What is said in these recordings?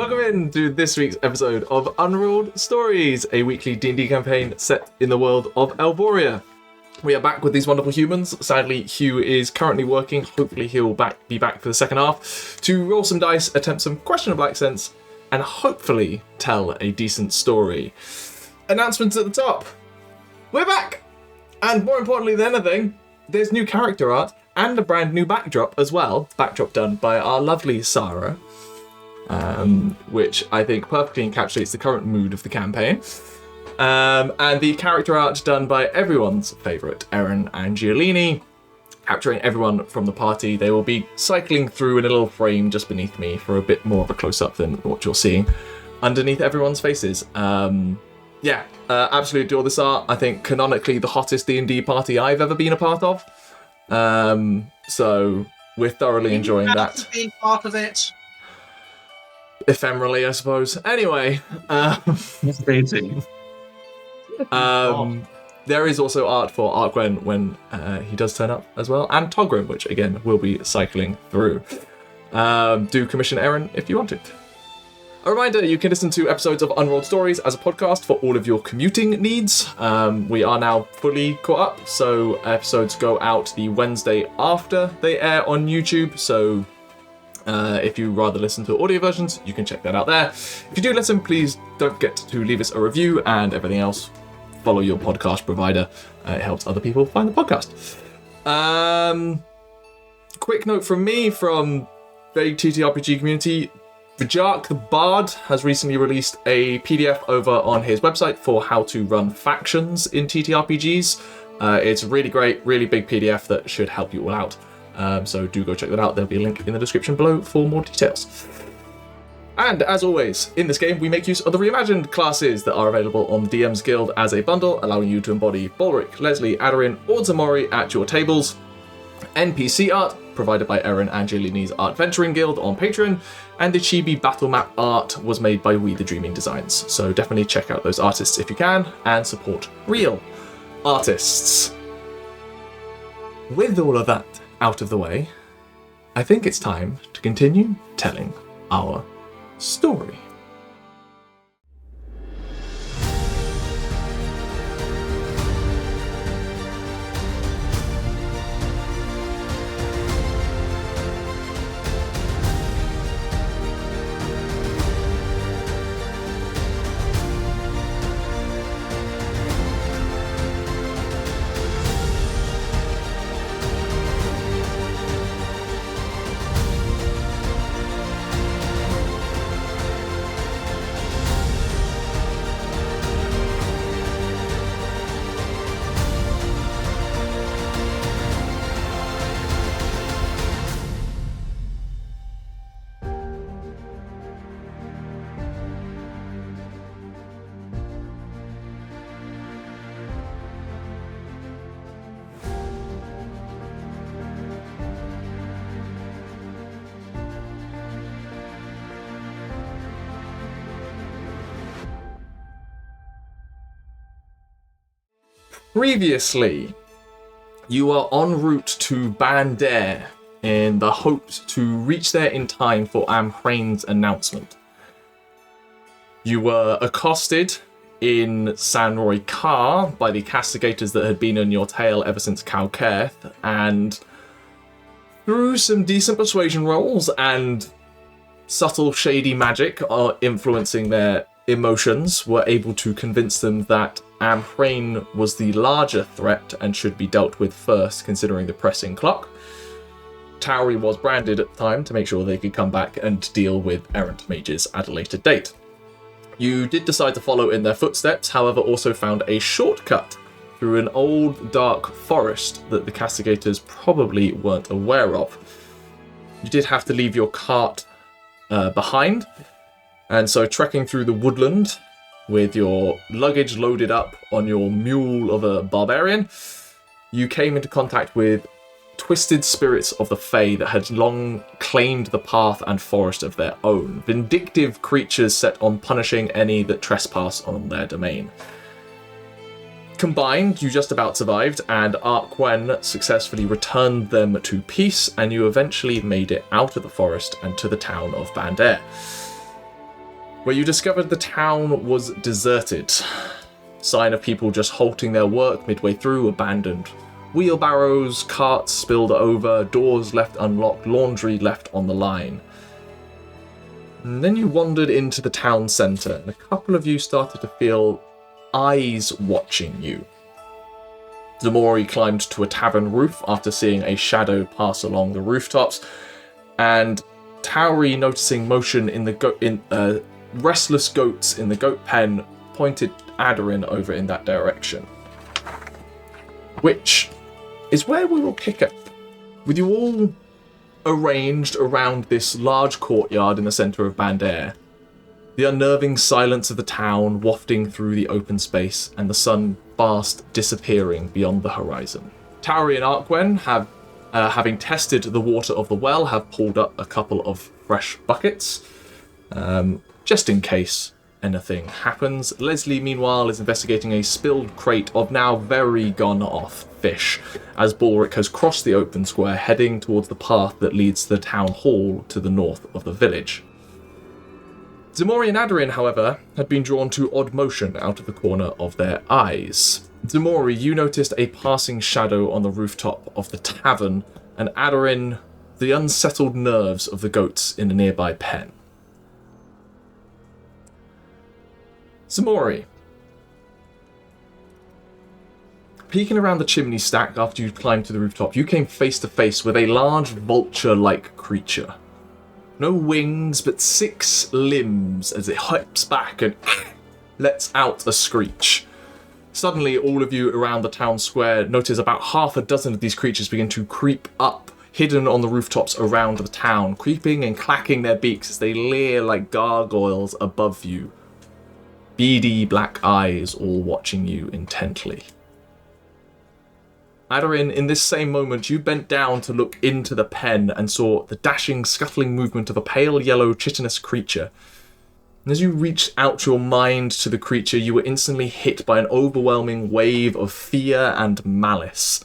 Welcome in to this week's episode of Unrolled Stories, a weekly D&D campaign set in the world of Elvoria. We are back with these wonderful humans. Sadly, Hugh is currently working. Hopefully he'll be back for the second half to roll some dice, attempt some questionable accents, and hopefully tell a decent story. Announcements at the top. We're back! And more importantly than anything, there's new character art and a brand new backdrop as well. Backdrop done by our lovely Sarah, which I think perfectly encapsulates the current mood of the campaign. And the character art done by everyone's favourite, Aderyn and Giolini, capturing everyone from the party. They will be cycling through in a little frame just beneath me for a bit more of a close-up than what you're seeing underneath everyone's faces. Absolutely adore this art. I think canonically the hottest D&D party I've ever been a part of. So we're thoroughly enjoying that. Being part of it. Ephemerally, I suppose. Anyway, It's dating. there is also art for Arquen when he does turn up as well, and Togrim, which again will be cycling through. Do commission Aderyn if you want it. A reminder, you can listen to episodes of Unrolled Stories as a podcast for all of your commuting needs. We are now fully caught up, so episodes go out the Wednesday after they air on YouTube, so if you rather listen to audio versions, you can check that out there. If you do listen, please don't forget to leave us a review, and everything else, follow your podcast provider. It helps other people find the podcast. Quick note from me, from the TTRPG community. Bjarke the Bard has recently released a PDF over on his website for how to run factions in TTRPGs. It's really great, really big PDF that should help you all out. So do go check that out. There'll be a link in the description below for more details. And as always, in this game, we make use of the Reimagined Classes that are available on the DM's Guild as a bundle, allowing you to embody Balrick, Lesley, Aderyn, or Ximori at your tables. NPC Art, provided by Aderyn and Giolini's Art Venturing Guild on Patreon, and the Chibi battle map art was made by WeTheDreamingDesigns. So definitely check out those artists if you can, and support real artists. With all of that out of the way, I think it's time to continue telling our story. Previously, you are en route to Bandar in the hopes to reach there in time for Amhrain's announcement. You were accosted in San Roy Car by the castigators that had been on your tail ever since Calcairth, and through some decent persuasion rolls and subtle shady magic influencing their emotions, were able to convince them that Amhrain was the larger threat and should be dealt with first, considering the pressing clock. Tauri was branded at the time to make sure they could come back and deal with errant mages at a later date. You did decide to follow in their footsteps, however also found a shortcut through an old dark forest that the castigators probably weren't aware of. You did have to leave your cart behind, and so trekking through the woodland with your luggage loaded up on your mule of a barbarian, you came into contact with twisted spirits of the Fae that had long claimed the path and forest of their own, vindictive creatures set on punishing any that trespass on their domain. Combined, you just about survived, and Arquen successfully returned them to peace, and you eventually made it out of the forest and to the town of Bandar. where you discovered the town was deserted. Sign of people just halting their work midway through, abandoned. Wheelbarrows, carts spilled over, doors left unlocked, laundry left on the line. And then you wandered into the town centre, and a couple of you started to feel eyes watching you. Ximori climbed to a tavern roof after seeing a shadow pass along the rooftops, and Tauri, noticing motion in the restless goats in the goat pen, pointed Aderyn over in that direction. Which is where we will pick up, with you all arranged around this large courtyard in the centre of Bandair. The unnerving silence of the town wafting through the open space, and the sun fast disappearing beyond the horizon. Tauri and Arquen have, having tested the water of the well, have pulled up a couple of fresh buckets, just in case anything happens. Lesley, meanwhile, is investigating a spilled crate of now very gone-off fish, as Balrick has crossed the open square, heading towards the path that leads to the town hall to the north of the village. Ximori and Aderyn, however, had been drawn to odd motion out of the corner of their eyes. Ximori, you noticed a passing shadow on the rooftop of the tavern, and Aderyn, the unsettled nerves of the goats in a nearby pen. Ximori, peeking around the chimney stack after you climbed to the rooftop, you came face to face with a large vulture-like creature. No wings, but 6 limbs as it hops back and lets out a screech. Suddenly, all of you around the town square notice about half a dozen of these creatures begin to creep up, hidden on the rooftops around the town, creeping and clacking their beaks as they leer like gargoyles above you. Beady black eyes all watching you intently. Aderyn, in this same moment, you bent down to look into the pen and saw the dashing, scuttling movement of a pale yellow chitinous creature. And as you reached out your mind to the creature, you were instantly hit by an overwhelming wave of fear and malice.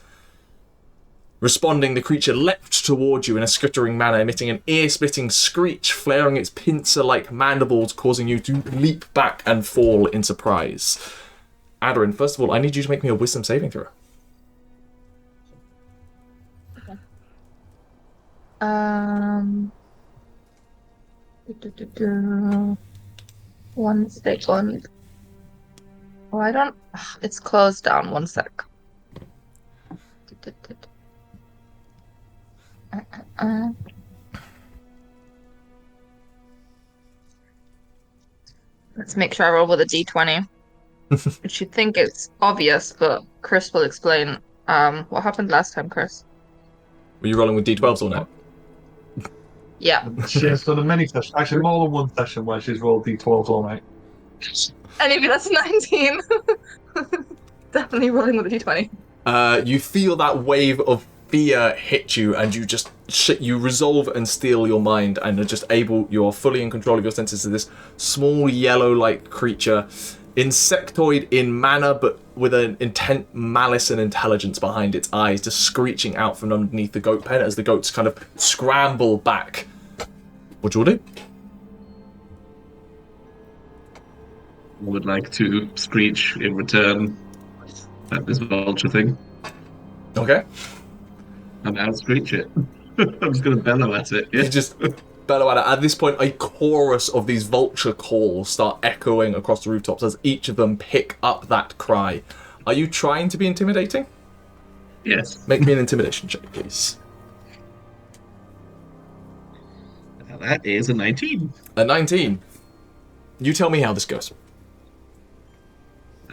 Responding, the creature leapt towards you in a skittering manner, emitting an ear-splitting screech, flaring its pincer-like mandibles, causing you to leap back and fall in surprise. Aderyn, first of all, I need you to make me a wisdom saving throw. One second. Oh, I don't. It's closed down. One sec. Let's make sure I roll with a d20. Which you think is obvious, but Chris will explain. What happened last time, Chris? Were you rolling with d12s or no? Yeah. She has done a many sessions, actually more than one session where she's rolled d12s all night. Anyway, that's 19. Definitely rolling with a d20. You feel that wave of fear hit you, and you just you resolve and steel your mind, and are just able. You are fully in control of your senses. Of this small yellow-like creature, insectoid in manner, but with an intent malice and intelligence behind its eyes, just screeching out from underneath the goat pen as the goats kind of scramble back. What do you want to do? Would like to screech in return at this vulture thing. Okay. And I'll screech it. I'm just going to bellow at it. Yeah. You just bellow at it. At this point, a chorus of these vulture calls start echoing across the rooftops as each of them pick up that cry. Are you trying to be intimidating? Yes. Make me an intimidation check, please. Now that is a 19. A 19. You tell me how this goes.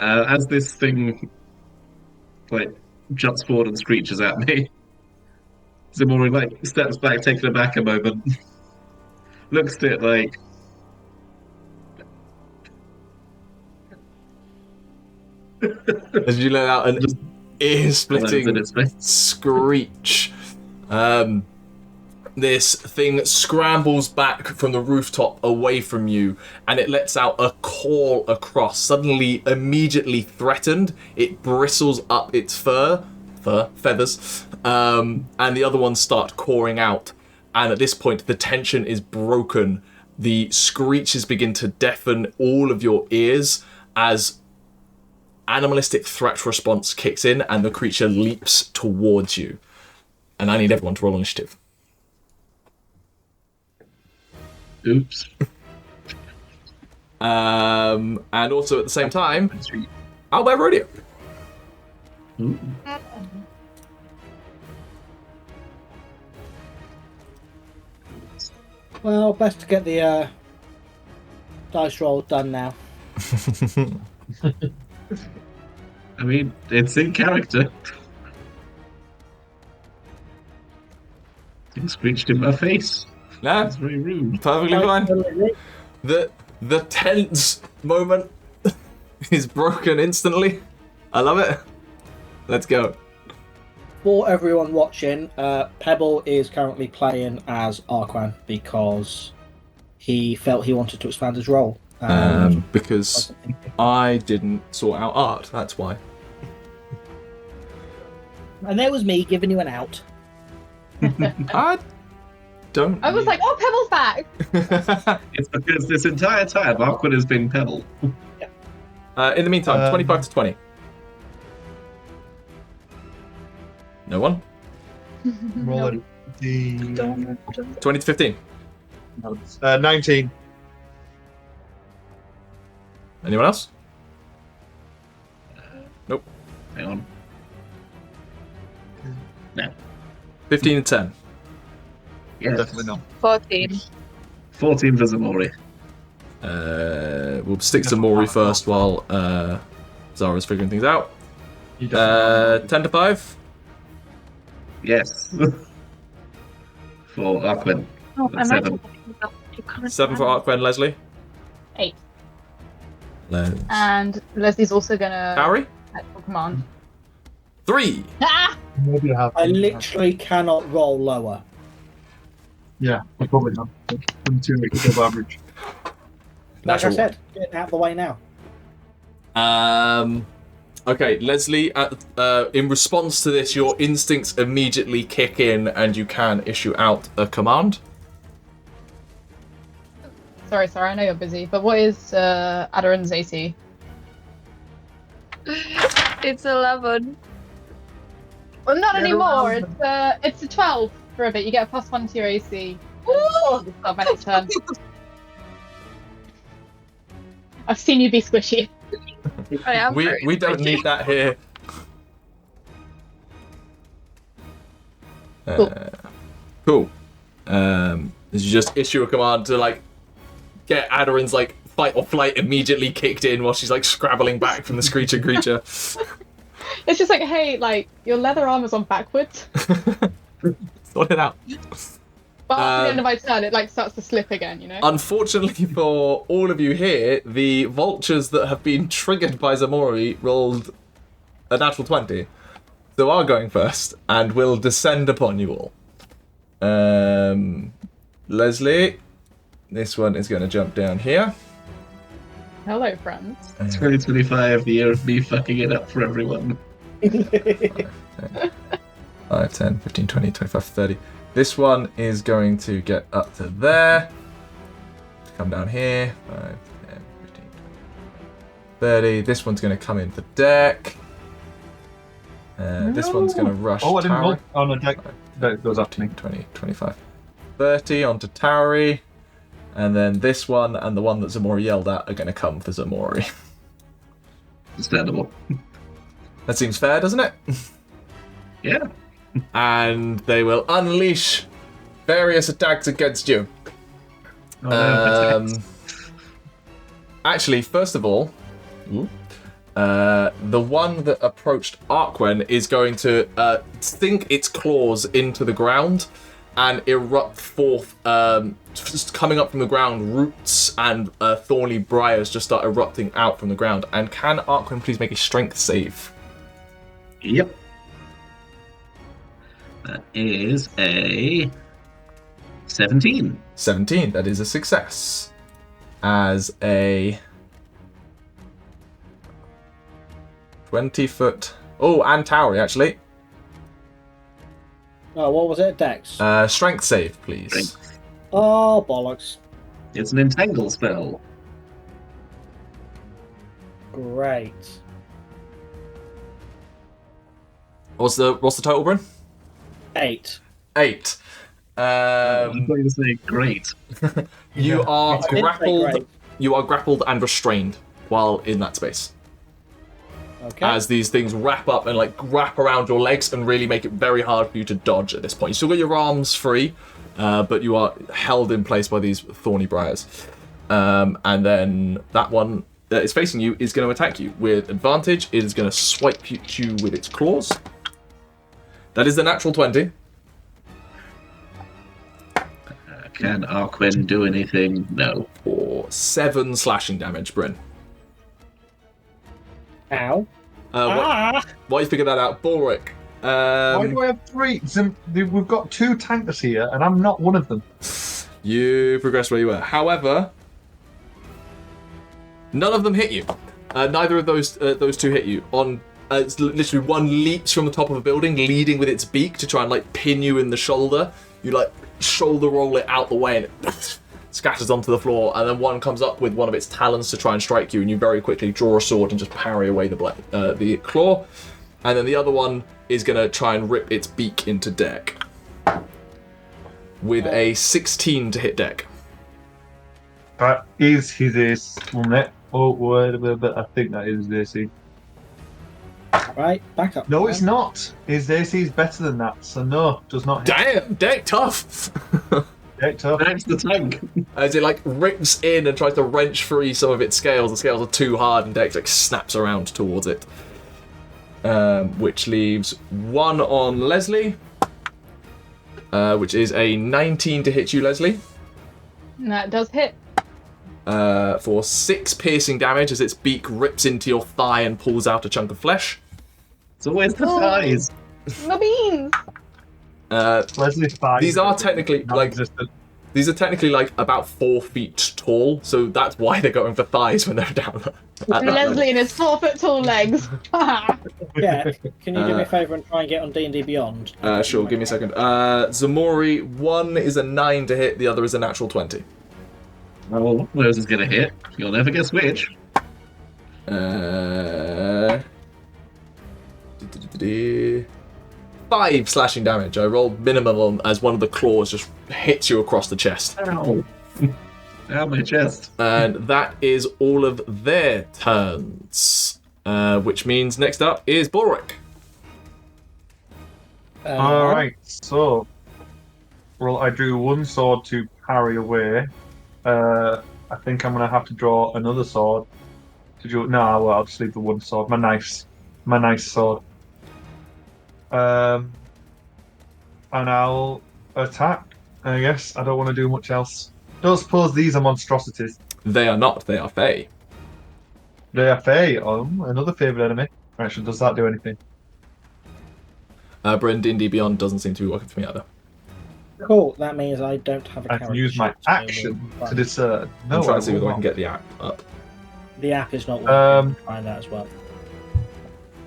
As this thing juts forward and screeches at me, Ximori steps back, taken aback a moment, looks at it as you let out an ear-splitting screech. This thing scrambles back from the rooftop away from you, and it lets out a call across. Suddenly, immediately threatened, it bristles up its feathers, and the other ones start cawing out. And at this point, the tension is broken the screeches begin to deafen all of your ears as animalistic threat response kicks in and the creature leaps towards you. And I need everyone to roll initiative. Oops. And also at the same time, Albert Rodeo. Ooh. Well, best to get the dice roll done now. I mean, it's in character. It screeched in my face. No, That's very rude. perfectly fine. The tense moment is broken instantly. I love it. Let's go. For everyone watching, Pebble is currently playing as Arquen because he felt he wanted to expand his role. Because I didn't sort out art, that's why. And there was me giving you an out. I don't. I was like, oh, Pebble's back. It's because this entire time, Arquen has been Pebble. In the meantime, 25 to 20. No one? Roll it. The 20 to 15. 19. Anyone else? Nope. Hang on. No. 15 and 10. Yes. Definitely not. 14. 14 for Ximori. We'll stick to Mori first while Zara's figuring things out. You definitely 10 to 5. Yes. For Arquen. Oh, That's 7. 7 for Arquen, Lesley. 8. Les. And Leslie's also gonna Tauri. command. 3. Ah! Maybe I have. I literally cannot roll lower. Yeah, I probably have. 22 above average. Like I said, get out of the way now. Okay, Lesley, in response to this, your instincts immediately kick in and you can issue out a command. Sorry, I know you're busy, but what is Aderyn's AC? It's 11. Well, not Yeah, anymore. no. It's a 12 for a bit. You get a +1 to your AC. It's not my next turn. I've seen you be squishy. I am very We don't squishy. need that here. Cool. You just issue a command to like get Aderyn's like fight or flight immediately kicked in while she's like scrabbling back from the screeching creature. It's just like, hey, like your leather armor's on backwards, Sort it out. but after the end of my turn, it like starts to slip again. You know. Unfortunately for all of you here, the vultures that have been triggered by Ximori rolled a natural 20. So are going first and will descend upon you all. Lesley, this one is going to jump down here. Hello, friends. 2025, the year of me fucking it up for everyone. 5, 10, 15, 20, 25, 30. This one is going to get up to there. Come down here. 5, 10, 15, 20, 30. This one's going to come into deck. This one's going to rush Oh, I didn't roll. Tauri. Oh, no, deck. That goes up to me. 20, 25, 30 onto Tauri. And then this one and the one that Ximori yelled at are going to come for Ximori. Understandable. That seems fair, doesn't it? Yeah. And they will unleash various attacks against you. Oh, no, Actually, first of all, the one that approached Arquen is going to sink its claws into the ground and erupt forth, just coming up from the ground, roots and thorny briars just start erupting out from the ground. And can Arquen please make a strength save? Yep. That is a 17. 17, that is a success. As a 20-foot... Oh, and Tauri, actually. Oh, what was it? Dex. Strength save, please. Strength. Oh, bollocks. It's an entangle spell. Great. What's the total, Bryn? 8. 8. I thought you were saying great. You are I did say grappled. great. You are grappled and restrained while in that space. Okay. As these things wrap up and like wrap around your legs and really make it very hard for you to dodge at this point. You still got your arms free, but you are held in place by these thorny briars. And then that one that is facing you is going to attack you with advantage. It is going to swipe at you with its claws. That is the natural 20. Can Arquen do anything? No. For 7 slashing damage, Bryn. Ow. Why you figure that out, Balrick? Why do I have 3? We've got 2 tankers here, and I'm not one of them. You progressed where you were. However, none of them hit you. Neither of those 2 hit you. It's literally one leaps from the top of a building, leading with its beak to try and like pin you in the shoulder. You like shoulder roll it out the way, and it scatters onto the floor. And then one comes up with one of its talons to try and strike you, and you very quickly draw a sword and just parry away the claw. And then the other one is going to try and rip its beak into Deck with a 16 to hit Deck. That is his AC, wasn't it? Oh, wait a minute, I think that is his AC. Right, back up. No, it's not. His AC is better than that, so no, does not hit. Damn, Deck tough! Deck tough. That's the tank. As it like rips in and tries to wrench free some of its scales. The scales are too hard, and Dex like snaps around towards it. Which leaves 1 on Lesley, which is a 19 to hit you, Lesley. That does hit. For 6 piercing damage as its beak rips into your thigh and pulls out a chunk of flesh. So where's the thighs? The beans! Leslie's thighs. These are technically like non-existent. these are technically like about 4 feet tall, so that's why they're going for thighs when they're down there. Lesley and his 4 foot tall legs. Yeah, can you do me a favour and try and get on D&D Beyond? Sure, give me a second. Ximori, 1 is a 9 to hit, the other is a natural 20. Well, one of those is going to hit. You'll never guess which. 5 slashing damage. I rolled minimum as one of the claws just hits you across the chest. Ow. Ow, my chest. And that is all of their turns. Which means next up is Balrick. Alright, so. Well, I drew 1 sword to parry away. I think I'm going to have to draw another sword. No, I'll just leave the 1 sword. My nice sword. And I'll attack, I guess. I don't want to do much else. Don't suppose these are monstrosities. They are not, they are Fae. They are Fae. Another favourite enemy. Actually, does that do anything? Bryn, D&D Beyond doesn't seem to be working for me either. Cool, that means I don't have a I character can use my sheet to action find. to discern. No, I'm trying I to see whether I will can not. get the app up. The app is not working. Find that as well.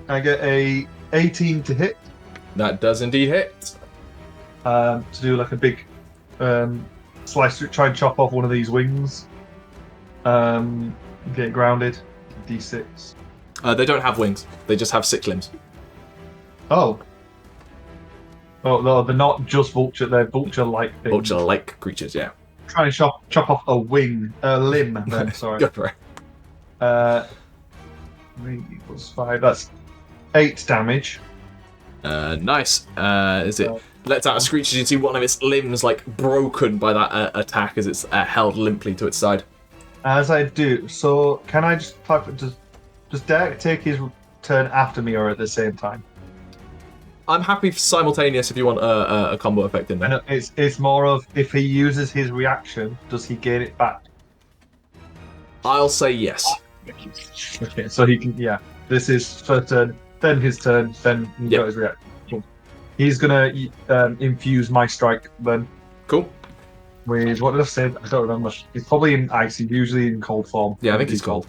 I get a 18 to hit. That does indeed hit. To do like a big slice, try and chop off one of these wings. Get grounded. D6. They don't have wings, they just have 6 limbs. Oh, no, they're not just vulture. They're vulture-like things. Vulture-like creatures, yeah. Try and chop off a limb. Then sorry. Go for it. 3 plus 5. That's 8 damage. Nice. Is it lets out a screech as you can see one of its limbs like broken by that attack as it's held limply to its side. As I do, so can I just does Derek take his turn after me or at the same time? I'm happy for simultaneous if you want a combo effect in there. I know it's more of if he uses his reaction, does he gain it back? I'll say yes. Okay, so he can. Yeah, this is first turn, then his turn, then he got his reaction. Cool. He's gonna infuse my strike then. Cool. With what did I say? I don't remember. He's probably in ice. He's usually in cold form. Yeah, I think he's cold.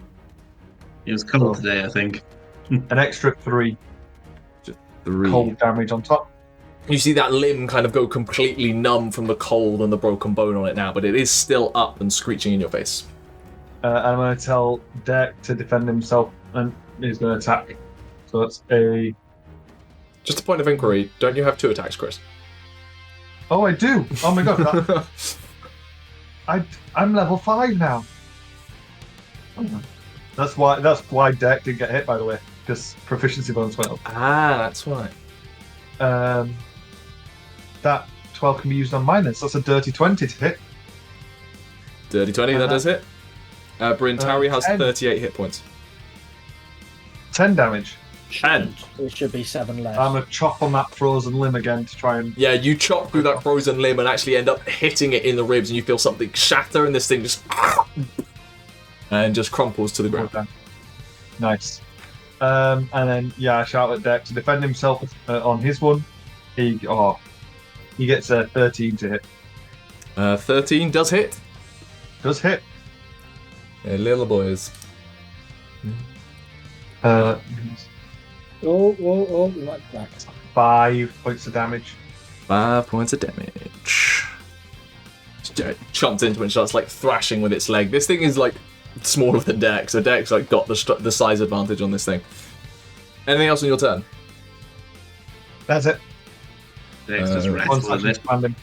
It was cold today, I think. An extra 3 3. cold damage on top. You see that limb kind of go completely numb from the cold and the broken bone on it now, but it is still up and screeching in your face. I'm going to tell Derek to defend himself, and he's going to attack. So that's a... Just a point of inquiry, don't you have 2 attacks, Chris? Oh, I do! Oh my god, I'm level 5 now. That's why Derek didn't get hit, by the way, because proficiency bonus went up. Ah, that's why. That 12 can be used on minus. That's a dirty 20 to hit. Dirty 20, that does hit. Bryn, Tauri has 10. 38 hit points. 10 damage. 10. It should be 7 less. I'm going to chop on that frozen limb again to try and... Yeah, you chop through that frozen limb and actually end up hitting it in the ribs, and you feel something shatter, and this thing just... and just crumples to the ground. Okay. Nice. And then, I shout at Derek to defend himself on his one. He gets a 13 to hit. 13 does hit. Does hit. Yeah, little boys. Oh, like that. 5 points of damage. 5 points of damage. Chomps into it and starts like thrashing with its leg. This thing is like smaller than Derek, so Derek's like got the size advantage on this thing. Anything else on your turn? That's it. Derek's just One rest, such isn't it? expanding.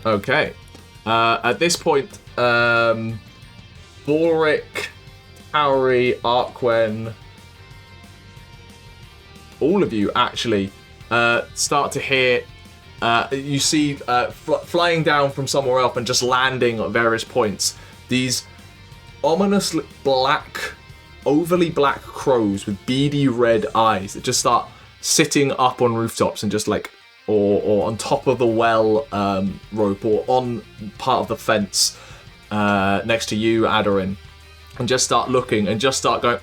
Okay. At this point, Balrick, Tauri, Arquen, all of you actually start to hear. You see flying down from somewhere up and just landing at various points. These ominous black, overly black crows with beady red eyes that just start sitting up on rooftops and just like, or on top of the well rope, or on part of the fence next to you, Aderyn, and just start looking and just start going,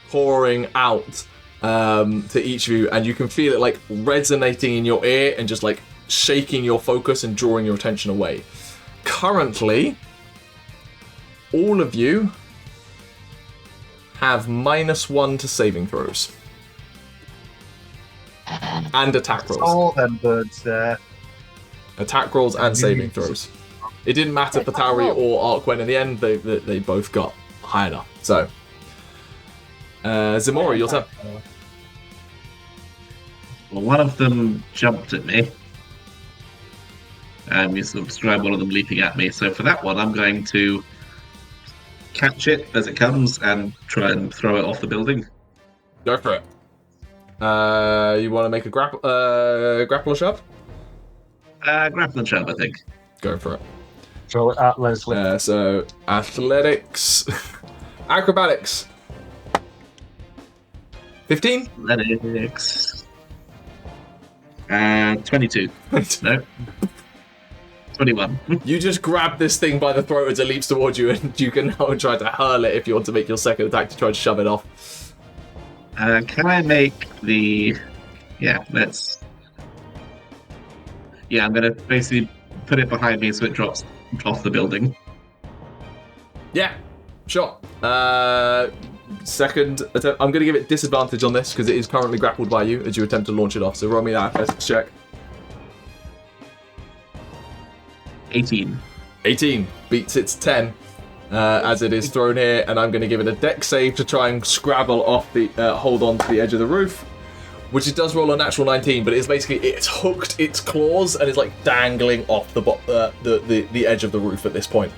pouring out to each of you, and you can feel it like resonating in your ear and just like shaking your focus and drawing your attention away. Currently, all of you have -1 to saving throws and attack rolls. All them birds there. Attack rolls and saving throws. It didn't matter for Tauri or Arquen in the end. They both got high enough. So, Ximori, your turn. Well, one of them jumped at me. And you sort of describe one of them leaping at me. So for that one, I'm going to catch it as it comes and try and throw it off the building. Go for it. You want to make a grapple or shove? Grapple and shove, I think. Go for it. Throw it at Lesley. So athletics, acrobatics. 15. Athletics. 22. No. 21. You just grab this thing by the throat as it leaps towards you, and you can now try to hurl it if you want to make your second attack to try and shove it off. Can I make the... Yeah, let's... Yeah, I'm going to basically put it behind me so it drops off the building. Yeah, sure. Second attempt. I'm going to give it disadvantage on this because it is currently grappled by you as you attempt to launch it off. So roll me that athletics check. 18. 18 beats its 10 as it is thrown here, and I'm going to give it a dex save to try and scrabble off the hold on to the edge of the roof, which it does roll a natural 19, but it's basically it's hooked its claws and is like dangling off the edge of the roof at this point.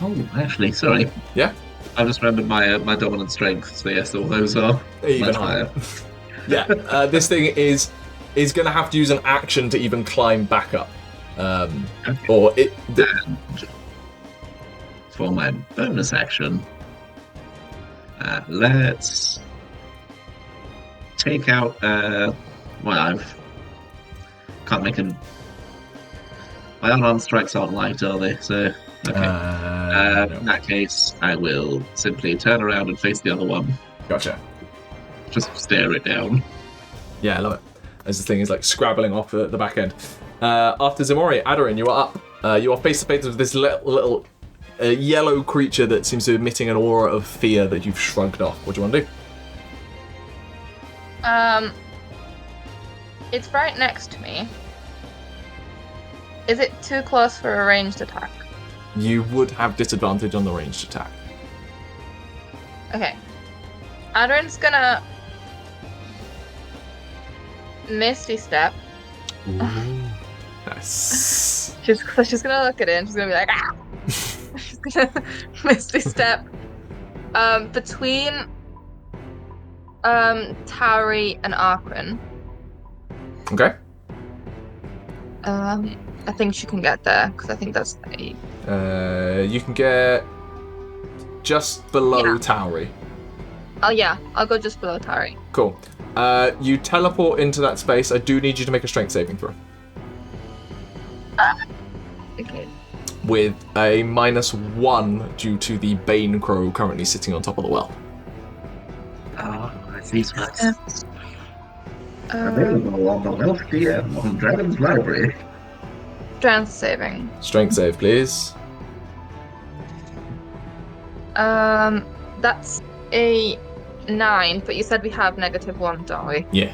Oh, actually, sorry. Yeah. I just remembered my dominant strength, so yes, all those are Even much higher. Yeah, this thing is going to have to use an action to even climb back up. Or it. And for my bonus action, let's take out. Well, I've can't make them. My unarmed strikes aren't light, are they? So okay. No. In that case, I will simply turn around and face the other one. Gotcha. Just stare it down. Yeah, I love it. As the thing is like scrabbling off the back end. After Ximori, Aderyn, you are up. You are face to face with this little yellow creature that seems to be emitting an aura of fear that you've shrugged off. What do you want to do? It's right next to me. Is it too close for a ranged attack? You would have disadvantage on the ranged attack. Okay. Aderyn's gonna Misty Step. Ooh. Nice. She's gonna look at it and she's gonna be like, ah! She's gonna Misty Step between Tauri and Arquen. Okay. I think she can get there because I think that's 8. You can get just below Yeah. Tauri. Oh yeah, I'll go just below Tauri. Cool. You teleport into that space. I do need you to make a strength saving throw. Okay. With a -1 due to the Bane Crow currently sitting on top of the well. Ah, I see spots. Um, Available on the Wealth DM on Dragon's Library. strength saving. Strength save, please. That's a 9, but you said we have -1, don't we? Yeah.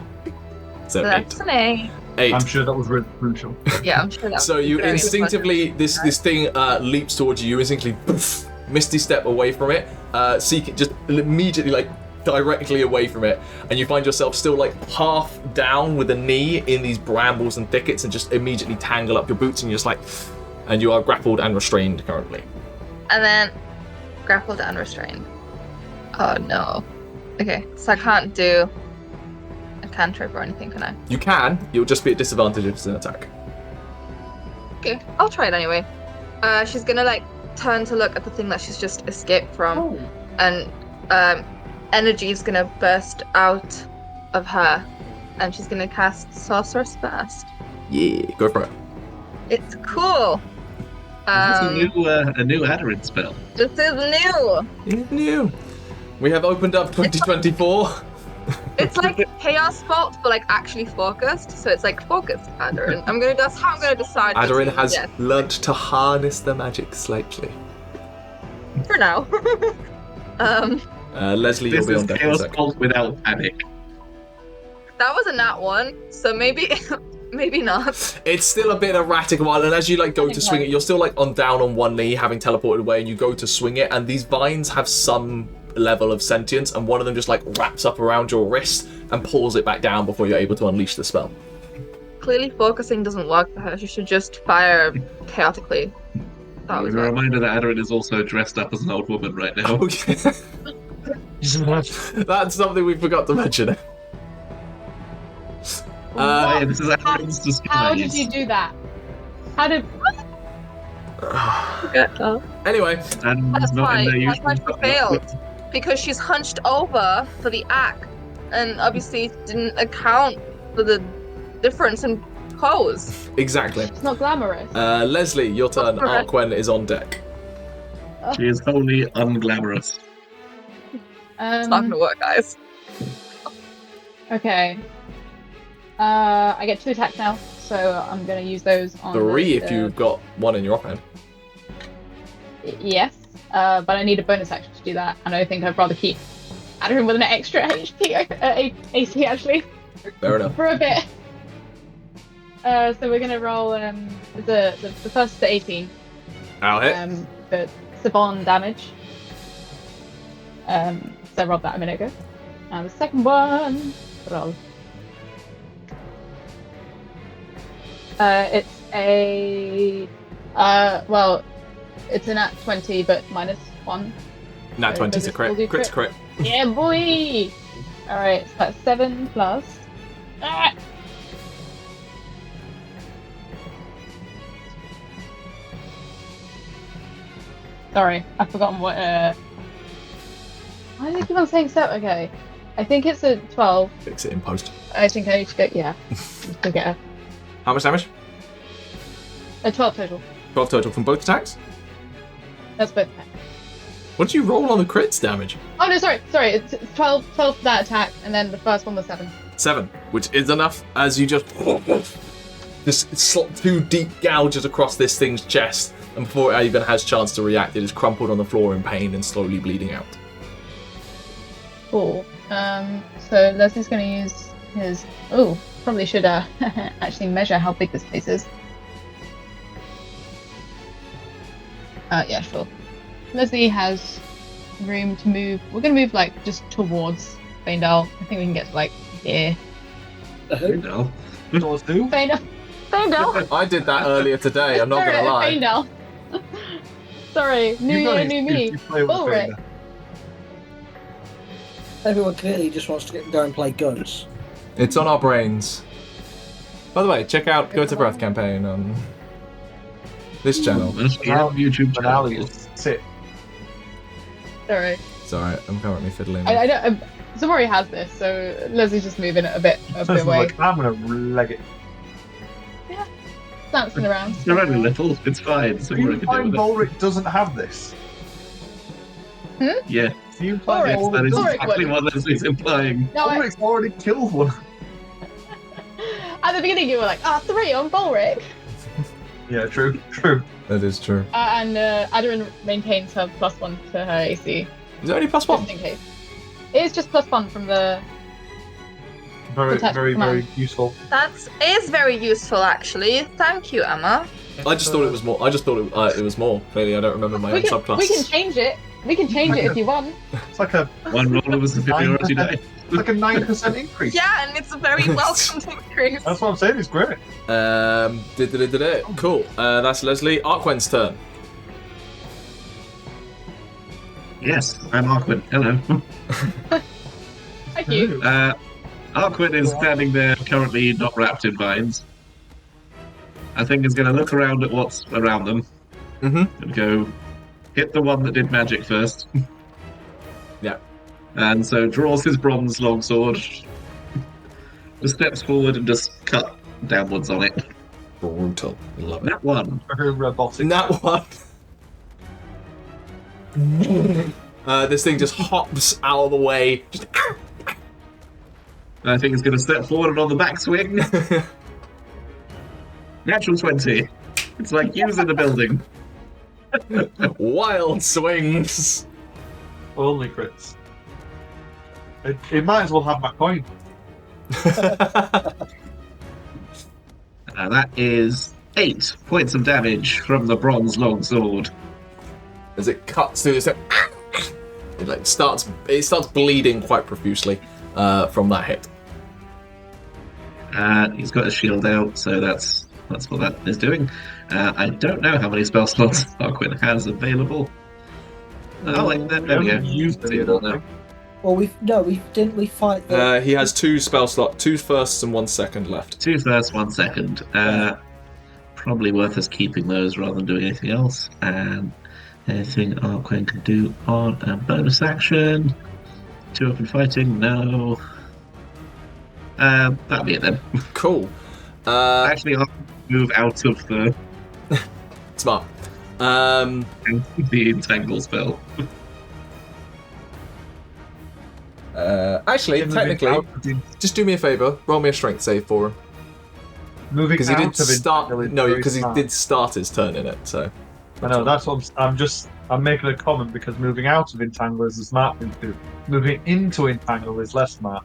So So that's 8. an 8. 8. I'm sure that was really crucial. Yeah, I'm sure that's So you very instinctively, this thing leaps towards you. You instinctively, poof, misty step away from it, seek it just immediately, like directly away from it, and you find yourself still like half down with a knee in these brambles and thickets, and just immediately tangle up your boots, and you're just like, and you are grappled and restrained currently. And then grappled and restrained. Oh no. Okay, so I can't do a cantrip or anything, can I? You can. You'll just be at disadvantage if it's an attack. Okay, I'll try it anyway. She's gonna like turn to look at the thing that she's just escaped from, and energy is gonna burst out of her, and she's gonna cast Sorcerer's Burst. Yeah, go for it. It's cool. This is a new Aderyn spell. This is new. Yeah, new. We have opened up 2024. It's like Chaos Bolt, but like actually focused. So it's like focused Aderyn. That's how I'm gonna decide. Aderyn between- has yeah, learnt to harness the magic slightly. for now. Lesley, you'll This be is on deck in a Chaos sec. Bolt without panic. That was a nat 1, so maybe maybe not. It's still a bit erratic while, and as you like go to swing it, you're still like down on one knee, having teleported away, and you go to swing it, and these vines have some level of sentience, and one of them just like wraps up around your wrist and pulls it back down before you're able to unleash the spell. Clearly focusing doesn't work for her. She should just fire chaotically. That was A right. reminder that Aderyn is also dressed up as an old woman right now. Okay. That's something we forgot to mention. Hey, this is Aderyn's disguise. How did you do that? How did? Anyway, And That's not in fine. their That's why usual she failed. Because she's hunched over for the act, and obviously didn't account for the difference in pose. exactly. It's not glamorous. Lesley, your turn. Correct. Arquen is on deck. She is wholly unglamorous. It's not gonna work, guys. Okay. I get 2 attacks now, so I'm gonna use those on 3 the- if you've got 1 in your offhand. Yes, but I need a bonus action to do that, and I think I'd rather keep Aderyn with an extra HP, AC actually, Fair enough. for a bit. So we're gonna roll the first to 18 I'll hit. for Savon damage. So I rolled that a minute ago. And the second one, roll. It's a well, it's a nat 20, but -1. Nat 20 is a does it still do crit. Crit's crit. Yeah, boy! Alright, so that's 7 plus. Ah! Sorry, I've forgotten what. Why do they keep on saying 7? Okay. I think it's a 12. Fix it in post. I think I need to go. Yeah. Let's get a How much damage? 12 total. 12 total from both attacks. That's both. What did you roll on the crits damage? Oh no, sorry. It's 12 for that attack, and then the first one was 7. 7, which is enough as you just slot 2 deep gouges across this thing's chest, and before it even has a chance to react, it is crumpled on the floor in pain and slowly bleeding out. Cool. So Leslie's going to use Because, probably should actually measure how big this place is. Yeah, sure. Lesley has room to move. We're gonna move like just towards Faendal. I think we can get to like here. No. Doors do. Faendal. I did that earlier today, I'm not Sorry, gonna lie. Faendal. Sorry, new You year, guys- new me. you play with Balrick. Faendal. Everyone clearly just wants to go and play Ghosts. It's on our brains. By the way, check out Go to Breath campaign on this channel. Must be on YouTube Finale channel. is sit. Sorry. It's alright, I'm currently fiddling. I don't. Ximori has this, so Leslie's just moving it a bit away, Like, I'm gonna leg it. dancing around. You're only little, it's fine. So Do we're you gonna find do with Balrick doesn't have this? it. Yeah, Do you Balrick. find yes, that is Balrick exactly would. what Leslie's implying. No, Balrick's already killed one. at the beginning you were like, 3 on Balrick. Yeah, true. That is true. And Aderyn maintains her +1 to her AC, Is there only plus one? just in case. It is just +1 from the. Very, Attack very, command. very useful. That is very useful, actually. Thank you, Emma. I just thought it was more. I just thought it was more. Clearly, I don't remember my own subclass. We can change it. We can change it if you want. It's like a One roll of a superiority die. 9% increase. Yeah, and it's a very welcomed increase. That's what I'm saying. It's great. Cool. That's Lesley. Arquen's turn. Yes, I'm Arquen. Hello. Thank you. Arquen is standing there, currently not wrapped in vines. I think is going to look around at what's around them Mm-hmm. and go hit the one that did magic first. Yeah. And so draws his bronze longsword, just steps forward and just cut downwards on it. Brutal. Love it. That one. Very robotic. That one. This thing just hops out of the way. Just I think it's going to step forward and on the backswing. Natural 20. It's like using the building. wild swings. Only crits. It might as well have my coin. That is 8 points of damage from the bronze longsword. As it cuts through this, it starts bleeding quite profusely from that hit. He's got his shield out, so that's what that is doing. I don't know how many spell slots Arquen has available. Oh, wait, there we go. Used See it, it all now. Well, didn't we fight the... He has 2 spell slots, 2 firsts and 1 second left. 2 first, 1 second. Probably worth us keeping those rather than doing anything else. And anything Arquen can do on a bonus action. 2 open fighting, no. That'll be it then. Cool. Actually, I'll move out of the Smart. the entangle spell. Actually, technically, just do me a favour. Roll me a strength save for him. Moving Because he out didn't of start. Entangle is No, very because he smart. did start his turn in it. So. I know, that's what I'm making a comment because moving out of Entangle is a smart thing to do. Moving into Entangle is less smart.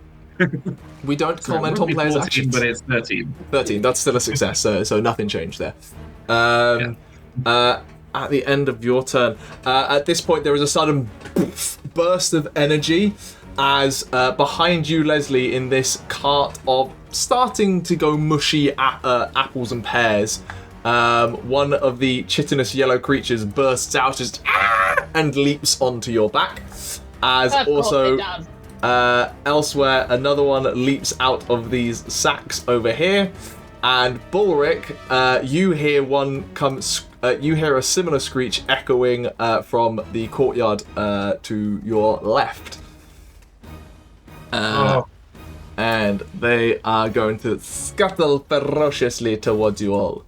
We don't So it comment would on be players' 14, actions. but it's 13. 13. That's still a success. So nothing changed there. At the end of your turn, at this point, there is a sudden burst of energy as behind you, Lesley, in this cart of starting to go mushy apples and pears, one of the chitinous yellow creatures bursts out just and leaps onto your back. As Of course also it does. elsewhere, another one leaps out of these sacks over here. And Balrick, you hear one come. You hear a similar screech echoing from the courtyard to your left. And they are going to scuttle ferociously towards you all.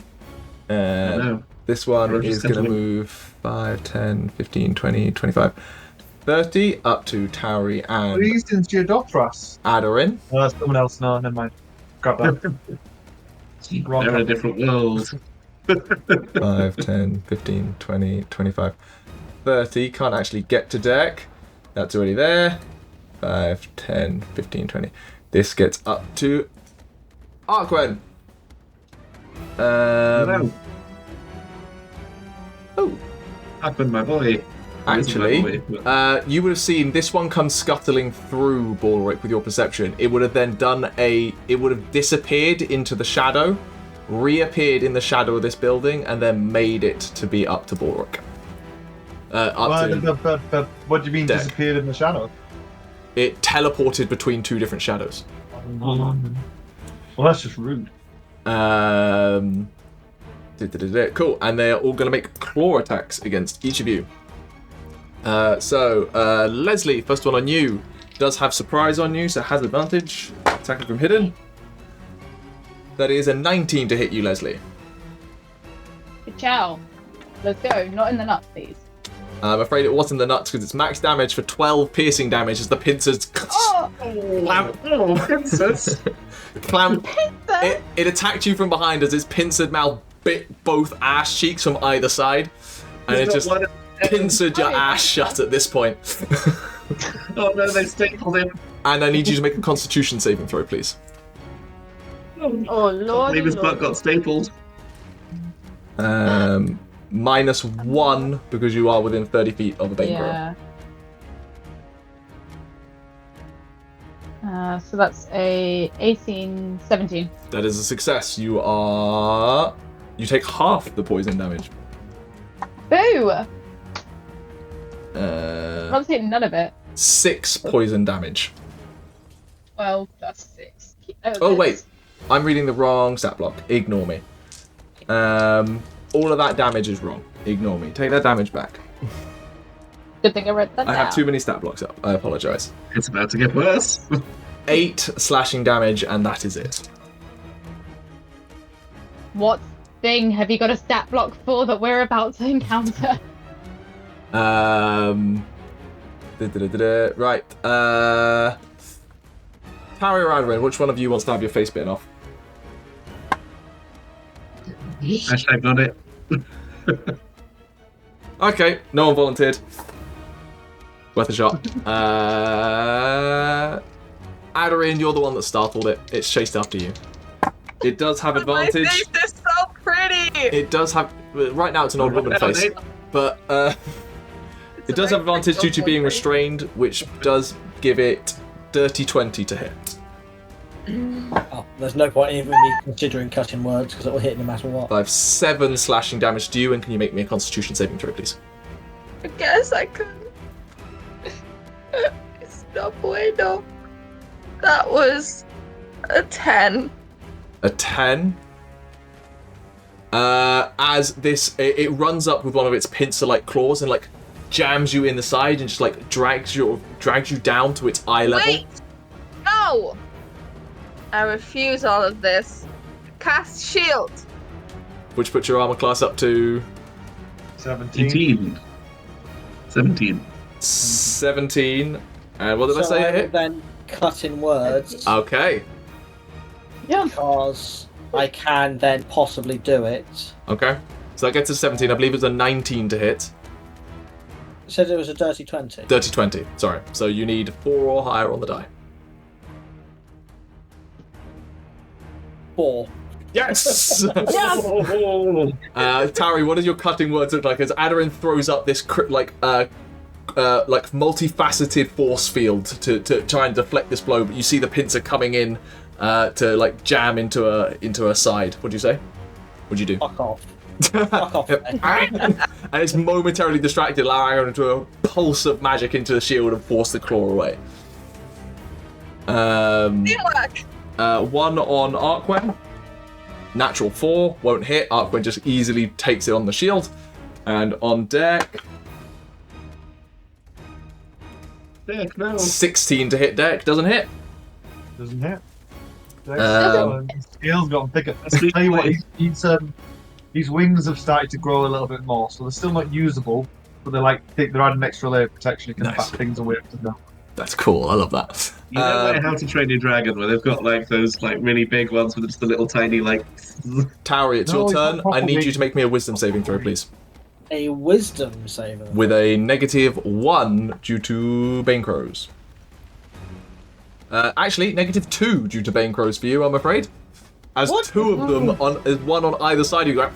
no. This one Ferocious is going to scuttling. move 5, 10, 15, 20, 25, 30 up to Tauri and Please into Dothras. Aderyn. Oh, that's someone else. No, never mind. Grab that. Wrong They're in a company. different world. 5, 10, 15, 20, 25, 30. Can't actually get to deck. That's already there. 5, 10, 15, 20, This gets up to Arquen. Hello. Oh, Arquen, my boy. actually, My boy, but- you would have seen this one come scuttling through Balrick with your perception. It would have then it would have disappeared into the shadow, reappeared in the shadow of this building, and then made it to be up to Balrick. But what do you mean Deck. disappeared in the shadow? It teleported between two different shadows. Well, that's just rude. Cool, and they're all going to make claw attacks against each of you. Lesley, first one on you, does have surprise on you, so has advantage. Attacking from hidden. That is a 19 to hit you, Lesley. Good chow. Let's go. Not in the nuts, please. I'm afraid it wasn't the nuts because it's max damage for 12 piercing damage as the pincers clamp. It attacked you from behind as its pincered mouth bit both ass cheeks from either side, and it just pincered your ass shut at this point. Oh no, they stapled him. And I need you to make a Constitution saving throw, please. Oh I lord. believe his butt got stapled. -1 because you are within 30 feet of a bane crow. Yeah. So that's a 18, 17. That is a success. You take half the poison damage. Boo! Uh, Not hitting none of it. 6 poison damage. Well, that's 6. Oh wait, I'm reading the wrong stat block. Ignore me. All of that damage is wrong. Ignore me. Take that damage back. Good thing I read that I have down. too many stat blocks up. I apologize. It's about to get worse. 8 slashing damage, and that is it. What thing have you got a stat block for that we're about to encounter? Right. Tauri or Aderyn, which one of you wants to have your face bitten off? Hashtag not it. Okay, no one volunteered. Worth a shot. Aderyn, you're the one that startled it. It's chased after you. It does have advantage. My face is so pretty. It does have. Right now, it's an old woman face, but it does have advantage due to being restrained, which does give it dirty 20 to hit. Oh, there's no point in even me considering cutting words because it will hit no matter what. I have 7 slashing damage to you, and can you make me a Constitution saving throw, please? I guess I could. It's not bueno. That was a 10. A 10. As this, it runs up with one of its pincer-like claws and like jams you in the side and just like drags you down to its eye level. Wait! No! I refuse all of this. Cast shield. Which puts your armor class up to 17. 18. 17. 17. And what did I say I it will hit? then cut in words Okay. Yeah. because I can then possibly do it. Okay. So that gets to 17. I believe it's a 19 to hit. It said it was a dirty 20. Dirty 20. Sorry. So you need 4 or higher on the die. 4. Yes! Tauri, what does your cutting words look like as Aderyn throws up this multifaceted force field to try and deflect this blow, but you see the pincer coming in to like jam into her side. What'd you say? What'd you do? Fuck off. Fuck off. And it's momentarily distracted, allowing her into a pulse of magic into the shield and force the claw away. Teamwork. 1 on Arquen. Natural 4, won't hit. Arquen just easily takes it on the shield. And on deck, Deck, no. 16 to hit deck, doesn't hit. Doesn't hit. His Scale's gotten bigger. That's the Tell you what, point. his wings have started to grow a little bit more, so they're still not usable, but they're adding an extra layer of protection. You can Nice. pat things away from them. That's cool, I love that. You know like How to Train Your Dragon, where they've got like those like really big ones with just the little tiny like. Tauri, it's your No, it's turn. not I need properly- you to make me a wisdom saving throw, please. A wisdom saver. With a -1 due to Bane Crows. Actually, -2 due to Bane Crows for you, I'm afraid. As What? 2 of them, one on either side of you, going,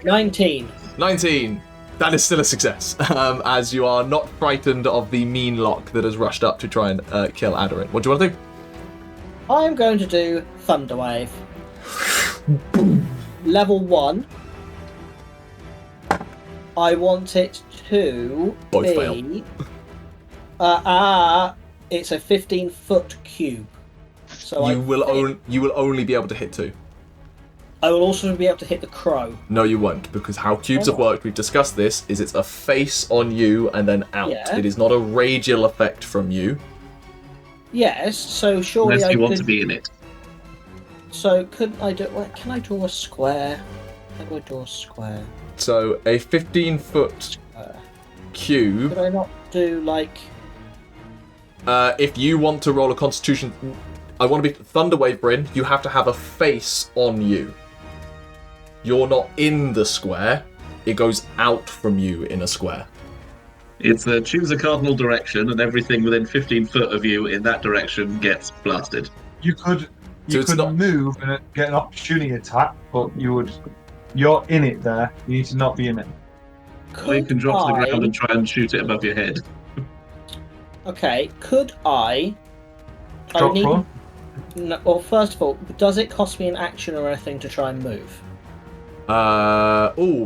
19. 19. That is still a success, as you are not frightened of the mean lock that has rushed up to try and kill Aderyn. What do you want to do? I'm going to do Thunderwave. Level 1. I want it to Both be... fail. It's a 15-foot cube. So You will only be able to hit 2. I will also be able to hit the crow. No, you won't, because how cubes have worked, we've discussed this, is it's a face on you and then out. Yeah. It is not a radial effect from you. Yes, so surely Unless I you want could... to be in it. So couldn't I do... Well, can I draw a square? How do I draw a square? So a 15-foot cube. Could I not do, like... If you want to roll a Constitution... I want to be... Thunderwave, Bryn, you have to have a face on you. You're not in the square. It goes out from you in a square. It's choose a cardinal direction, and everything within 15 foot of you in that direction gets blasted. You could So it's not- move and get an opportunity attack, but you're in it there. You need to not be in it. Or you can drop to the I- ground and try and shoot it above your head. Okay, could I... Drop prone? No, well, first of all, does it cost me an action or anything to try and move?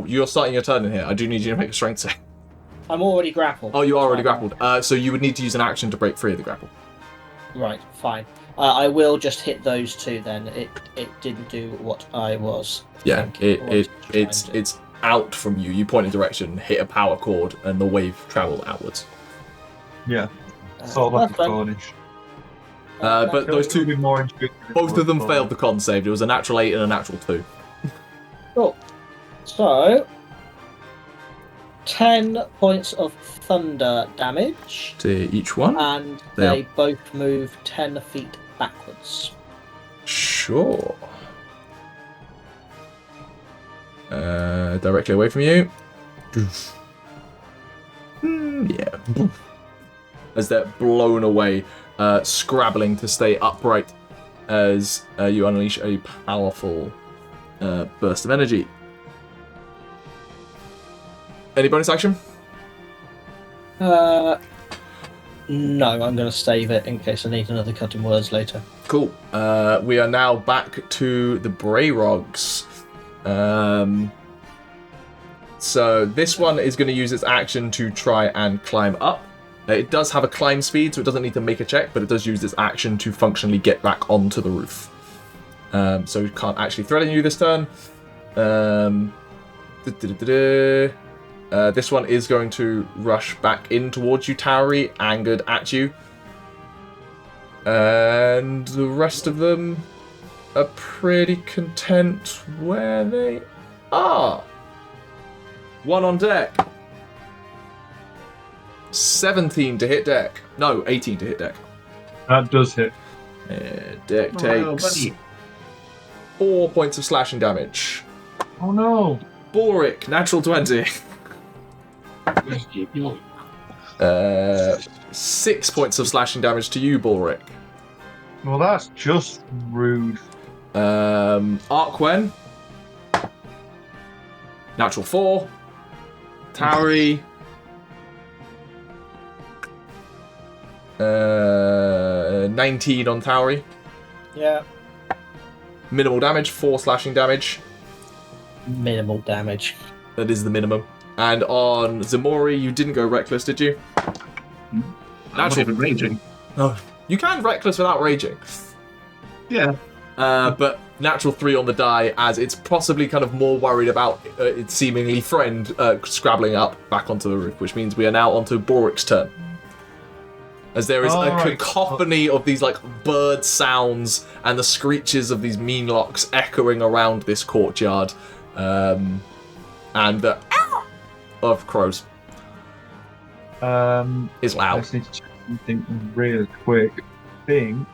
You're starting your turn in here. I do need you to make a strength save. I'm already grappled. Oh, you are already grappled. So you would need to use an action to break free of the grapple. Right, fine. I will just hit those 2 then. It didn't do what I was. Yeah, thinking I was trying to. it's out from you. You point in direction, hit a power chord, and the wave travels outwards. Yeah, sort of like a that's fine. cornish. But those two, Be more intuitive both of them with failed the con save. It was a natural 8 and a natural 2. Cool. So, 10 points of thunder damage, To each one? and They they both move 10 feet backwards. Sure. Directly away from you. Yeah. As they're blown away, scrabbling to stay upright as you unleash a powerful burst of energy. Any bonus action? No, I'm going to save it in case I need another cutting words later. Cool. We are now back to the Brayrogs. So this one is going to use its action to try and climb up. It does have a climb speed, so it doesn't need to make a check, but it does use its action to functionally get back onto the roof. So it can't actually threaten you this turn. This one is going to rush back in towards you, Tauri, angered at you. And the rest of them are pretty content where they are. One on deck. 17 to hit deck. No, 18 to hit deck. That does hit. Deck Oh, takes buddy. 4 points of slashing damage. Oh no! Balrick, natural 20. 6 points of slashing damage to you, Balrick. Well, that's just rude. Arquen. Natural 4. Tauri. 19 on Tauri. Yeah. Minimal damage, 4 slashing damage. Minimal damage. That is the minimum. And on Ximori, you didn't go reckless, did you? I'm not even raging. Oh, you can reckless without raging. Yeah. But natural 3 on the die, as it's possibly kind of more worried about its seemingly friend scrabbling up back onto the roof, which means we are now onto Balrick's turn. As there is a Alright. cacophony of these like bird sounds and the screeches of these mean locks echoing around this courtyard, and the of crows is I loud. just need to check something real quick. Think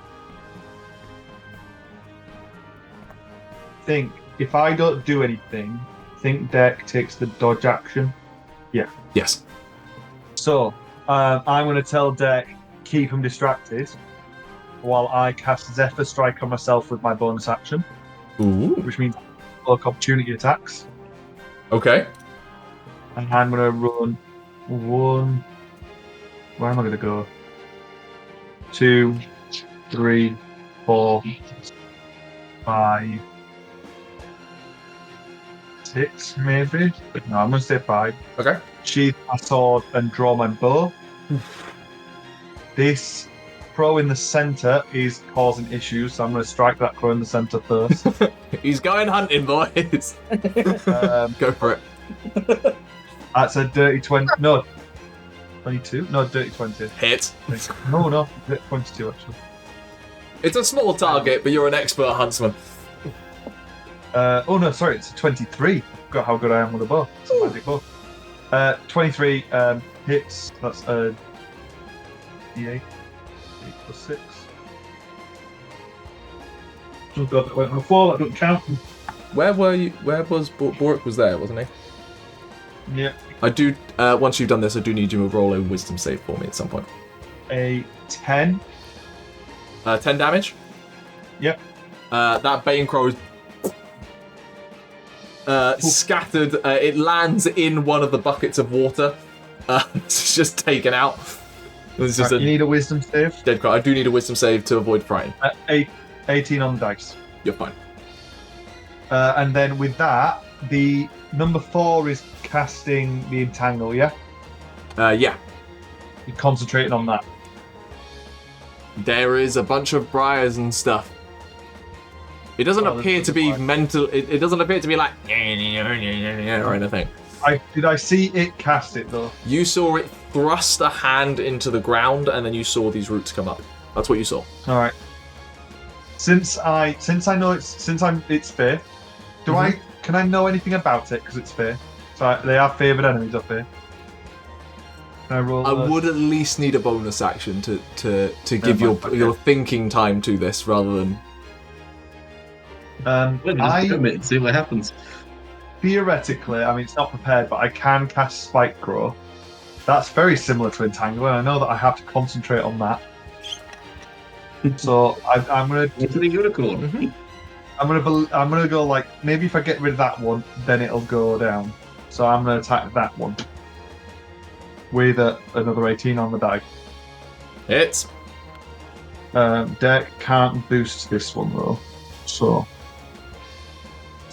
if I don't do anything, think deck takes the dodge action. Yes. So I'm going to tell Deck, keep him distracted, while I cast Zephyr Strike on myself with my bonus action, Ooh. which means block opportunity attacks. Okay. And I'm going to run 1. Where am I going to go? 2, 3, 4, 5, 6, maybe. No, I'm going to say 5. Okay. Sheath my sword and draw my bow. This crow in the center is causing issues, so I'm going to strike that crow in the center first. He's going hunting, boys. Go for it. That's a dirty 20. No, 22? No, dirty 20. Hit. No, 22 actually. It's a small target, but you're an expert huntsman. Oh no, sorry, it's a 23. Got how good I am with a bow. It's a magic bow. 23 hits. That's a D8. 8 plus 6. Oh god, that went on the floor. That doesn't count. Where were you? Where was Balrick? Was there, wasn't he? Yeah. I do. Once you've done this, I do need you to roll a wisdom save for me at some point. A 10. 10 damage. Yep. That Bane Crow is scattered. It lands in one of the buckets of water. It's just taken out. It's just Right, you need a wisdom save. dead crow. I do need a wisdom save to avoid frighten. 18 on the dice. You're fine. And then with that, the number 4 is casting the entangle, yeah? Yeah. You're concentrating on that. There is a bunch of briars and stuff. It doesn't appear to be mental. It doesn't appear to be like or anything. Did I see it cast it though? You saw it thrust a hand into the ground, and then you saw these roots come up. That's what you saw. All right. Since I know it's fair. Can I know anything about it because it's fair? So they are favoured enemies up here. Can I roll? I would at least need a bonus action to give your thinking time to this rather than. Just commit and see what happens. Theoretically, I mean it's not prepared, but I can cast Spike Crow. That's very similar to Entangle, and I know that I have to concentrate on that. So I'm gonna. It's the unicorn. Mm-hmm. I'm gonna go like maybe if I get rid of that one, then it'll go down. So I'm gonna attack that one with another 18 on the die. Hits. Deck can't boost this one though, so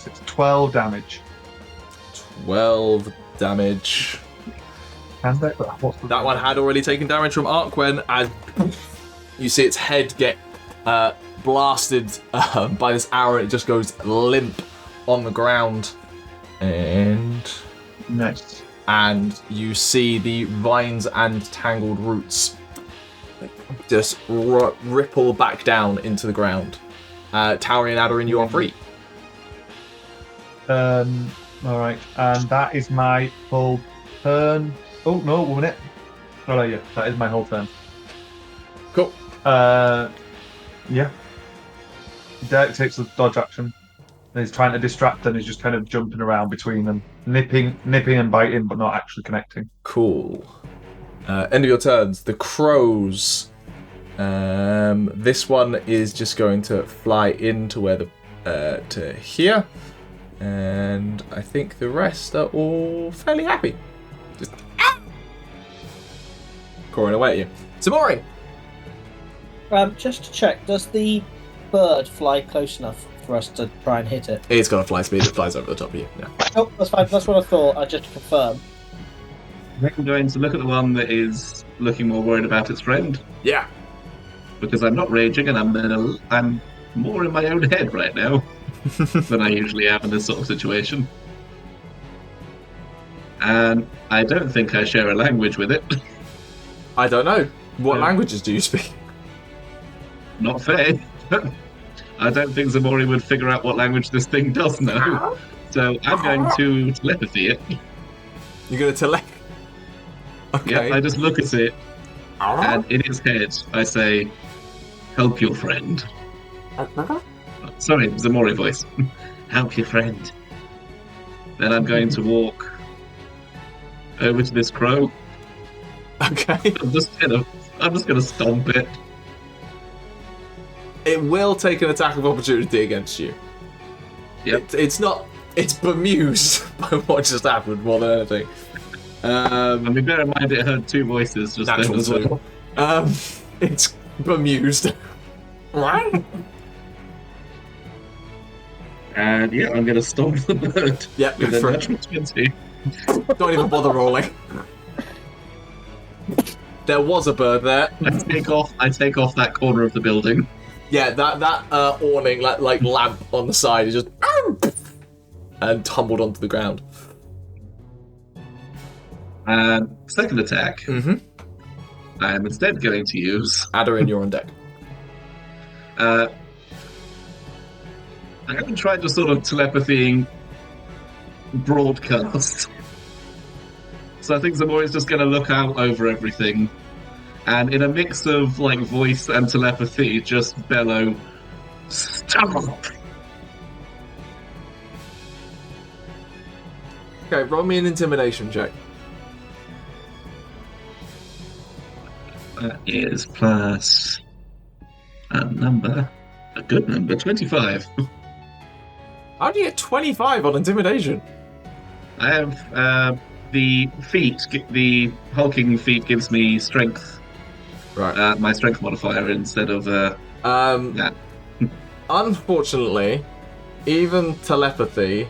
it's 12 damage. 12 damage. Can Deck? That one had already taken damage from Arquen, and you see its head get blasted by this arrow. It just goes limp on the ground, and Nice. And you see the vines and tangled roots just ripple back down into the ground. Tauri and Aderyn, you are free. All right, and that is my full turn. Oh no, 1 minute. Oh no, yeah, that is my whole turn. Cool. Yeah. Derek takes the dodge action. And he's trying to distract them. He's just kind of jumping around between them, nipping and biting, but not actually connecting. Cool. End of your turns. The crows. This one is just going to fly into where to here, and I think the rest are all fairly happy. Just crawling away at you. Ximori! Just to check, does the bird fly close enough for us to try and hit it? It's got a fly speed. It flies over the top of you. Yeah. Oh, that's fine. That's what I thought. I just to confirm. I think I'm going to look at the one that is looking more worried about its friend. Yeah. Because I'm not raging and I'm more in my own head right now than I usually am in this sort of situation. And I don't think I share a language with it. I don't know. What languages do you speak? Not fair. I don't think Ximori would figure out what language this thing does know. So I'm going to telepathy it. You're going to telepathy? Okay. Yeah, I just look at it, and in its head, I say, "Help your friend." Sorry, Ximori voice. Help your friend. Then I'm going to walk over to this crow Okay. I'm just gonna stomp it. It will take an attack of opportunity against you. Yep. It's bemused by what just happened more than anything. I mean, bear in mind it heard 2 voices just then Natural as well. 2. It's bemused. And yeah, I'm gonna stomp the bird. Yep, With go a for it. natural 20. Don't even bother rolling. There was a bird there. I take off that corner of the building. Yeah, that awning, like lamp on the side, is just and tumbled onto the ground. And second attack, Mm-hmm. I am instead going to use. Aderyn, you're on deck. I haven't tried to sort of telepathy broadcast. So I think Ximori's just going to look out over everything. And in a mix of like voice and telepathy, just bellow, "Stop!" Okay, roll me an intimidation check. That is plus a good number, 25. How do you get 25 on intimidation? I have the feat, the hulking feat gives me strength, Right. my strength modifier instead of that. Unfortunately, even telepathy,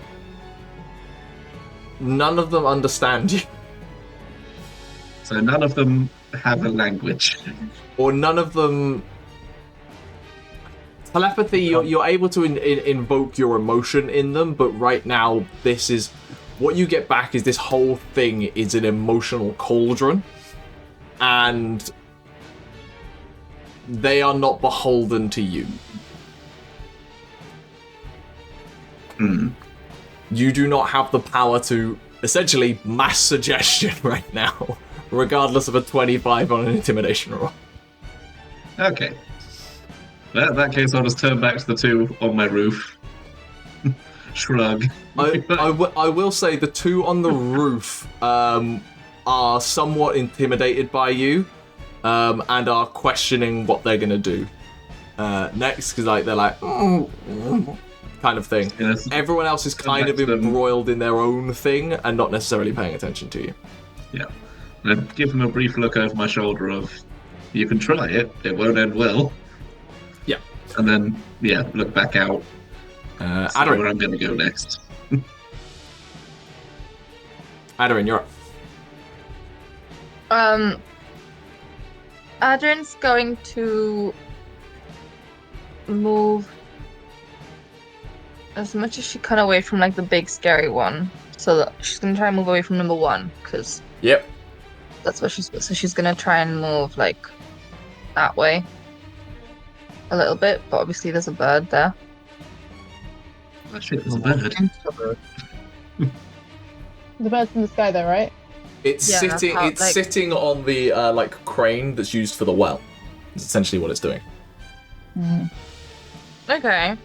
none of them understand you. So none of them have a language. Or none of them... Telepathy, you're able to invoke your emotion in them, but right now, this is... What you get back is this whole thing is an emotional cauldron. And... they are not beholden to you. You do not have the power to, essentially, mass suggestion right now, regardless of a 25 on an intimidation roll. Okay. Well, in that case, I'll just turn back to the 2 on my roof. Shrug. I will say the 2 on the roof are somewhat intimidated by you and are questioning what they're going to do next, because they're like, kind of thing. Yes. Everyone else is kind of embroiled in their own thing and not necessarily paying attention to you. Yeah. I give them a brief look over my shoulder of, you can try it, it won't end well. Yeah. And then, yeah, look back out. See Aderyn. where I'm going to go next. Aderyn, you're up. Aderyn's going to move as much as she can away from like the big scary one. So that she's gonna try and move away from number 1 because Yep. that's what she's. So she's gonna try and move like that way a little bit, but obviously there's a bird there. Actually, there's a bird. The bird's in the sky, though, right? It's Yeah, sitting. how- It's like- sitting on the like crane that's used for the well. It's essentially what it's doing. Okay.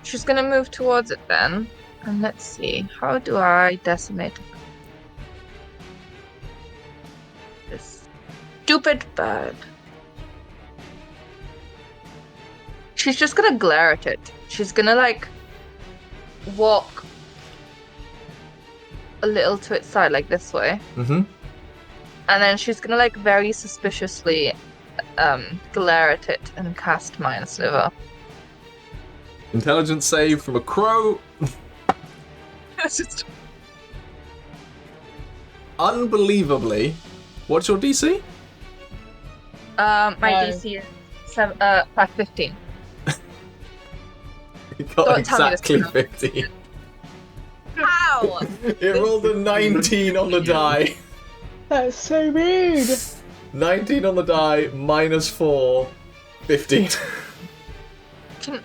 She's gonna move towards it then, and let's see. How do I decimate this stupid bird? She's just gonna glare at it. She's gonna like walk a little to its side, like this way, Mm-hmm. and then she's gonna like very suspiciously glare at it and cast Mind Sliver. Intelligence save from a crow. Unbelievably, what's your DC? My No. DC is 15. You got Don't tell me this exactly now. 15. Ow! It rolled a 19 on the die. That's so rude. 19 on the die, -4, 15. Just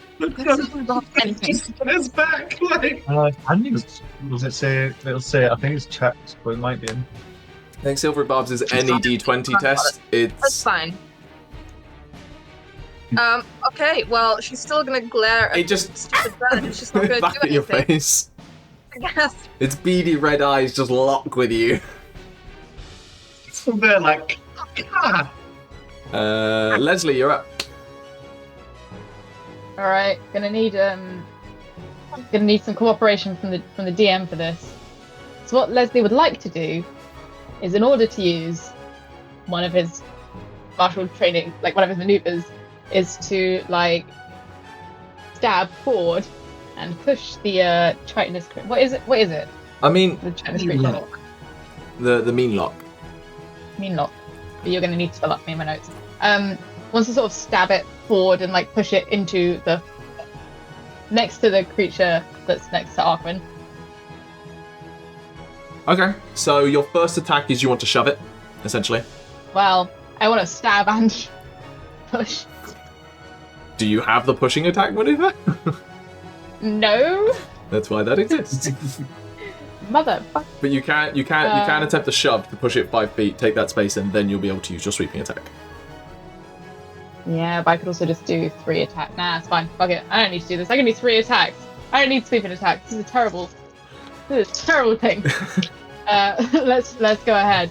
on his back, like. I think does it say? It'll say. I think it's checked, but it might be in. I think Silver Barbs is any D20 test. That's It's fine. Okay, well, she's still gonna glare at It just- the stupid bird. It's just not gonna back do at your anything. face. I guess. Its beady red eyes just lock with you. So they're like, ah. Lesley, you're up. All right, gonna need some cooperation from the DM for this. So what Lesley would like to do is, in order to use one of his martial training, like one of his maneuvers, is to like stab forward and push the chitinous. What is it? I mean, The chitinous Mean creature. lock. the mean lock. Mean lock. But you're gonna need to fill up me in my notes. Wants to sort of stab it forward and like push it into the next to the creature that's next to Arquen. Okay, so your first attack is you want to shove it, essentially. Well, I want to stab and push. Do you have the pushing attack maneuver? No, That's why that exists. motherfucker. But you can attempt to shove to push it 5 feet, take that space, and then you'll be able to use your sweeping attack. Yeah, but I could also just do 3 attacks. Nah, it's fine. Fuck it. I don't need to do this. I can do 3 attacks. I don't need sweeping attacks. This is a terrible thing. Let's go ahead.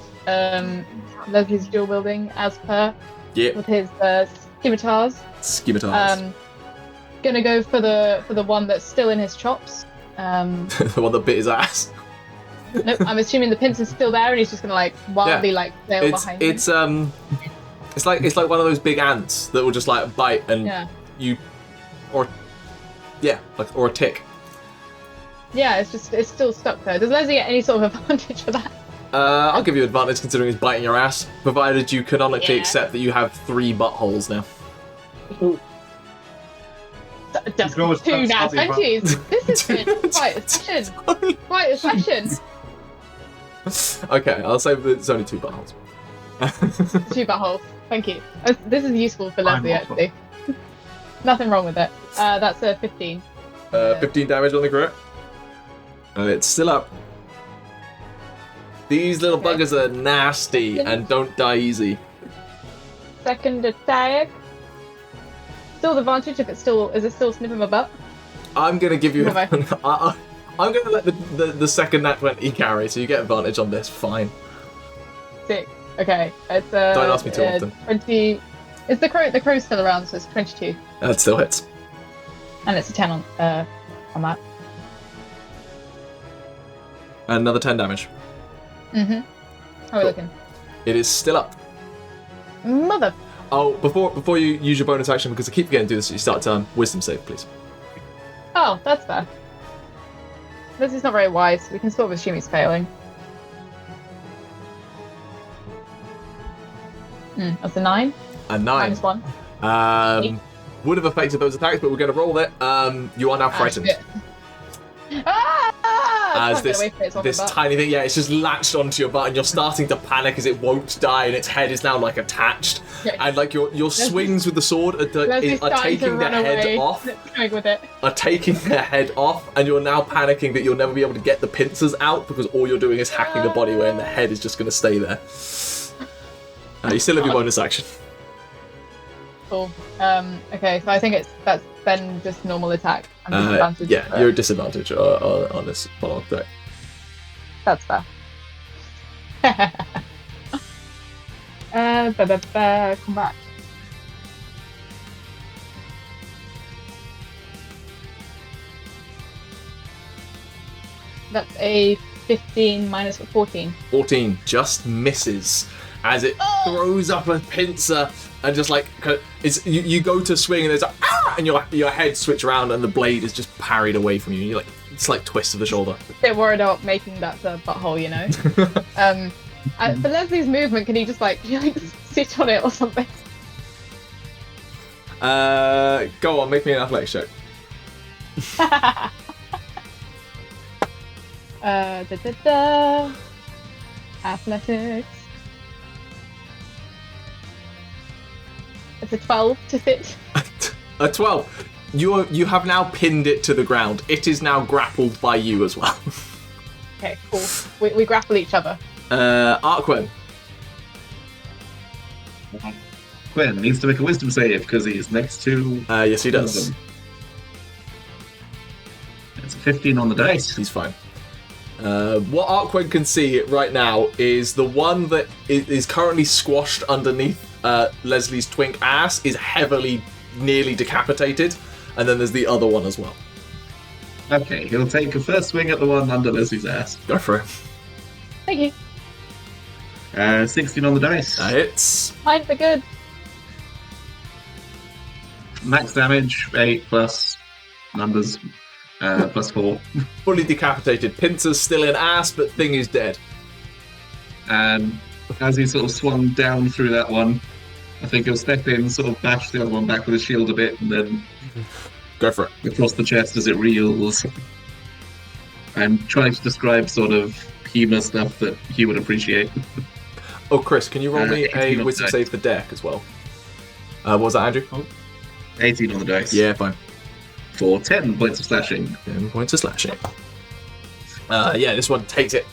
Leslie's dual wielding as per Yep. with his scimitars. Scimitars. Gonna go for the one that's still in his chops. The one that bit his ass. Nope, I'm assuming the pincer's still there and he's just gonna like wildly like sail behind him. It's like one of those big ants that will just like bite and or a tick. Yeah, it's still stuck there. Does Lesley get any sort of advantage for that? I'll give you advantage considering he's biting your ass, provided you canonically Yeah. accept that you have 3 buttholes now. Just can always 2 now, stab the 20s. This has been quite a session. Quite a session. Okay, I'll say that it's only 2 buttholes. 2 buttholes. Thank you. This is useful for I'm Lesley, awesome. actually. Nothing wrong with it. That's a 15. 15 damage on the crit. It's still up. These little Okay. buggers are nasty and don't die easy. Second attack. Still the advantage if it's still sniffing my butt? I'm gonna give you. Okay. I'm gonna let the second nat 20 carry, so you get advantage on this. Fine. Sick. Okay. It's Don't ask me too often. 20. Is the crow's still around? So it's 22, That still hits. and it's a 10 on that. Another 10 damage. How are we Cool. looking? It is still up. Mother. Oh, before you use your bonus action, because I keep forgetting to do this, you start wisdom save, please. Oh, that's fair. This is not very wise. We can sort of assume he's failing. That's a 9. A 9. -1. Would have affected those attacks, but we're going to roll it. You are now frightened. Shit. Ah! As Can't get away from it, it's on this my butt. tiny thing, it's just latched onto your butt, and you're starting to panic as it won't die, and its head is now like attached, Okay. and like your swings with the sword Leslie's are starting to taking the run head away. off, Going with it. and you're now panicking that you'll never be able to get the pincers out because all you're doing is hacking the body away, and the head is just going to stay there. You still have your bonus action. Cool. Okay, so I think that's then just normal attack. And disadvantage Yeah, for- you're at disadvantage on this follow-up attack. That's fair. Come back. That's a 15 minus 14. 14 just misses as it throws up a pincer and just like you go to swing and there's a and your head switch around and the blade is just parried away from you. You're like it's like twist of the shoulder. Bit worried about making that a butthole, you know. For Leslie's movement, can he just like sit on it or something? Go on, make me an athletics check. Athletics. It's a 12 to sit. A 12. You have now pinned it to the ground. It is now grappled by you as well. Okay, cool. We grapple each other. Arquen. Gwen needs to make a wisdom save because he's next to. Yes, he does. It's a 15 on the dice. He's fine. What Arquen can see right now is the one that is currently squashed underneath Lesley's twink ass is heavily, nearly decapitated, and then there's the other one as well. Okay, he'll take a first swing at the one under Lesley's ass. Go for it. Thank you. 16 on the dice. That hits. Fine for good. Max damage, 8 plus numbers, plus 4. Fully decapitated. Pincer's still in ass, but thing is dead. And as he sort of swung down through that one, I think he'll step in, sort of bash the other one back with his shield a bit, and then Go for it. across the chest as it reels. I'm trying to describe sort of humour stuff that he would appreciate. Oh, Chris, can you roll me 18 a on wisdom dice. save for Derek as well? What was that, Andrew? 18 on the dice. Yeah, fine. For 10 points of slashing. 10 points of slashing. Yeah, this one takes it.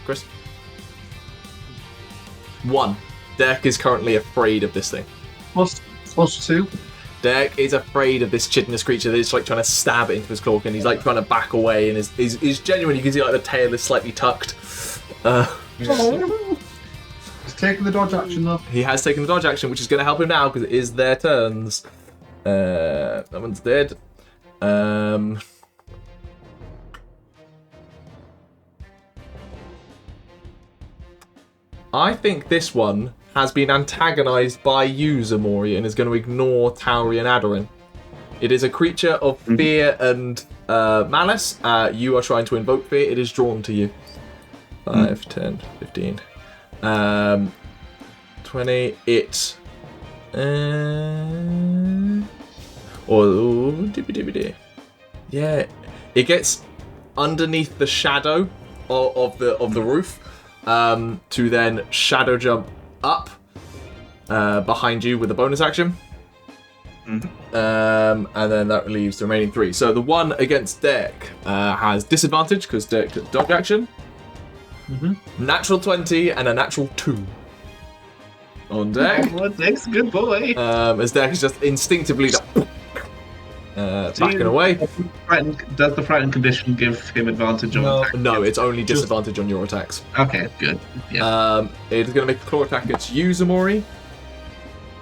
Chris? 1. Derek is currently afraid of this thing. Plus 2. Derek is afraid of this chitinous creature that is like trying to stab it into his claw, and he's like trying to back away, and is genuinely, you can see like the tail is slightly tucked. He's taking the dodge action though. He has taken the dodge action, which is going to help him now because it is their turns. That one's dead. I think this one has been antagonized by you, Ximori, and is going to ignore Tauri and Aderyn. It is a creature of fear and malice. You are trying to invoke fear. It is drawn to you. 5, 10, 15. 20. It. Yeah. It gets underneath the shadow of the roof to then shadow jump up behind you with a bonus action. And then that leaves the remaining 3. So the one against Derek has disadvantage because Derek took dodge action. Natural 20 and a natural 2 on Derek. Oh, Derek's a good boy. As Derek is just instinctively backing away. Does the frightened condition give him advantage on attack? No, it's only disadvantage on your attacks. Okay, good. Yeah. It is going to make a claw attack against you, Ximori,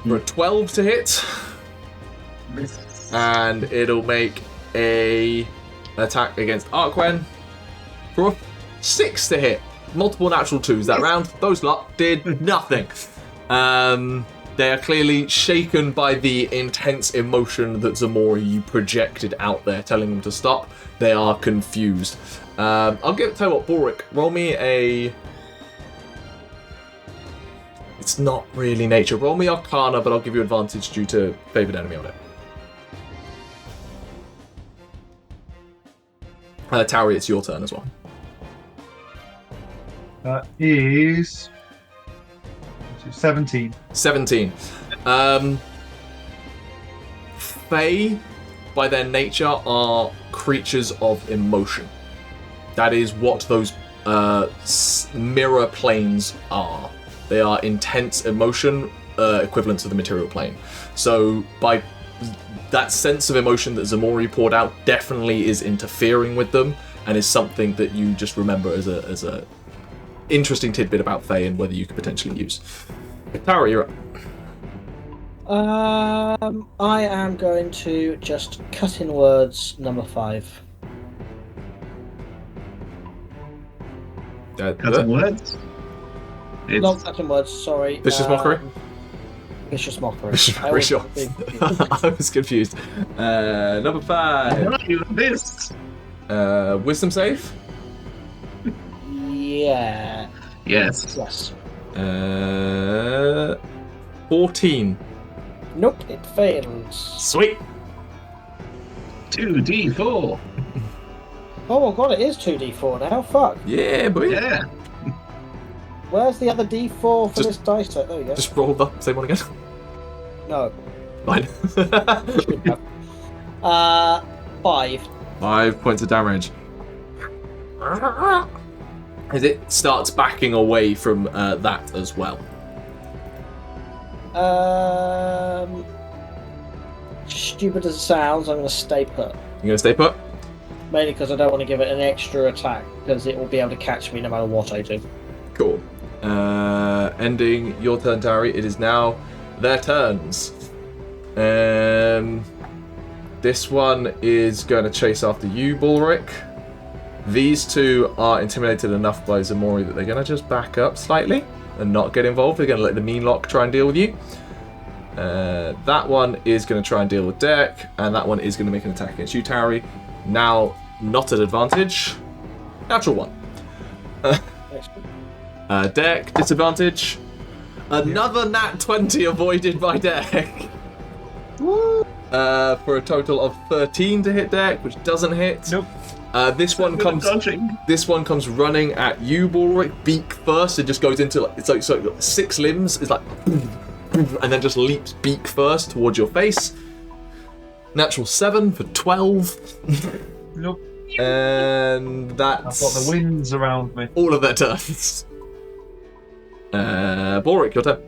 for a 12 to hit. And it'll make a attack against Arquen for a 6 to hit. Multiple natural 2s that round. Those lot did nothing. They are clearly shaken by the intense emotion that Ximori projected out there, telling them to stop. They are confused. Tell you what, Balrick, roll me a... It's not really nature. Roll me Arcana, but I'll give you advantage due to favoured enemy on it. Tauri, it's your turn as well. That is 17. 17. Fae, by their nature, are creatures of emotion. That is what those mirror planes are. They are intense emotion, equivalent to the material plane. So, by that sense of emotion that Ximori poured out definitely is interfering with them, and is something that you just remember as a interesting tidbit about Fae and whether you could potentially use. Tauri, you're up. I am going to just cut in words number 5. Cut in words? Not cut in words, sorry. Vicious Mockery? Vicious Mockery. Vicious Mockery, sure. I was confused. Number 5. What you this? Wisdom save? Yeah. Yes. Yes. 14. Nope, it fails. Sweet. 2d4. Oh my god, it is 2d4 now. Fuck. Yeah, boy. Yeah. Where's the other d4 for Just- this dice set? There we go. Just roll the same one again. No. Fine. 5. 5 points of damage. As it starts backing away from that as well. Stupid as it sounds, I'm going to stay put. You gonna stay put? mainly because I don't want to give it an extra attack, because it will be able to catch me no matter what I do. Cool. Ending your turn, Tauri. It is now their turns. This one is going to chase after you, Balrick. These two are intimidated enough by Ximori that they're going to just back up slightly and not get involved. They're going to let the Meanlock try and deal with you. That one is going to try and deal with Deck, and that one is going to make an attack against you, Tauri. Now, not at advantage. Natural one. Deck, disadvantage. Another nat 20 avoided by Deck. For a total of 13 to hit Deck, which doesn't hit. Nope. This one comes running at you, Balrick. Beak first. It just goes into it's like 6 limbs. It's like, and then just leaps beak first towards your face. Natural 7 for 12. Nope. And that's I've got the winds around me. all of their turns. Balrick, your turn.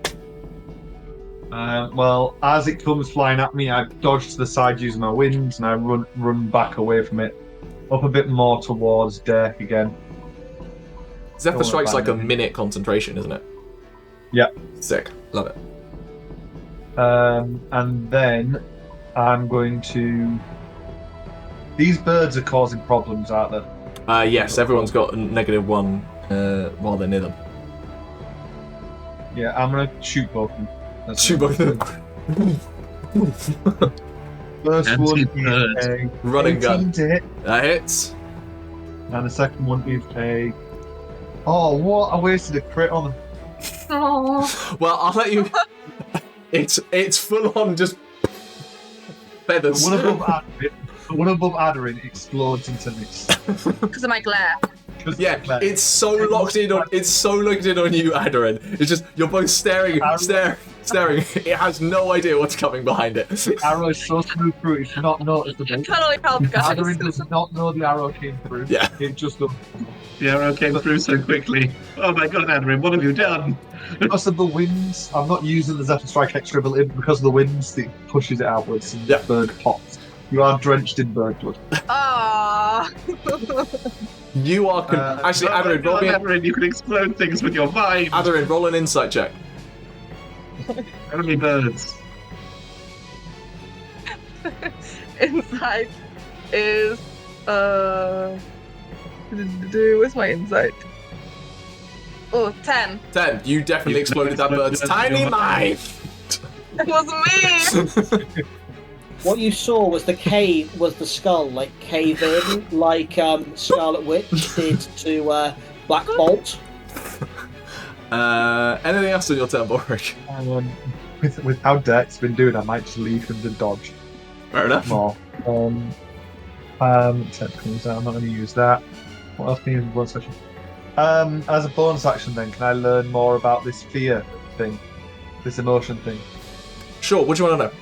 Well, as it comes flying at me, I dodge to the side using my winds, and I run back away from it, up a bit more towards Dirk again. Zephyr Strike's like a minute concentration, isn't it? Yeah. Sick. Love it. And then I'm going to... These birds are causing problems, aren't they? Yes, everyone's got a -1 while they're near them. Yeah, I'm going to shoot both of them. Shoot both of them. First one is Anti-bird. a Running 18 gun. to hit, That hits. and the second one is a... Oh, what? I wasted a crit on them. Oh, Well, I'll let you... It's full on just... feathers. The one above Aderyn explodes into mist. because of my glare. Yeah, it's so locked in on you, Aderyn. It's just you're both staring. It has no idea what's coming behind it. The arrow is so smooth through, it's not noticeable. Totally help, guys. Aderyn does not know the arrow came through. Yeah. It just goes... The arrow came through so quickly. Oh my god, Aderyn, what have you done? Because of the winds, I'm not using the Zephyr Strike extra ability. Because of the winds, it pushes it outwards and Yeah. bird pops. You are drenched in bird blood. Ah. You are actually, Aderyn, roll me. Aderyn, you can explode things with your mind. Aderyn, roll an insight check. Only birds. Insight is where's my insight? Oh, 10. 10. You definitely You exploded that bird's exploded tiny your mind. It wasn't me. What you saw was the cave, was the skull, like cave in, like Scarlet Witch did to Black Bolt. Anything else on your turn, Balrick? With how Dirk's been doing, I might just leave him to dodge Fair enough. more. Tentacles, I'm not going to use that. What else can you use in bonus action? As a bonus action, then, can I learn more about this fear thing, this emotion thing? Sure. What do you want to know?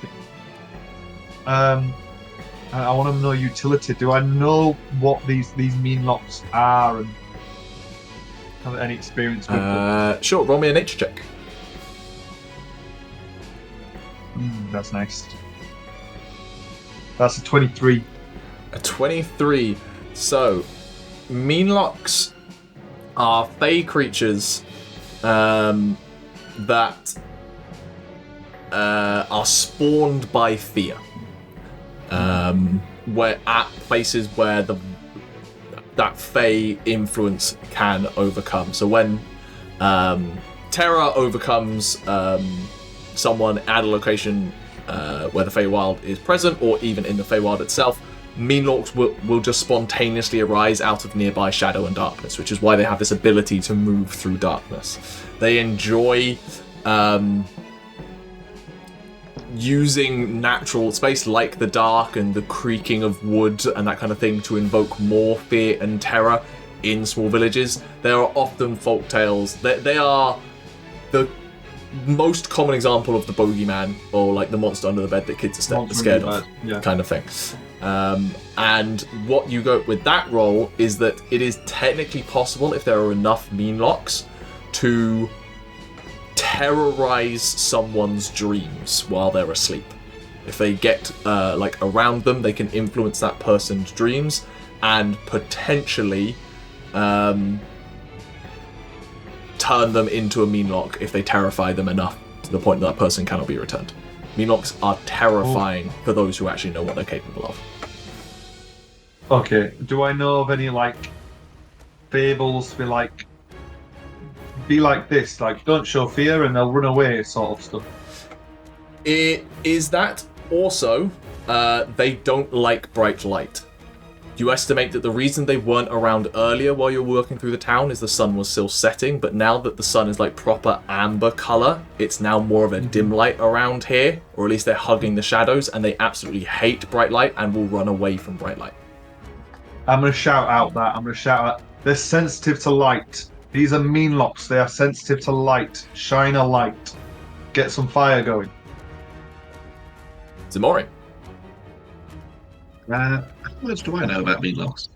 I want to know utility. Do I know what these mean locks are and have any experience with them? Sure. Roll me a nature check. That's nice. That's a 23. A 23. So, meanlocks are fey creatures that are spawned by fear. Where at places where that fey influence can overcome. So when terror overcomes someone at a location where the Feywild is present, or even in the Feywild itself, meanlocks will just spontaneously arise out of nearby shadow and darkness, which is why they have this ability to move through darkness. They enjoy using natural space like the dark and the creaking of wood and that kind of thing to invoke more fear and terror in small villages. There are often folk tales. They are the most common example of the bogeyman, or like the monster under the bed that kids are scared of, kind of thing. And what you go with that role is that it is technically possible, if there are enough meanlocks, to terrorize someone's dreams while they're asleep. If they get like around them, they can influence that person's dreams and potentially turn them into a meanlock if they terrify them enough to the point that person cannot be returned. Meanlocks are terrifying for those who actually know what they're capable of. Okay, do I know of any, like, fables be like this, like, don't show fear and they'll run away sort of stuff? It is that also, they don't like bright light. You estimate that the reason they weren't around earlier while you were working through the town is the sun was still setting, but now that the sun is like proper amber color, it's now more of a dim light around here, or at least they're hugging the shadows, and they absolutely hate bright light and will run away from bright light. I'm going to shout out, they're sensitive to light. These are meanlocks, they are sensitive to light. Shine a light. Get some fire going. Ximori. How much do I know about meanlocks?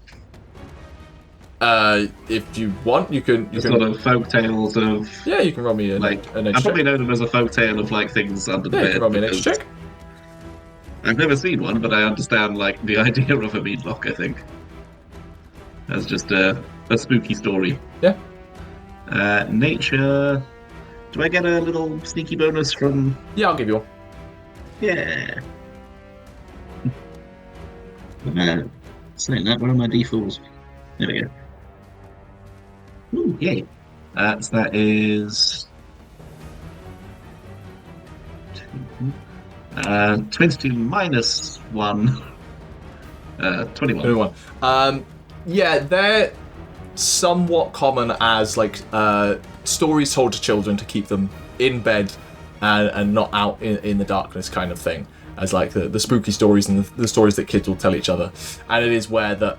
If you want, you can Sort of folk tales of... Yeah, you can roll me an I edge probably check. know them as a folk tale of like things under the Yeah, you bed. can roll me an edge because check. I've never seen one, but I understand like the idea of a meanlock, I think. As just a spooky story. Yeah. Nature... Do I get a little sneaky bonus from... Yeah, I'll give you one. Yeah. Saying that, where are my d4s? There we go. Ooh, yay. So that is... 22 minus 1. 21. 21. Yeah, they're somewhat common as like stories told to children to keep them in bed and not out in the darkness kind of thing, as like the spooky stories and the stories that kids will tell each other. And it is where that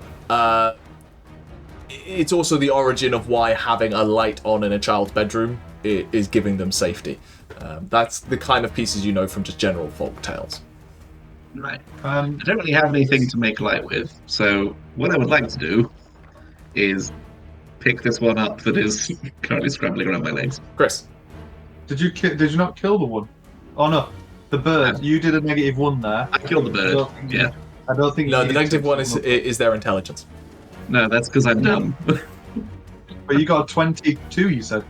it's also the origin of why having a light on in a child's bedroom is giving them safety. That's the kind of pieces you know from just general folk tales. Right. I don't really have anything to make light with, so what I would like to do is pick this one up that is currently scrambling around my legs. Chris. Did you not kill the one? Oh no, the bird. You did a -1 there. I killed the bird. Yeah. I don't think. No, you the used -1 it. is their intelligence. No, that's because I'm dumb. But you got a 22. You said.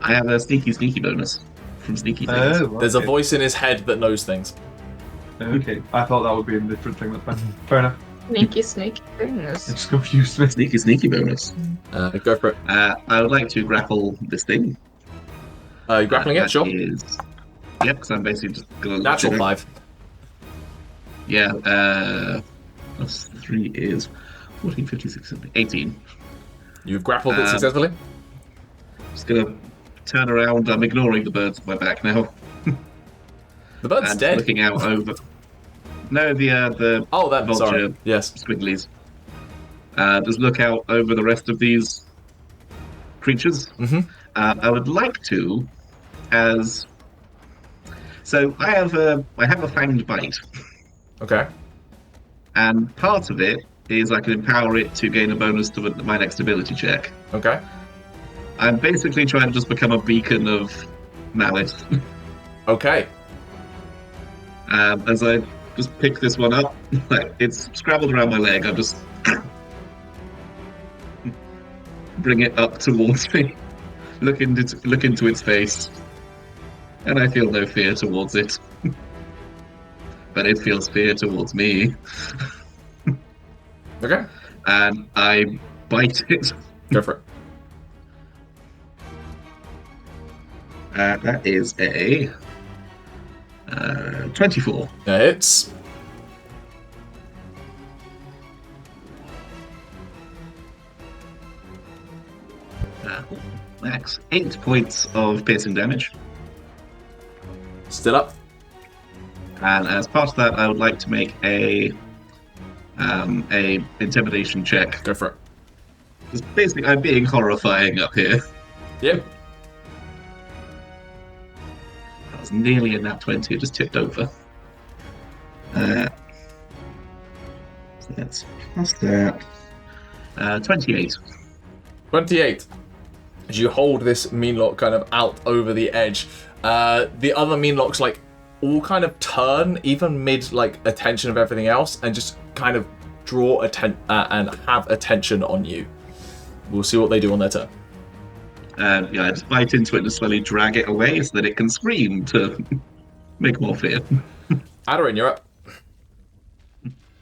I have a sneaky bonus from sneaky things. Oh, There's a okay. voice in his head that knows things. Okay, I thought that would be a different thing. That's fine. Fair enough. Sneaky It things. just confused me. Sneaky bonus. Go for it. I would like to grapple this thing. You grappling it? That Sure. is... Yep, because I'm basically just going to... Natural 5. Yeah, plus 3 is 14, 15, 16, 18. You've grappled it successfully? Just going to turn around. I'm ignoring the birds at my back now. The bird's and dead. looking out over... No, the Oh, that, vulture sorry. Yes. squigglies. Just look out over the rest of these creatures. Mm-hmm. I would like to, as... So I have a fanged bite. Okay. And part of it is I can empower it to gain a bonus to my next ability check. Okay. I'm basically trying to just become a beacon of malice. Okay. As I just pick this one up, like it's scrabbled around my leg, I just bring it up towards me, look into its face, and I feel no fear towards it. But it feels fear towards me. Okay. And I bite it. Go for it. That is a 24. Yeah, it's... Max 8 points of piercing damage. Still up. And as part of that, I would like to make a intimidation check. Go for it. Just basically, I'm being horrifying up here. Yep. That was nearly a nat 20, it just tipped over. So that's plus that. 28. 28. As you hold this meanlock kind of out over the edge, the other meanlocks like all kind of turn, even mid like attention of everything else, and just kind of draw and have attention on you. We'll see what they do on their turn. Yeah, I'd bite into it and slowly drag it away so that it can scream to make more fear. Aderyn, you're up.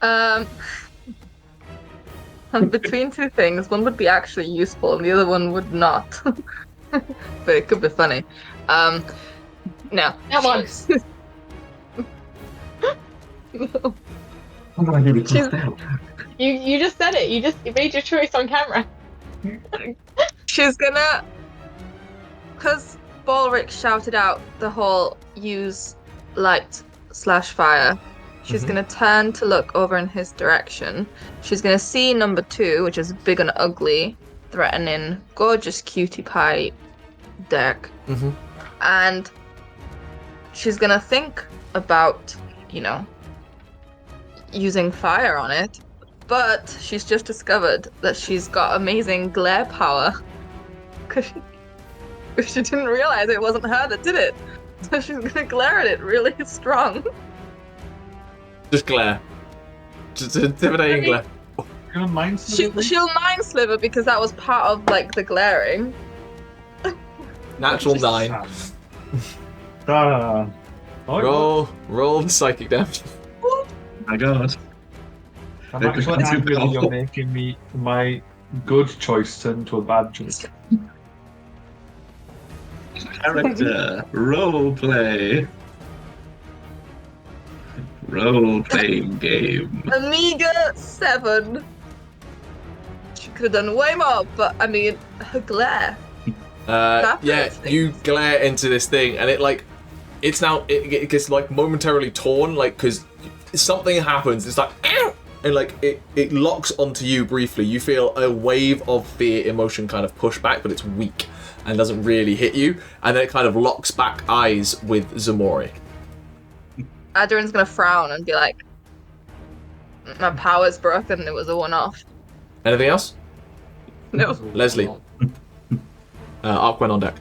I'm between two things. One would be actually useful, and the other one would not. But it could be funny. No. Come on. No. What do I do to She's- cross out? You just said it. You made your choice on camera. She's gonna, because Balrick shouted out the whole use light/fire. She's gonna turn to look over in his direction. She's gonna see number 2, which is big and ugly, threatening, gorgeous cutie pie deck. And she's gonna think about, using fire on it. But she's just discovered that she's got amazing glare power. Because she didn't realize it wasn't her that did it. So she's gonna glare at it really strong. Just glare. Just intimidating glare. You're gonna mind sliver? She'll mind sliver because that was part of the glaring. Natural 9. Ah. Roll psychic damage. Oh my god. I'm They're actually becoming too angry that you're powerful. making me my good choice turn into a bad choice. Character. Roleplay. Role-playing game. Amiga 7. She could have done way more, but I mean, her glare. Yeah, you glare into this thing, and it gets momentarily torn, because something happens. It's like, ow! And it locks onto you briefly. You feel a wave of fear emotion kind of push back, but it's weak and doesn't really hit you. And then it kind of locks back eyes with Ximori. Aderyn's gonna frown and be like, my power's broken, it was a one-off. Anything else? No. Lesley. Arquen on deck.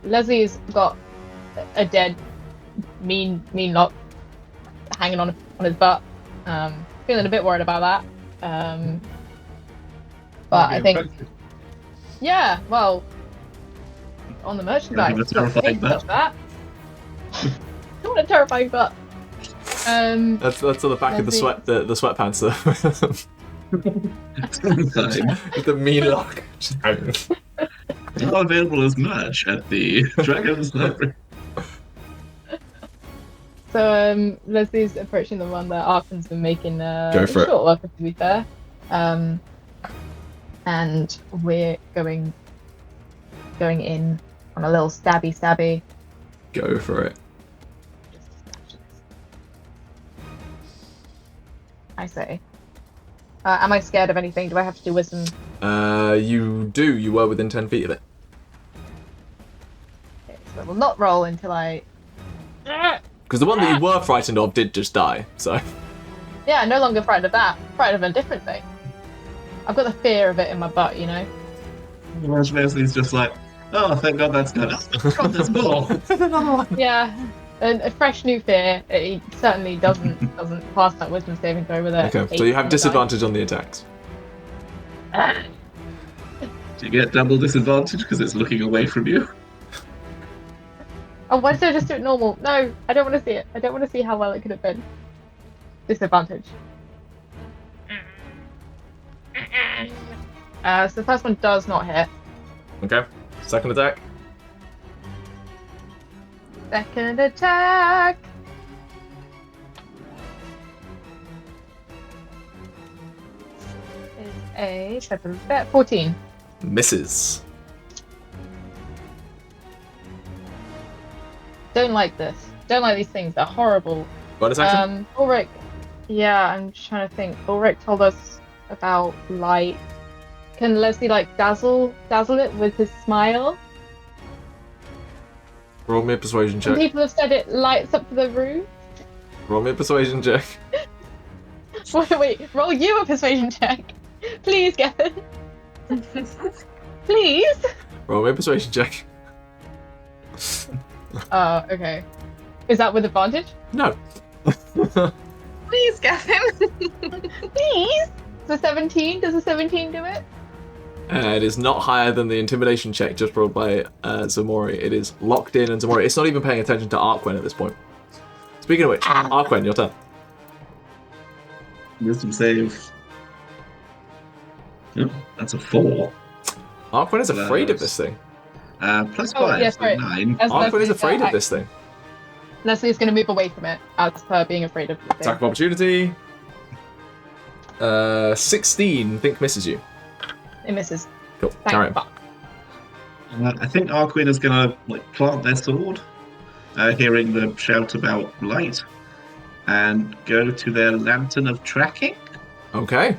Leslie's got a dead mean lock hanging on his butt. Feeling a bit worried about that. But I think, yeah, well, on the merchandise, Have a terrifying butt. that. I want a terrifying butt. That's on the back of the sweatpants though. With the mean lock. Not available as much at the Dragon's Library. So Leslie's approaching the one that Arquen's been making Go for it. short work of, to be fair. And we're going in on a little stabby. Go for it. I say. Am I scared of anything? Do I have to do wisdom? You do. You were within 10 feet of it. Okay, so I will not roll until I... Because the one that you were frightened of did just die, so... Yeah, no longer frightened of that. Frightened of a different thing. I've got the fear of it in my butt, Whereas Leslie's just like, oh, thank God that's done. God, there's more. Yeah, and a fresh new fear. He certainly doesn't pass that wisdom saving throw with it. Okay, so you have disadvantage on the attacks. Do you get double disadvantage because it's looking away from you? Oh, why did I just do it normal? No, I don't want to see it. I don't want to see how well it could have been. Disadvantage. So the first one does not hit. Okay, second attack. Second attack. Is a 14. Misses. Don't like this. Don't like these things. They're horrible. Bonus action? Ulrich. Yeah, I'm just trying to think. Ulrich told us about light. Can Lesley dazzle it with his smile? Roll me a persuasion Some check. people have said it lights up the room. Roll me a persuasion check. Wait, roll you a persuasion check. Please, Gavin. Please. Roll me a persuasion check. Okay. Is that with advantage? No. Please, Gavin. Please. So 17. Does a 17 do it? It is not higher than the intimidation check just rolled by Ximori. It is locked in, and Ximori, it's not even paying attention to Arquen at this point. Speaking of which, Arquen, your turn. Wisdom save. Oh, that's a 4. Arquen is afraid of this thing. Plus Oh, 5, yeah, so sorry. 9. As Arquen is Leslie's, afraid of this thing. Leslie's going to move away from it as per being afraid of the thing. Attack of opportunity. 16, think misses you. It misses. Cool. Thank Carry on. fuck. I think Arquen is going to plant their sword, hearing the shout about light, and go to their lantern of tracking. Okay.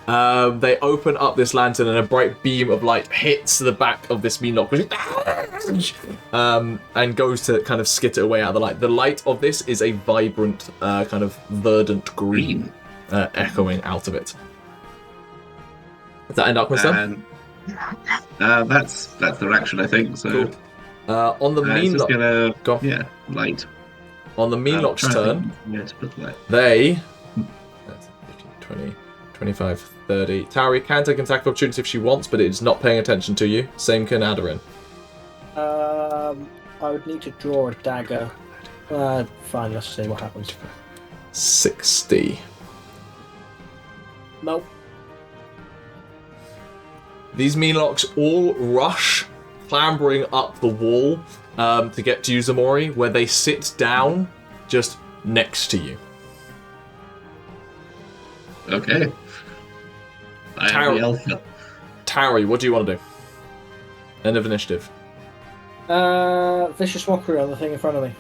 They open up this lantern and a bright beam of light hits the back of this meanlock, and goes to kind of skitter away out of the light. The light of this is a vibrant, kind of verdant green, echoing out of it. Does that end up with stuff? And that's their action, I think. So Cool. On the it's just meanlock, gonna light. on the meanlock's Trying to turn, think where to put the light. they 15, 20, 25, 30. Tauri can take an attack of opportunity if she wants, but it's not paying attention to you. Same can Aderyn. I would need to draw a dagger. Fine, let's see what happens. 60. Nope. These meanlocks all rush, clambering up the wall to get to you, Ximori, where they sit down just next to you. Okay. I am the alpha. Tauri, what do you want to do? End of initiative. Vicious mockery on the thing in front of me.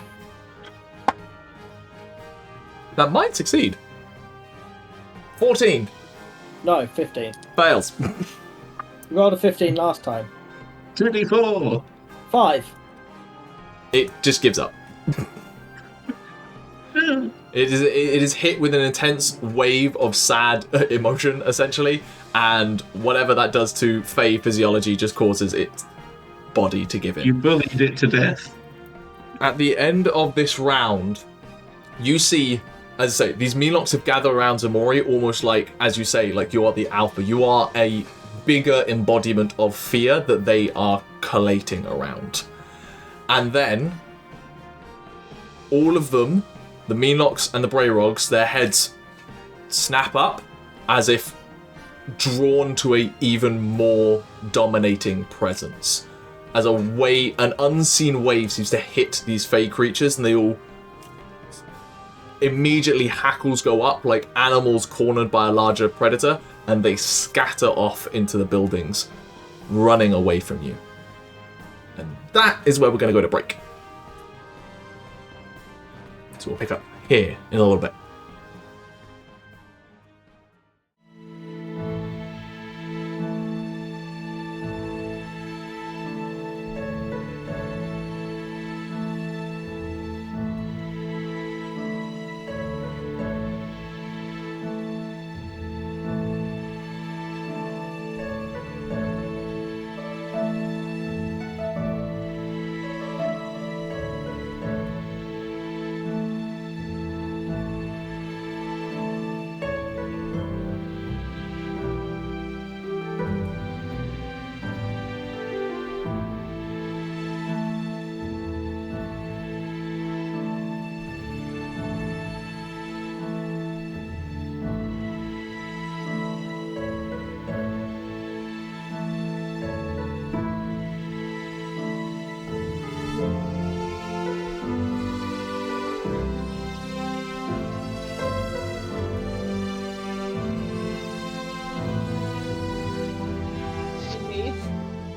That might succeed. 14. No, 15. Fails. You rolled a 15 last time. 2d4. 5. It just gives up. It is hit with an intense wave of sad emotion, essentially, and whatever that does to Fey physiology just causes its body to give in. You bullied it to death. At the end of this round, you see, as I say, these meanlocks have gathered around Ximori, almost like, as you say, like you are the alpha. You are a bigger embodiment of fear that they are collating around. And then, all of them, the meanlocks and the Brayrogs, their heads snap up as if drawn to a even more dominating presence. As an unseen wave seems to hit these fey creatures, and they all immediately, hackles go up like animals cornered by a larger predator, and they scatter off into the buildings, running away from you. And that is where we're going to go to break. So we'll pick up here in a little bit.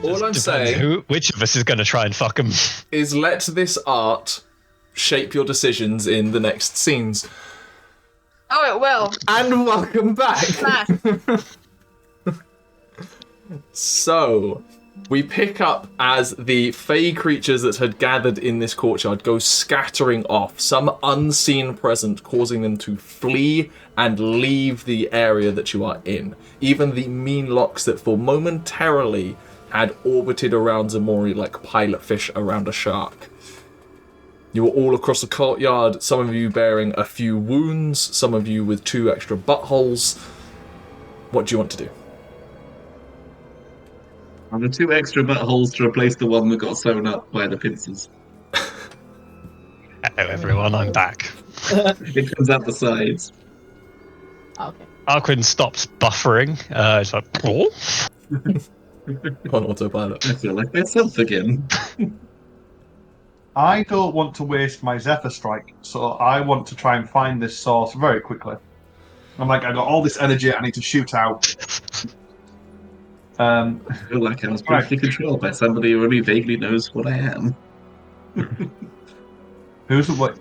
All I'm saying which of us is going to try and fuck him is let this art shape your decisions in the next scenes. Oh, it will. And welcome back. So, we pick up as the fey creatures that had gathered in this courtyard go scattering off, some unseen presence causing them to flee and leave the area that you are in. Even the meanlocks that for momentarily had orbited around Ximori like pilot fish around a shark. You were all across the courtyard, some of you bearing a few wounds, some of you with 2 extra buttholes. What do you want to do? And the 2 extra buttholes to replace the one that got sewn up by the pincers. Hello, everyone. I'm back. It comes out the sides. Oh, okay. Arquen stops buffering. It's like, oh. On autopilot. I feel like myself again. I don't want to waste my Zephyr Strike, so I want to try and find this source very quickly. I'm like, I got all this energy I need to shoot out. I feel like I was briefly controlled by somebody who only vaguely knows what I am. Who's what?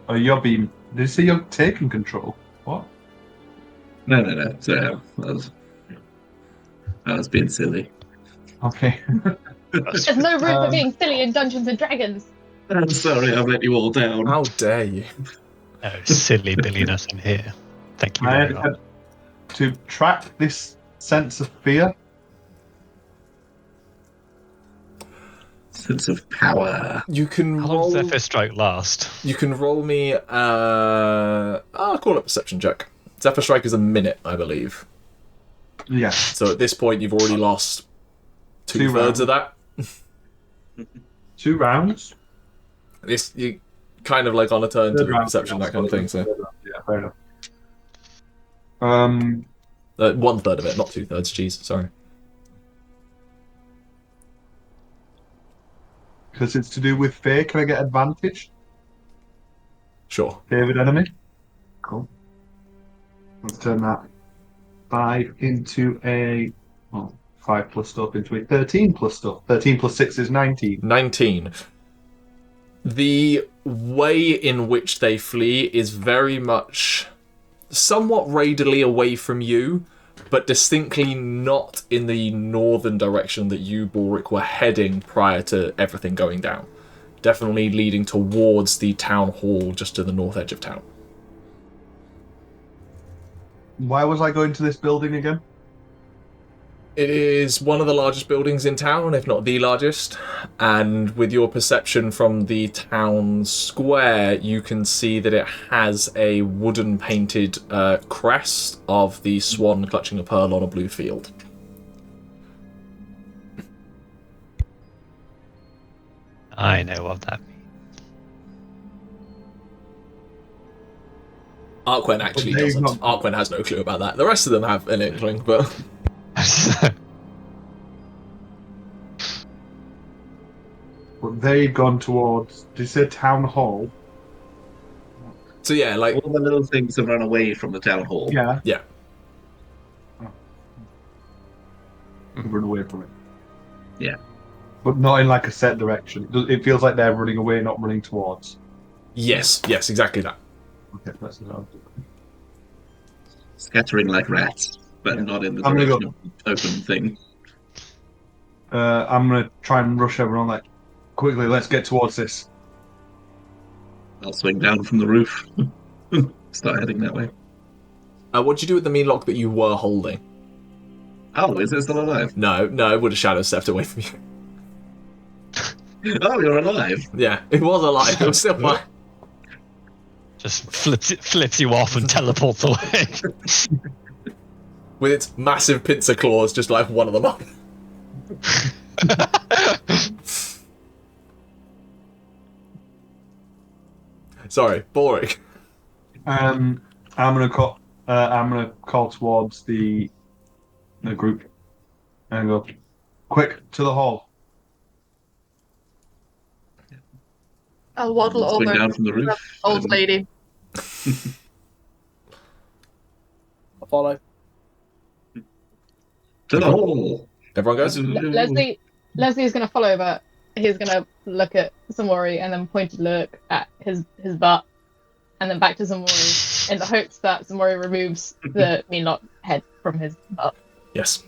Oh, you're being. Did you say you're taking control? What? No. So I was being silly. Okay. There's no room for being silly in Dungeons and Dragons. I'm sorry, I've let you all down. How dare you? No silly billiness in here. Thank you I very much. had to track this sense of fear. Sense of power. You can How roll. long does Zephyr Strike last? You can roll me. I'll call it a perception check. Zephyr Strike is a minute, I believe. Yeah. So at this point, you've already lost 2/3 of that. 2 rounds. This you kind of like on a turn to Third round, perception, that kind of thing. So Yeah, fair enough. 1/3 of it, not 2/3. Jeez, sorry. Because it's to do with fear, can I get advantage? Sure. Favorite enemy? Cool. Let's turn that 5 into a... Well, 5 plus stuff into a 13 plus stuff. 13 plus 6 is 19. 19. The way in which they flee is very much somewhat raidily away from you, but distinctly not in the northern direction that you, Balrick, were heading prior to everything going down. Definitely leading towards the town hall just to the north edge of town. Why was I going to this building again? It is one of the largest buildings in town, if not the largest, and with your perception from the town square, you can see that it has a wooden painted crest of the swan clutching a pearl on a blue field. I know what that means. Arquen actually Well, doesn't. they've Arquen has no clue about that. The rest of them have an inkling, but... But they've gone towards... Did you say town hall? So yeah, like... All the little things have run away from the town hall. Yeah. Yeah. Run away from it. Yeah. But not in like a set direction. It feels like they're running away, not running towards. Yes, exactly that. Okay, that's what I'll do. Scattering like rats, but not in the I'm gonna direction of the open thing. I'm gonna try and rush everyone like, quickly, let's get towards this. I'll swing down from the roof. Start heading that way. What'd you do with the mean lock that you were holding? Oh, is it still alive? No, it would have shadow stepped away from you. Oh, you're alive. Yeah, it was alive. It was still fine. Just flips you off and teleports away. With its massive pincer claws, just like one of them up. Sorry, boring. I'm gonna call towards the group and go, quick to the hall. I'll waddle Swing over down from the roof. old lady. I'll follow. To the hall. Everyone goes? Lesley is going to follow, but he's going to look at Ximori and then point a look at his butt, and then back to Ximori in the hopes that Ximori removes the meanlock head from his butt. Yes.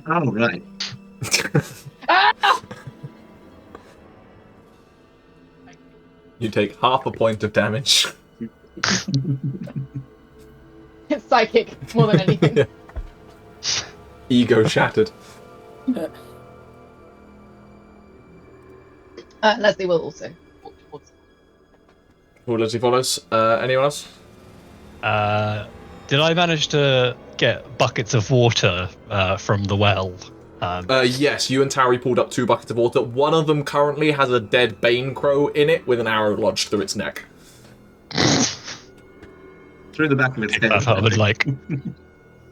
Oh, right. Ah! You take half a point of damage. It's psychic more than anything. Yeah. Ego shattered. Lesley will also walk towards Cool, Lesley follows. Anyone else? Did I manage to get buckets of water from the well? Yes, you and Tauri pulled up 2 buckets of water. One of them currently has a dead bane crow in it with an arrow lodged through its neck. Through the back of its head. I would like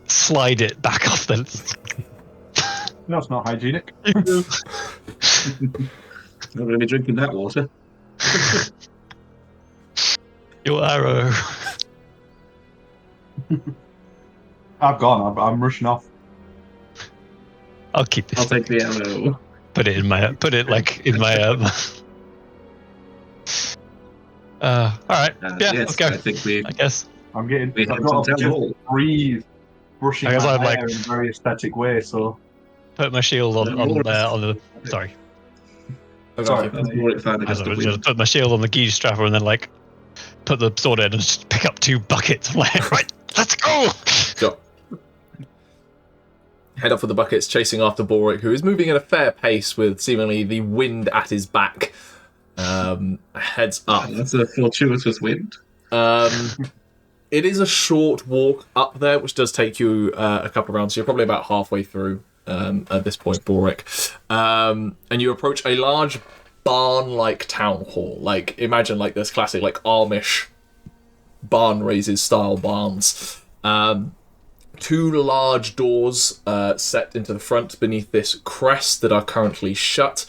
slide it back off the. No, it's not hygienic. Not going to be drinking that water. Your arrow. I've gone. I'm rushing off. I'll keep this. I'll take the arrow. Put it in my. Put it like in my. All right. Yeah, Yes, let's go. I think we. I guess. I'm getting. We I've have got to to tell just all. breathe, brushing I guess my I'm hair like- in a very aesthetic way. So Put my shield on the. Sorry. sorry. That's more it found I against the just wind. put my shield on the gauge strapper and then like put the sword in and just pick up 2 buckets. I'm like, right, let's go. Sure. Head off with the buckets, chasing after Balrick, who is moving at a fair pace with seemingly the wind at his back. Heads up. That's a fortuitous wind. It is a short walk up there, which does take you a couple of rounds. So you're probably about halfway through at this point, Balrick. And you approach a large barn-like town hall. Like, imagine like this classic like Amish barn raises style barns. 2 large doors set into the front beneath this crest that are currently shut.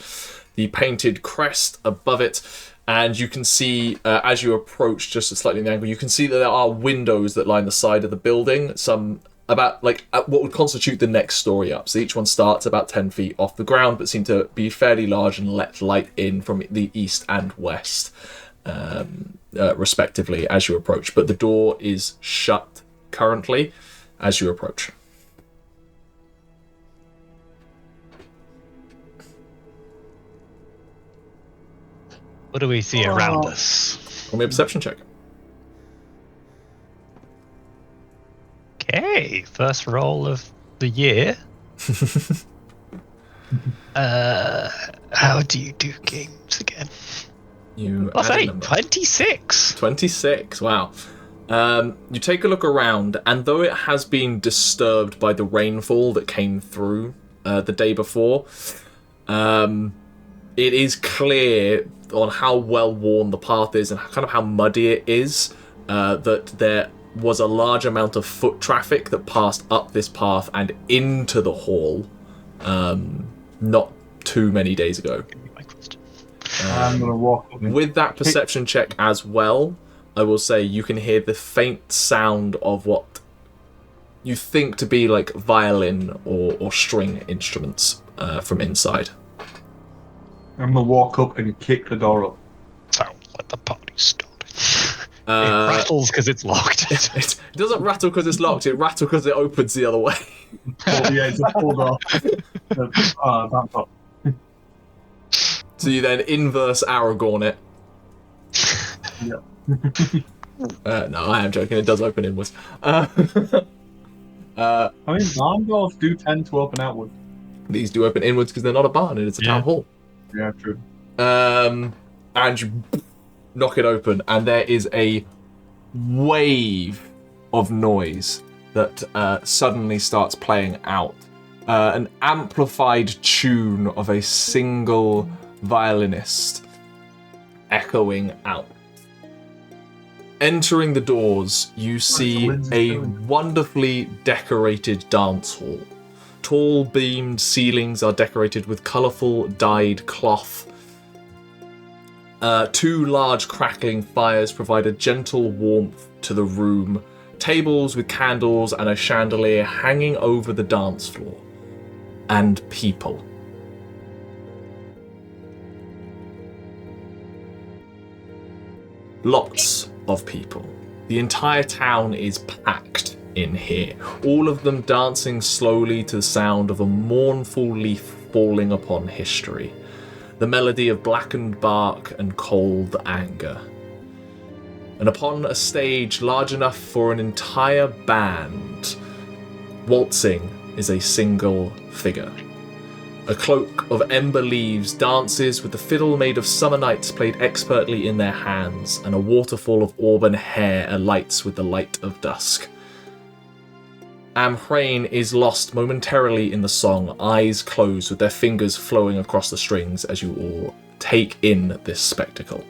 The painted crest above it, and you can see as you approach, just slightly in the angle, you can see that there are windows that line the side of the building. Some about like at what would constitute the next story up. So each one starts about 10 feet off the ground, but seem to be fairly large and let light in from the east and west, respectively, as you approach. But the door is shut currently as you approach. What do we see around us? Roll me a perception check. Okay, first roll of the year. How do you do games again? You Plus add a 8, number. 26. 26, wow. You take a look around, and though it has been disturbed by the rainfall that came through the day before, it is clear on how well worn the path is and kind of how muddy it is, that there was a large amount of foot traffic that passed up this path and into the hall not too many days ago. My question. I'm gonna walk up. With that perception check as well, I will say you can hear the faint sound of what you think to be like violin or string instruments from inside. I'm gonna walk up and kick the door up. Sounds like the party started. It rattles because it's locked. It doesn't rattle because it's locked, it rattles because it opens the other way. Oh, yeah, it's a full door. That's up. So you then inverse Aragorn it. Yeah. No, I am joking, it does open inwards. I mean, barn doors do tend to open outward. These do open inwards because they're not a barn and it's a town hall. Yeah, true. And you knock it open, and there is a wave of noise that suddenly starts playing out. An amplified tune of a single violinist echoing out. Entering the doors, you see a wonderfully decorated dance hall. Tall beamed ceilings are decorated with colourful dyed cloth. 2 large crackling fires provide a gentle warmth to the room. Tables with candles and a chandelier hanging over the dance floor. And people. Lots of people. The entire town is packed in here, all of them dancing slowly to the sound of a mournful leaf falling upon history, the melody of blackened bark and cold anger. And upon a stage large enough for an entire band, waltzing is a single figure. A cloak of ember leaves dances with the fiddle made of summer nights played expertly in their hands, and a waterfall of auburn hair alights with the light of dusk. Amhrain is lost momentarily in the song, eyes closed with their fingers flowing across the strings as you all take in this spectacle.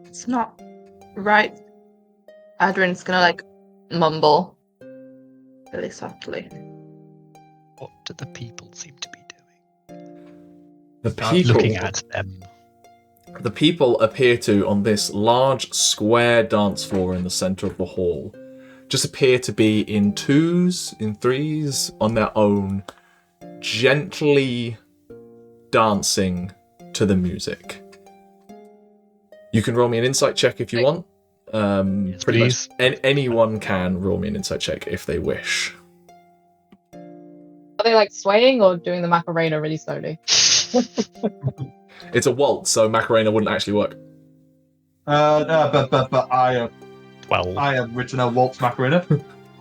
It's not right. Aderyn's gonna like mumble really softly. What do the people seem to be doing? The people, Looking at them. the people appear to, on this large square dance floor in the center of the hall, just appear to be in twos, in threes, on their own, gently dancing to the music. You can roll me an insight check if you want. Yes, Pretty please. much anyone can roll me an insight check if they wish. Are they like swaying or doing the Macarena really slowly? It's a waltz, so Macarena wouldn't actually work. No, but I 12. have written a waltz Macarena.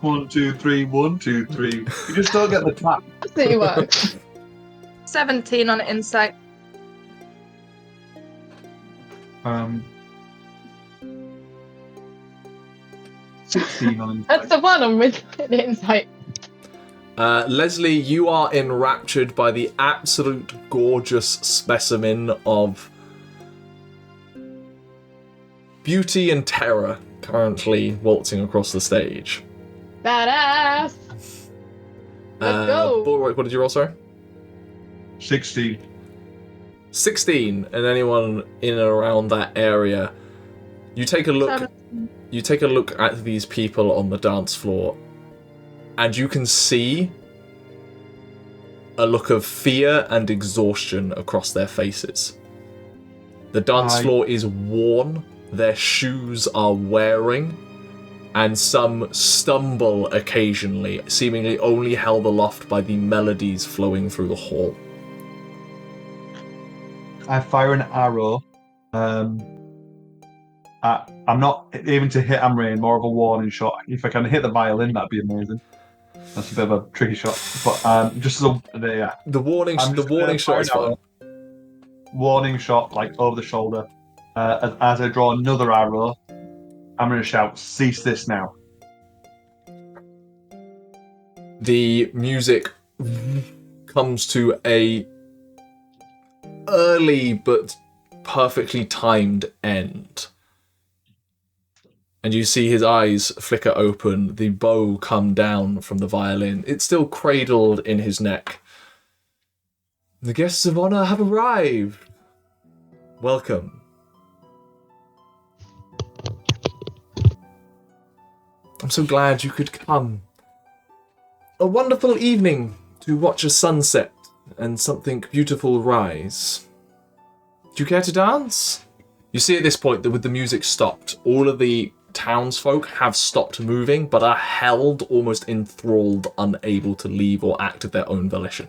1, 2, 3, 1, 2, 3. You just don't get the tap. Absolutely work. 17 on insight. 16 on That's the one on with the insight. Lesley, you are enraptured by the absolute gorgeous specimen of beauty and terror currently waltzing across the stage. Badass. Let's go. Balrick, what did you roll, sorry? 16. 16, and anyone in and around that area, you take a look. You take a look at these people on the dance floor, and you can see a look of fear and exhaustion across their faces. The dance floor is worn, their shoes are wearing, and some stumble occasionally, seemingly only held aloft by the melodies flowing through the hall. I fire an arrow. I'm not aiming to hit Amhrain, more of a warning shot. If I can hit the violin, that'd be amazing. That's a bit of a tricky shot, but just as a yeah. The warning shot is fine. Warning shot, like over the shoulder. As I draw another arrow, I'm going to shout, "Cease this now!" The music comes to a early but perfectly timed end. And you see his eyes flicker open, the bow come down from the violin. It's still cradled in his neck. The guests of honor have arrived. Welcome. I'm so glad you could come. A wonderful evening to watch a sunset and something beautiful rise. Do you care to dance? You see at this point that with the music stopped, all of the townsfolk have stopped moving, but are held, almost enthralled, unable to leave or act of their own volition.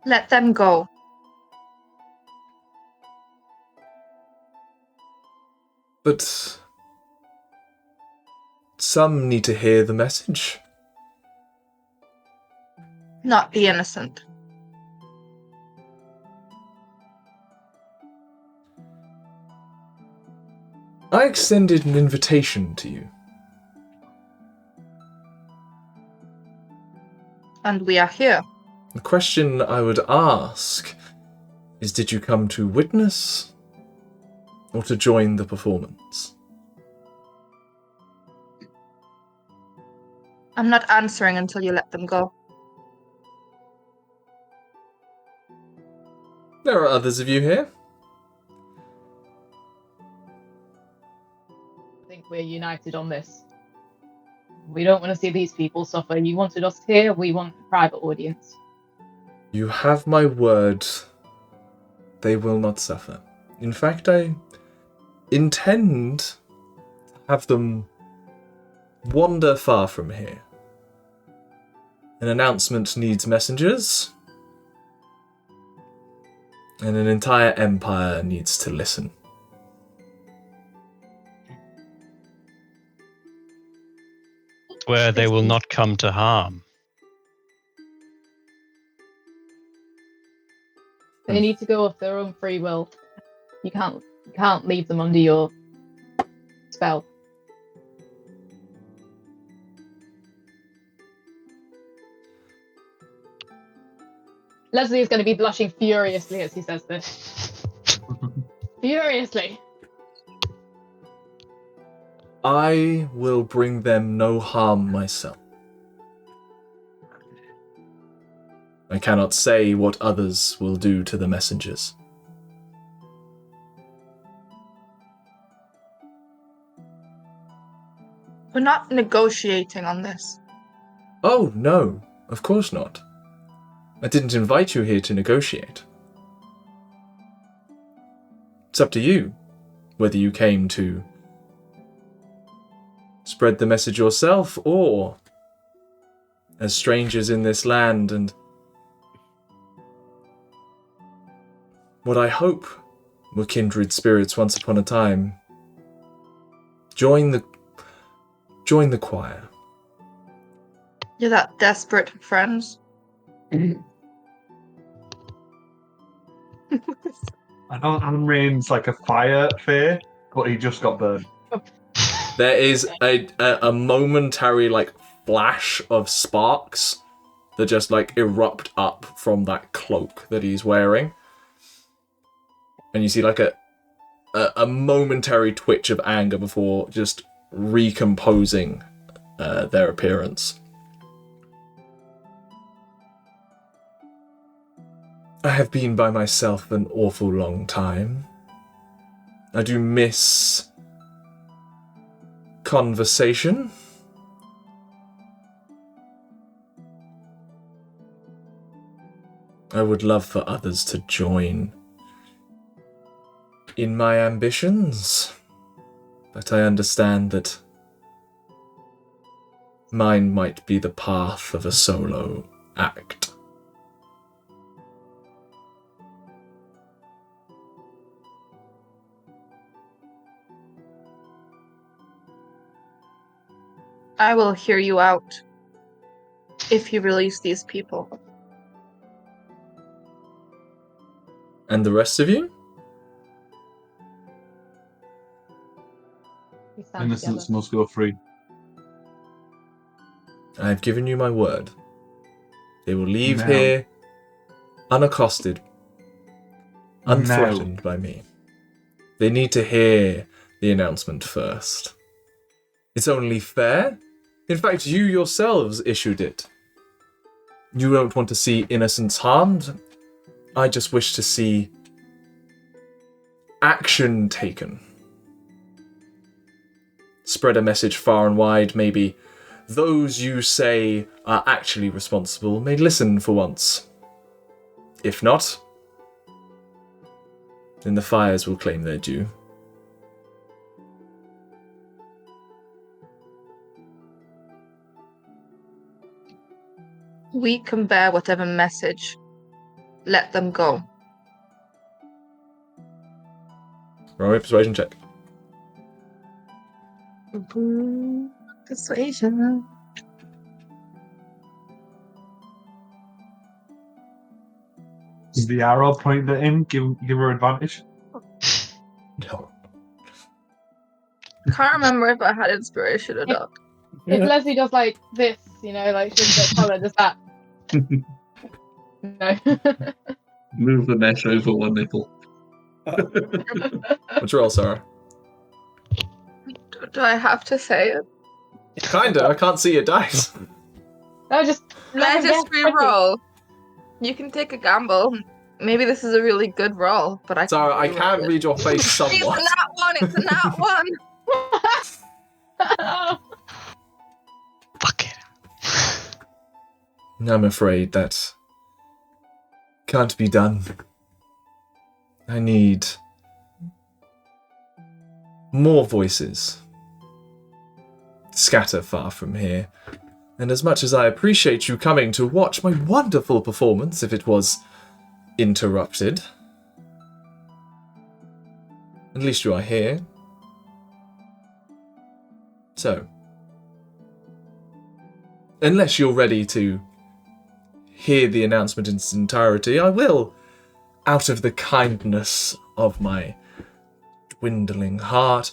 Let them go. But some need to hear the message. Not the innocent. I extended an invitation to you. And we are here. The question I would ask is, did you come to witness or to join the performance? I'm not answering until you let them go. There are others of you here. I think we're united on this. We don't want to see these people suffer. You wanted us here, we want a private audience. You have my word. They will not suffer. In fact, I intend to have them wander far from here. An announcement needs messengers. And an entire empire needs to listen. Where they will not come to harm. They need to go of their own free will. You can't leave them under your spell. Lesley is going to be blushing furiously as he says this. Furiously. I will bring them no harm myself. I cannot say what others will do to the messengers. We're not negotiating on this. Oh, no, of course not. I didn't invite you here to negotiate. It's up to you whether you came to spread the message yourself or as strangers in this land and what I hope were kindred spirits once upon a time. Join the choir. You're that desperate for friends. I know Amhrain's like a fire fae, but he just got burned. There is a momentary flash of sparks that just erupt up from that cloak that he's wearing. And you see a momentary twitch of anger before just recomposing their appearance. I have been by myself an awful long time. I do miss conversation. I would love for others to join in my ambitions, but I understand that mine might be the path of a solo act. I will hear you out if you release these people. And the rest of you? We stand Innocence together. must go free. I have given you my word. They will leave No. here unaccosted, unthreatened by me. They need to hear the announcement first. It's only fair. In fact, you yourselves issued it. You don't want to see innocents harmed. I just wish to see action taken. Spread a message far and wide. Maybe those you say are actually responsible may listen for once. If not, then the fires will claim their due. We can bear whatever message. Let them go. Roll a persuasion check. Persuasion. Does the arrow point at him give her advantage? No. Can't remember if I had inspiration or not. If Lesley does this, she'll get colour, does that? No. Move the mesh over one nipple. What's your roll, Sarah? Do I have to say it? Kinda. I can't see your dice. No, just Let's just Yeah, re-roll. You can take a gamble. Maybe this is a really good roll, but I Sarah, I re-roll can't it. read your face It's somewhat. a nat one. It's a nat one. Fuck it. I'm afraid that can't be done. I need more voices. Scatter far from here. And as much as I appreciate you coming to watch my wonderful performance, if it was interrupted, At least you are here. So, unless you're ready to hear the announcement in its entirety, I will, out of the kindness of my dwindling heart,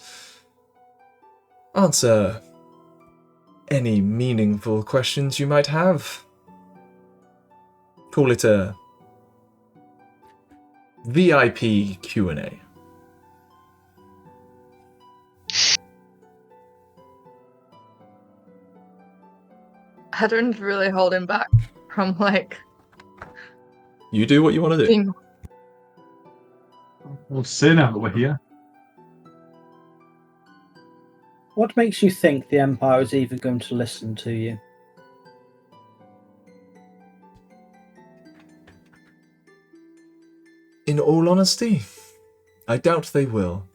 answer any meaningful questions you might have. Call it a VIP Q&A. Aderyn's really holding back from You do what you want to do. being. We'll say now that we're here. What makes you think the Empire is even going to listen to you? In all honesty, I doubt they will.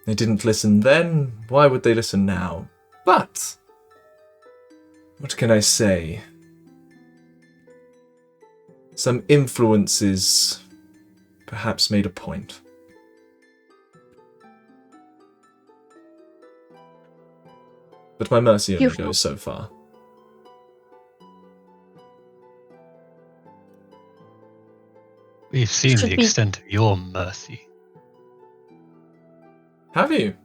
They didn't listen then, why would they listen now? But what can I say? Some influences perhaps made a point. But my mercy only goes so far. We've seen Should the be- extent of your mercy. Have you?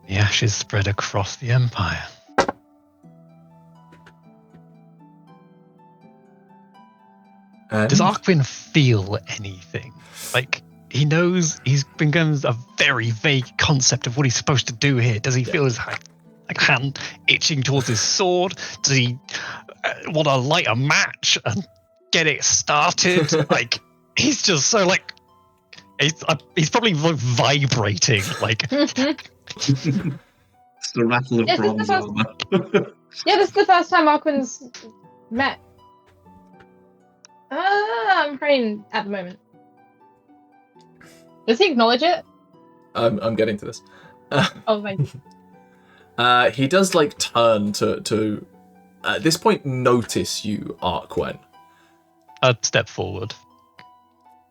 The ashes spread across the Empire. And Does Arquen feel anything? Like, he knows he's been given a very vague concept of what he's supposed to do here. Does he feel his hand itching towards his sword? Does he want to light a match and get it started? He's just so he's probably vibrating. It's the rattle of Yes, it's bronze the armor. Yeah, this is the first time Arquen's met. Amhrain at the moment. Does he acknowledge it? I'm getting to this. Oh, thank you. He does turn to at this point notice you, Arquen. I'd step forward.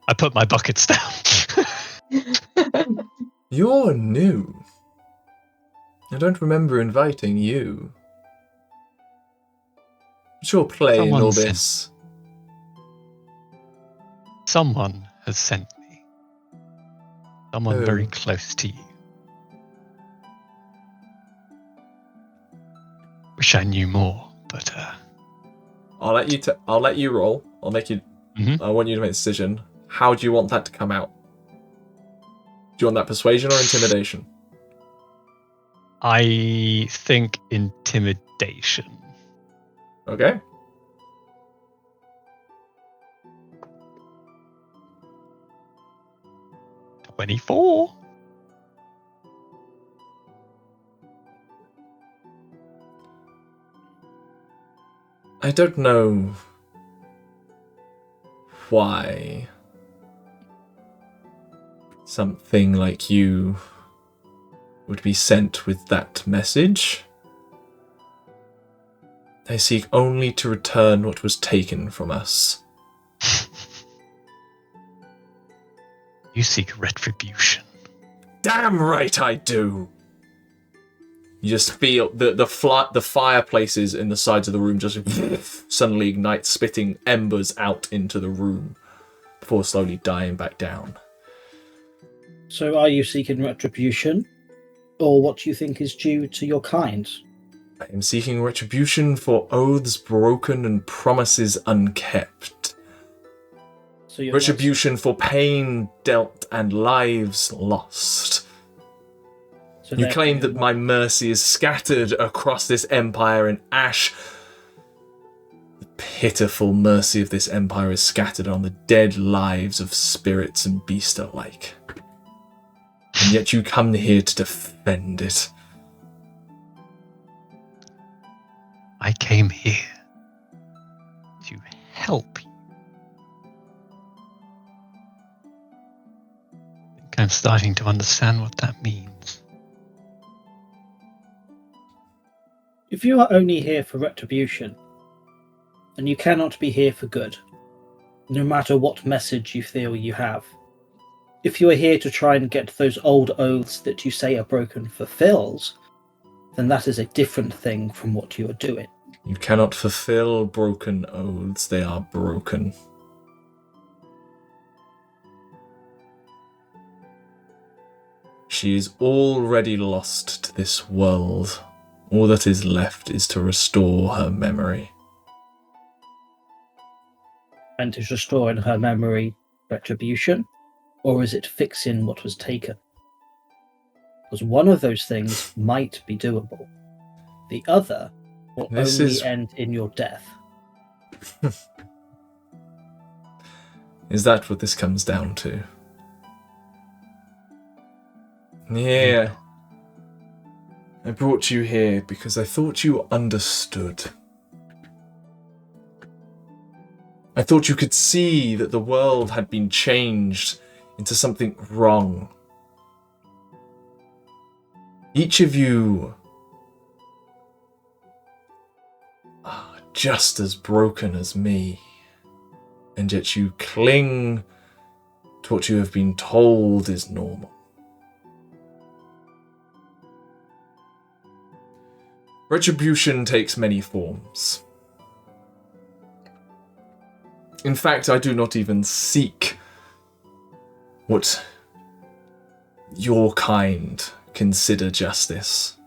I put my buckets down. You're new. I don't remember inviting you. What's your play in all Someone sent- this? Someone has sent me. Someone Oh. very close to you. Wish I knew more, but I'll let you roll. I'll make you. Mhm. I want you to make a decision. How do you want that to come out? Do you want that persuasion or intimidation? I think intimidation. Okay. $24. I don't know why something like you would be sent with that message. I seek only to return what was taken from us. You seek retribution. Damn right I do! You just feel the fireplaces in the sides of the room just suddenly ignite, spitting embers out into the room before slowly dying back down. So are you seeking retribution? Or what do you think is due to your kind? I am seeking retribution for oaths broken and promises unkept. So you're Retribution for pain dealt and lives lost. So You therefore claim you're that not- my mercy is scattered across this empire in ash. The pitiful mercy of this empire is scattered on the dead lives of spirits and beasts alike. And yet you come here to defend it. I came here to help you. I think I'm starting to understand what that means. If you are only here for retribution, then you cannot be here for good. no matter what message you feel you have. If you are here to try and get those old oaths that you say are broken fulfilled, then that is a different thing from what you are doing. You cannot fulfill broken oaths. They are broken. She is already lost to this world. All that is left is to restore her memory. And is restoring her memory retribution, or is it fixing what was taken? Because one of those things might be doable. The other will only end in your death. Is that what this comes down to? Yeah. I brought you here because I thought you understood. I thought you could see that the world had been changed into something wrong. Each of you are just as broken as me, and yet you cling to what you have been told is normal. Retribution takes many forms. In fact, I do not even seek what your kind consider justice.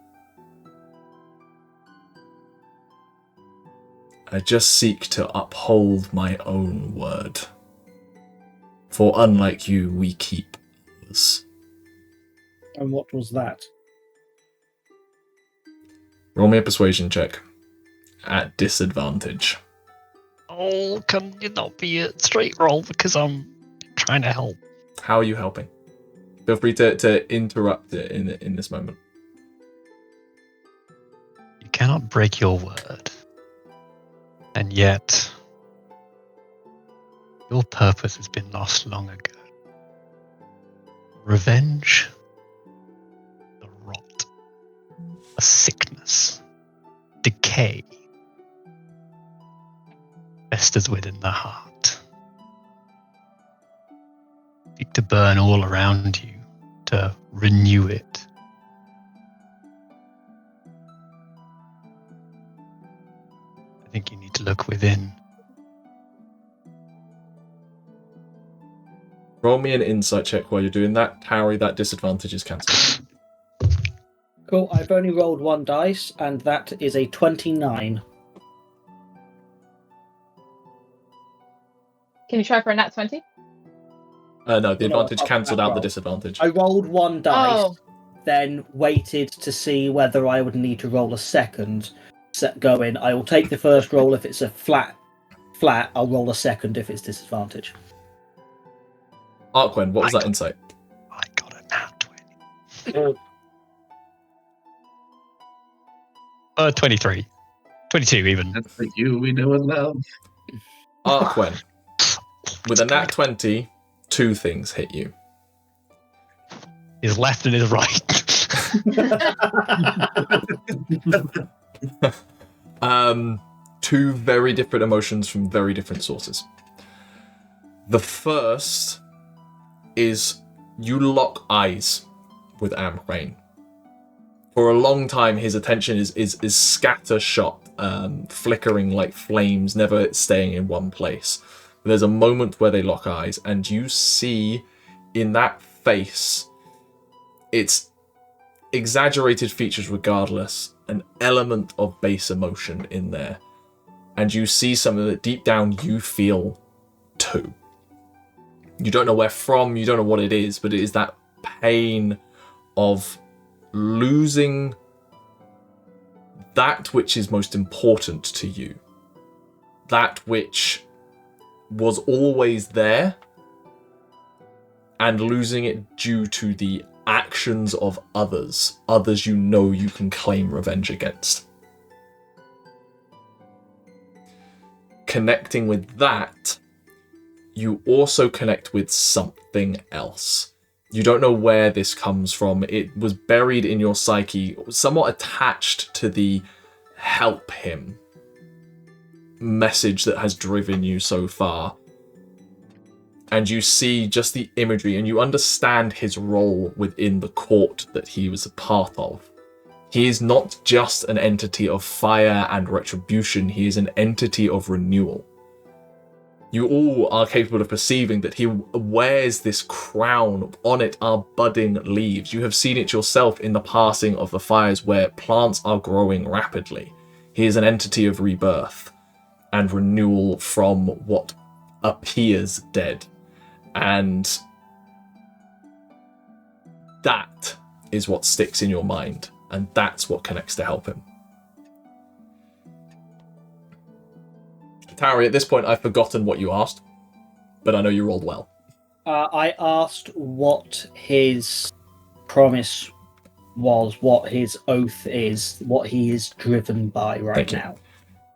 I just seek to uphold my own word. For unlike you, we keep ours. And what was that? Roll me a persuasion check. At disadvantage. Oh, can you not be a straight roll because I'm trying to help? How are you helping? Feel free to interrupt it in this moment. You cannot break your word. And yet, your purpose has been lost long ago. Revenge, the rot, a sickness, decay, festers within the heart. Seek to burn all around you, to renew it. I think you need to look within. Roll me an insight check while you're doing that. Tauri, that disadvantage is cancelled. Cool, I've only rolled one dice, and that is a 29. Can you try for a nat 20? No, the advantage I'll cancelled out the roll. disadvantage. I rolled one dice, Oh. then waited to see whether I would need to roll a second. Going, I will take the first roll if it's a flat. I'll roll a second if it's disadvantage. Arquen, what was that insight? I got a nat 20. 23. 22 even. That's the you we know and love. Arquen, with a nat 20, two things hit you. His left and his right. Two very different emotions from very different sources. The first is you lock eyes with Amhrain. For a long time, his attention is scattershot, flickering like flames, never staying in one place. But there's a moment where they lock eyes, and you see in that face, it's exaggerated features regardless, an element of base emotion in there. And you see something that deep down you feel too. You don't know where from, you don't know what it is, but it is that pain of losing that which is most important to you. That which was always there, and losing it due to the actions of others you know you can claim revenge against. Connecting with that, you also connect with something else. You don't know where this comes from. It was buried in your psyche, somewhat attached to the help him message that has driven you so far. and you see just the imagery, and you understand his role within the court that he was a part of. He is not just an entity of fire and retribution, he is an entity of renewal. You all are capable of perceiving that he wears this crown. On it are budding leaves. You have seen it yourself in the passing of the fires where plants are growing rapidly. He is an entity of rebirth and renewal from what appears dead. And that is what sticks in your mind, and that's what connects to help him. Tauri, at this point, I've forgotten what you asked, but I know you rolled well. I asked what his promise was, what his oath is, what he is driven by right now.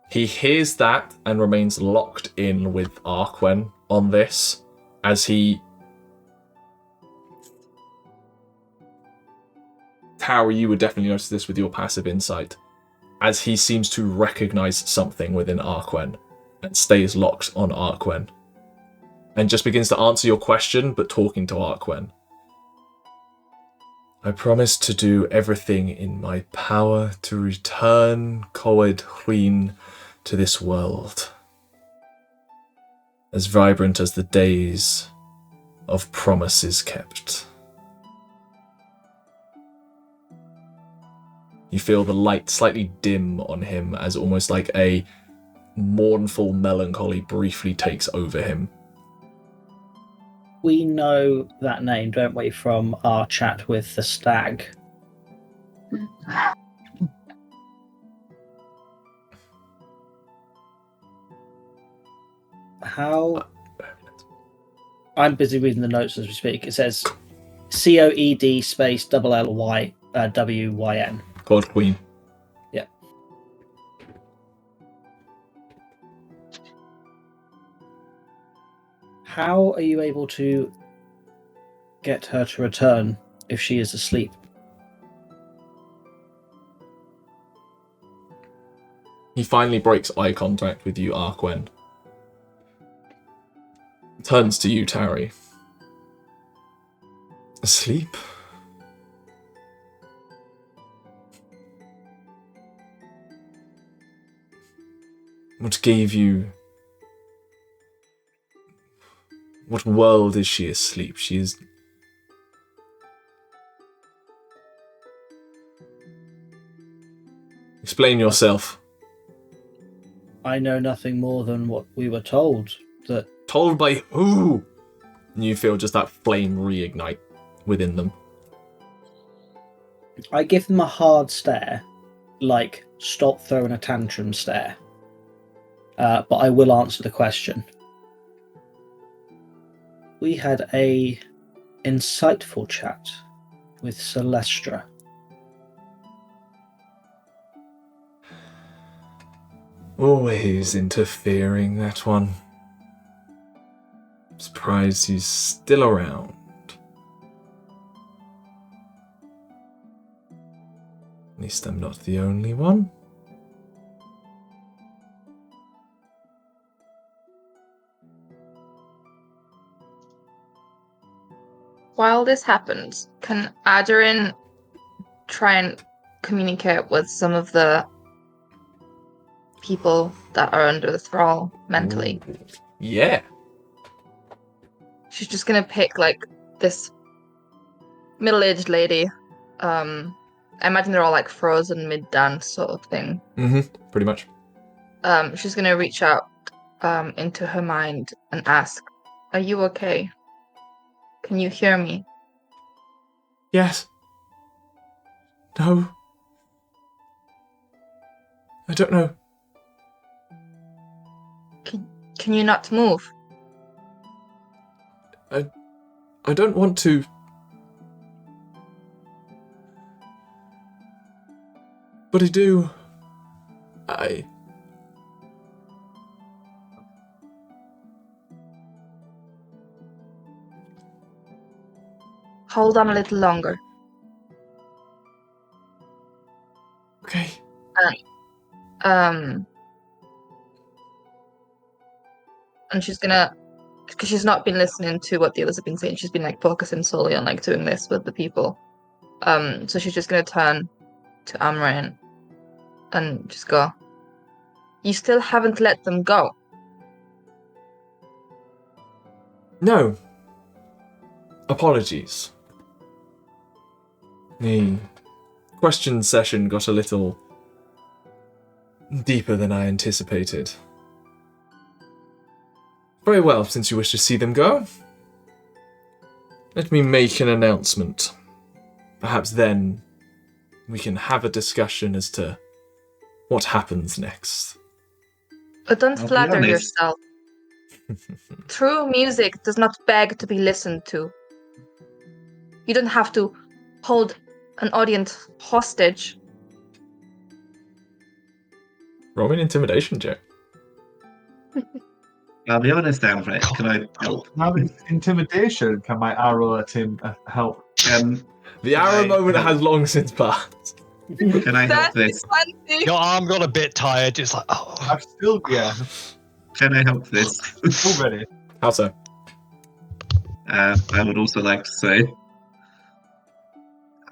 He hears that and remains locked in with Arquen on this, as he... Tauri, you would definitely notice this with your passive insight, as he seems to recognize something within Arquen and stays locked on Arquen, and just begins to answer your question, but talking to Arquen. I promise to do everything in my power to return Kaldruin to this world, as vibrant as the days of promises kept. You feel the light slightly dim on him, as almost like a mournful melancholy briefly takes over him. We know that name, don't we, from our chat with the stag? How? I'm busy reading the notes as we speak. It says COED space LLY WYN. Kaldruin. Yeah. How are you able to get her to return if she is asleep? He finally breaks eye contact with you, Arquen. Turns to you, Tauri. Asleep? What gave you... What world is she asleep? She is... Explain yourself. I know nothing more than what we were told. That Told by who? And you feel just that flame reignite within them. I give them a hard stare, like stop throwing a tantrum stare. But I will answer the question. We had a insightful chat with Celestra. Always interfering, that one. Surprised he's still around. At least I'm not the only one. While this happens, can Aderyn try and communicate with some of the people that are under the thrall mentally? Ooh. Yeah. She's just gonna pick like this middle-aged lady. I imagine they're all like frozen mid-dance sort of thing. Pretty much. She's gonna reach out into her mind and ask, "Are you okay? Can you hear me?" Yes. No. I don't know. Can you not move? I don't want to. But I do. Hold on a little longer. Okay. And she's gonna because she's not been listening to what the others have been saying. She's been like focusing solely on like doing this with the people. So she's just gonna turn to Amhrain and just go, "You still haven't let them go." No. Apologies. The question session got a little deeper than I anticipated. Very well, since you wish to see them go, let me make an announcement. Perhaps then we can have a discussion as to what happens next. But don't I'll be flatter honest. yourself. True music does not beg to be listened to. You don't have to hold an audience hostage. Roll me an intimidation check. I'll be honest, Amhrain. Can I help? Now with intimidation, can my arrow let him help? The arrow Right. moment has long since passed. Can I help this? 20. Your arm got a bit tired. It's like, oh. I'm still, yeah, Can I help this? still ready. How so? I would also like to say,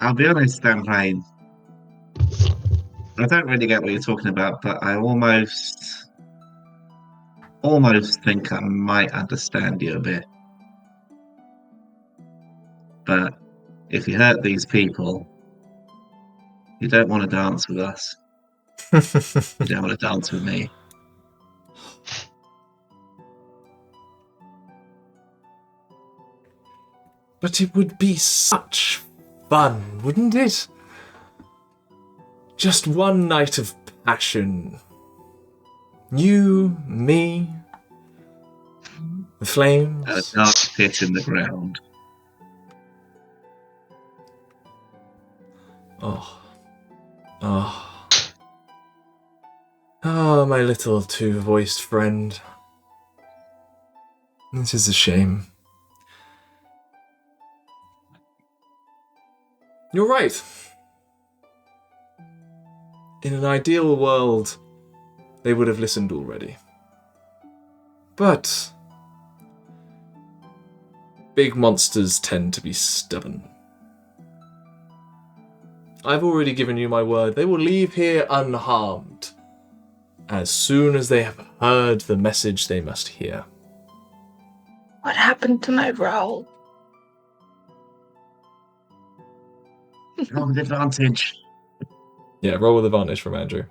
I'll be honest, Amhrain. I don't really get what you're talking about, but I almost think I might understand you a bit. But if you hurt these people, you don't want to dance with us. You don't want to dance with me. But it would be such fun, wouldn't it? Just one night of passion. You, me, the flames. A dark pit in the ground. Oh. Oh. Oh, my little two-voiced friend. This is a shame. You're right. In an ideal world, they would have listened already. But big monsters tend to be stubborn. I've already given you my word. They will leave here unharmed as soon as they have heard the message they must hear. What happened to my roll? Roll with advantage. Yeah, roll with advantage from Andrew.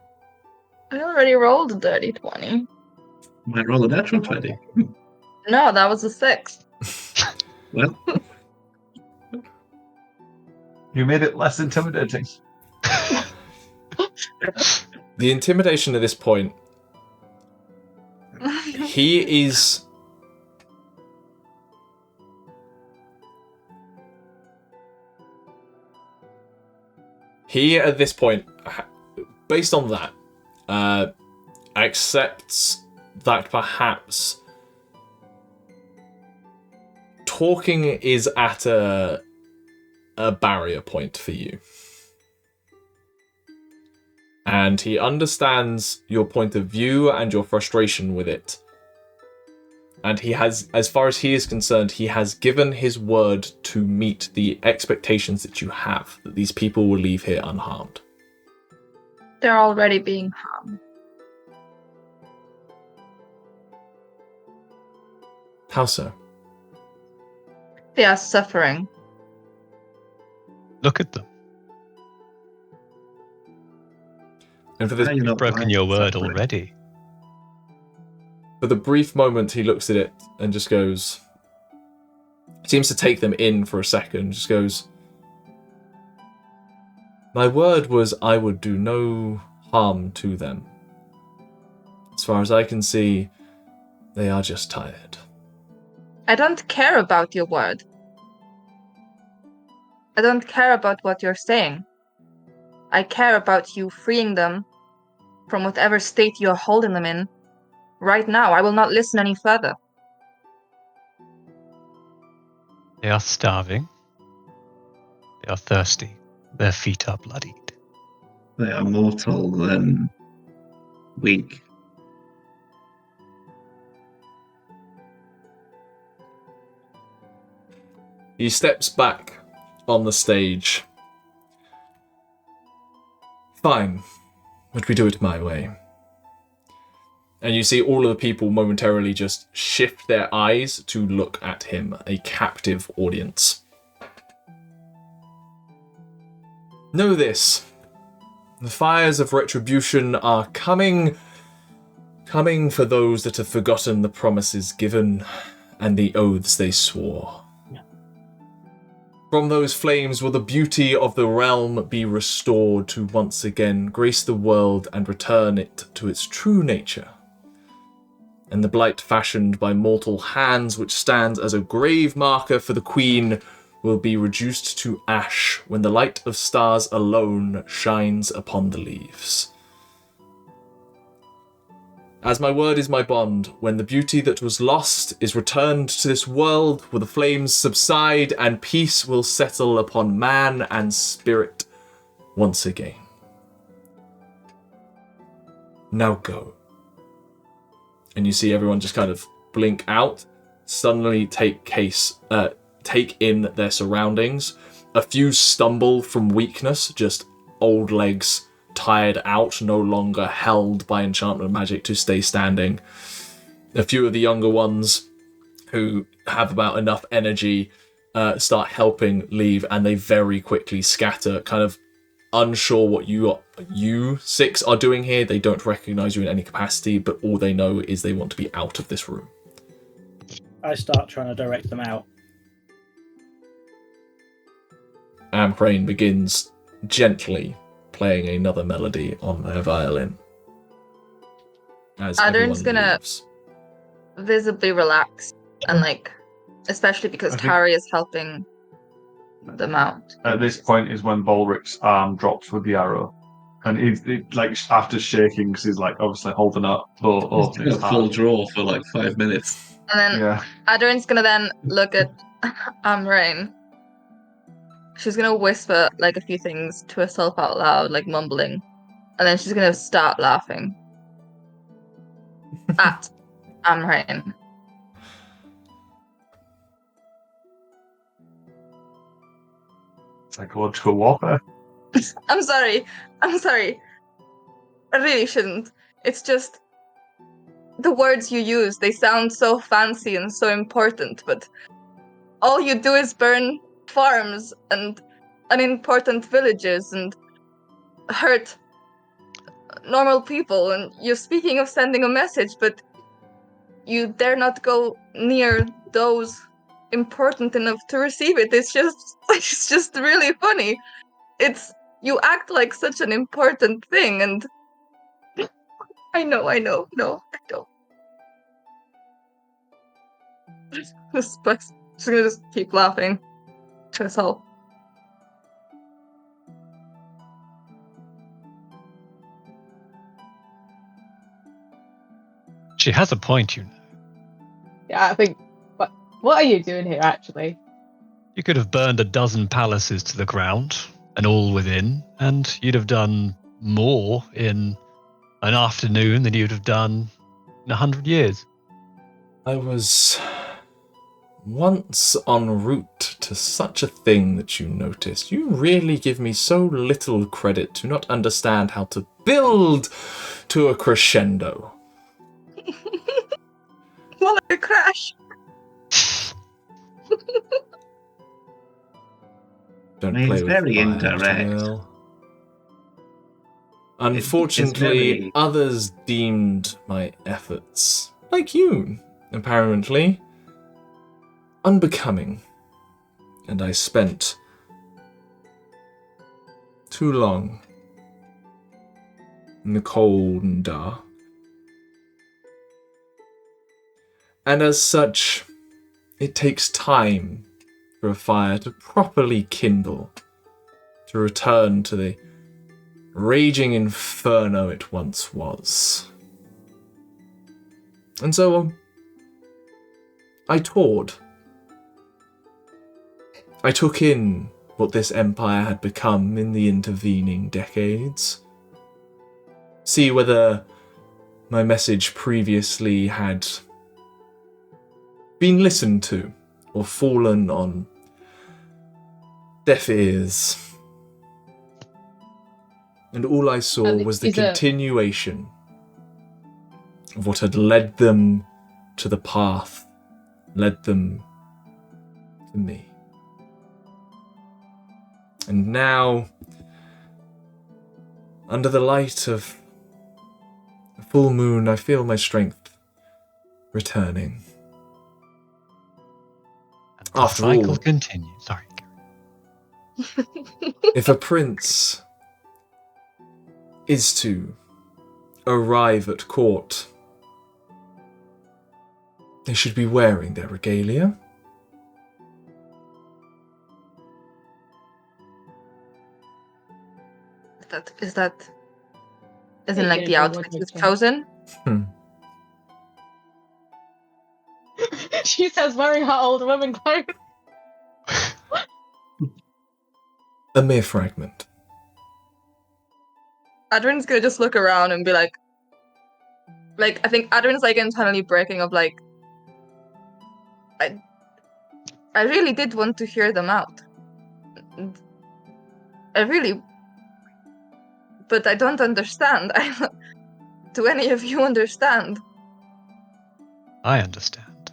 I already rolled a dirty 20. Might roll a natural 20. No, that was a 6. Well, You made it less intimidating. The intimidation at this point, he is... He, at this point, based on that, accepts that perhaps talking is at a barrier point for you. And he understands your point of view and your frustration with it. And he has, as far as he is concerned, he has given his word to meet the expectations that you have, that these people will leave here unharmed. They're already being harmed. How so? They are suffering. Look at them. And for this, you're not Broken blind, your word suffering. already. for the brief moment, he looks at it and just goes, seems to take them in for a second, just goes, my word was I would do no harm to them. As far as I can see, they are just tired. I don't care about your word. I don't care about what you're saying. I care about you freeing them from whatever state you're holding them in. Right now, I will not listen any further. They are starving. They are thirsty. Their feet are bloodied. They are mortal and weak. He steps back on the stage. Fine, but we do it my way. And you see all of the people momentarily just shift their eyes to look at him, a captive audience. Know this. The fires of retribution are coming for those that have forgotten the promises given and the oaths they swore. From those flames will the beauty of the realm be restored to once again grace the world and return it to its true nature. And the blight fashioned by mortal hands, which stands as a grave marker for the Queen, will be reduced to ash when the light of stars alone shines upon the leaves. As my word is my bond, when the beauty that was lost is returned to this world, will the flames subside and peace will settle upon man and spirit once again. Now go. And you see everyone just kind of blink out, suddenly take in their surroundings. A few stumble from weakness, just old legs tired out, no longer held by enchantment magic to stay standing. A few of the younger ones who have about enough energy start helping leave, and they very quickly scatter, kind of unsure what you six are doing here. They don't recognize you in any capacity, but all they know is they want to be out of this room. I start trying to direct them out. Amhrain begins gently playing another melody on their violin. As Aderyn's everyone gonna leaves. visibly relax and especially because I think- Tauri is helping them out. At this point is when Balrick's arm drops with the arrow. And he's after shaking, because he's obviously holding up. It's been a full draw for 5 minutes. And then Yeah. Aderyn's gonna then look at Amhrain. She's gonna whisper a few things to herself out loud, mumbling. And then she's gonna start laughing. At Amhrain. Psychological warfare. I'm sorry. I really shouldn't. It's just the words you use, they sound so fancy and so important, but all you do is burn farms and unimportant villages and hurt normal people, and you're speaking of sending a message, but you dare not go near those important enough to receive it. It's just really funny. You act like such an important thing, and I know. No, I don't. She's gonna just keep laughing to herself. She has a point, you know. Yeah, I think. What are you doing here, actually? You could have burned a dozen palaces to the ground, and all within, and you'd have done more in an afternoon than you'd have done in 100 years. I was once en route to such a thing that you noticed. You really give me so little credit to not understand how to build to a crescendo. More like a crash. Don't It's play with very fire, indirect. Jamil. Unfortunately, very- others deemed my efforts, like you, apparently, unbecoming. And I spent too long in the cold and dark. And as such, it takes time for a fire to properly kindle, to return to the raging inferno it once was. And so, I toured. I took in what this empire had become in the intervening decades. See whether my message previously had been listened to or fallen on deaf ears. And all I saw And was the is it- continuation of what had led them to the path, led them to me. And now, under the light of the full moon, I feel my strength returning. The After cycle all, continues. Sorry. if a prince is to arrive at court, they should be wearing their regalia. Is that as in Yeah, like the yeah, outfit what you've makes chosen? She says wearing her old woman clothes. A mere fragment. Aderyn's gonna just look around and be like I think Aderyn's like internally breaking of like I really did want to hear them out. I really, but I don't understand. Do any of you understand? I understand.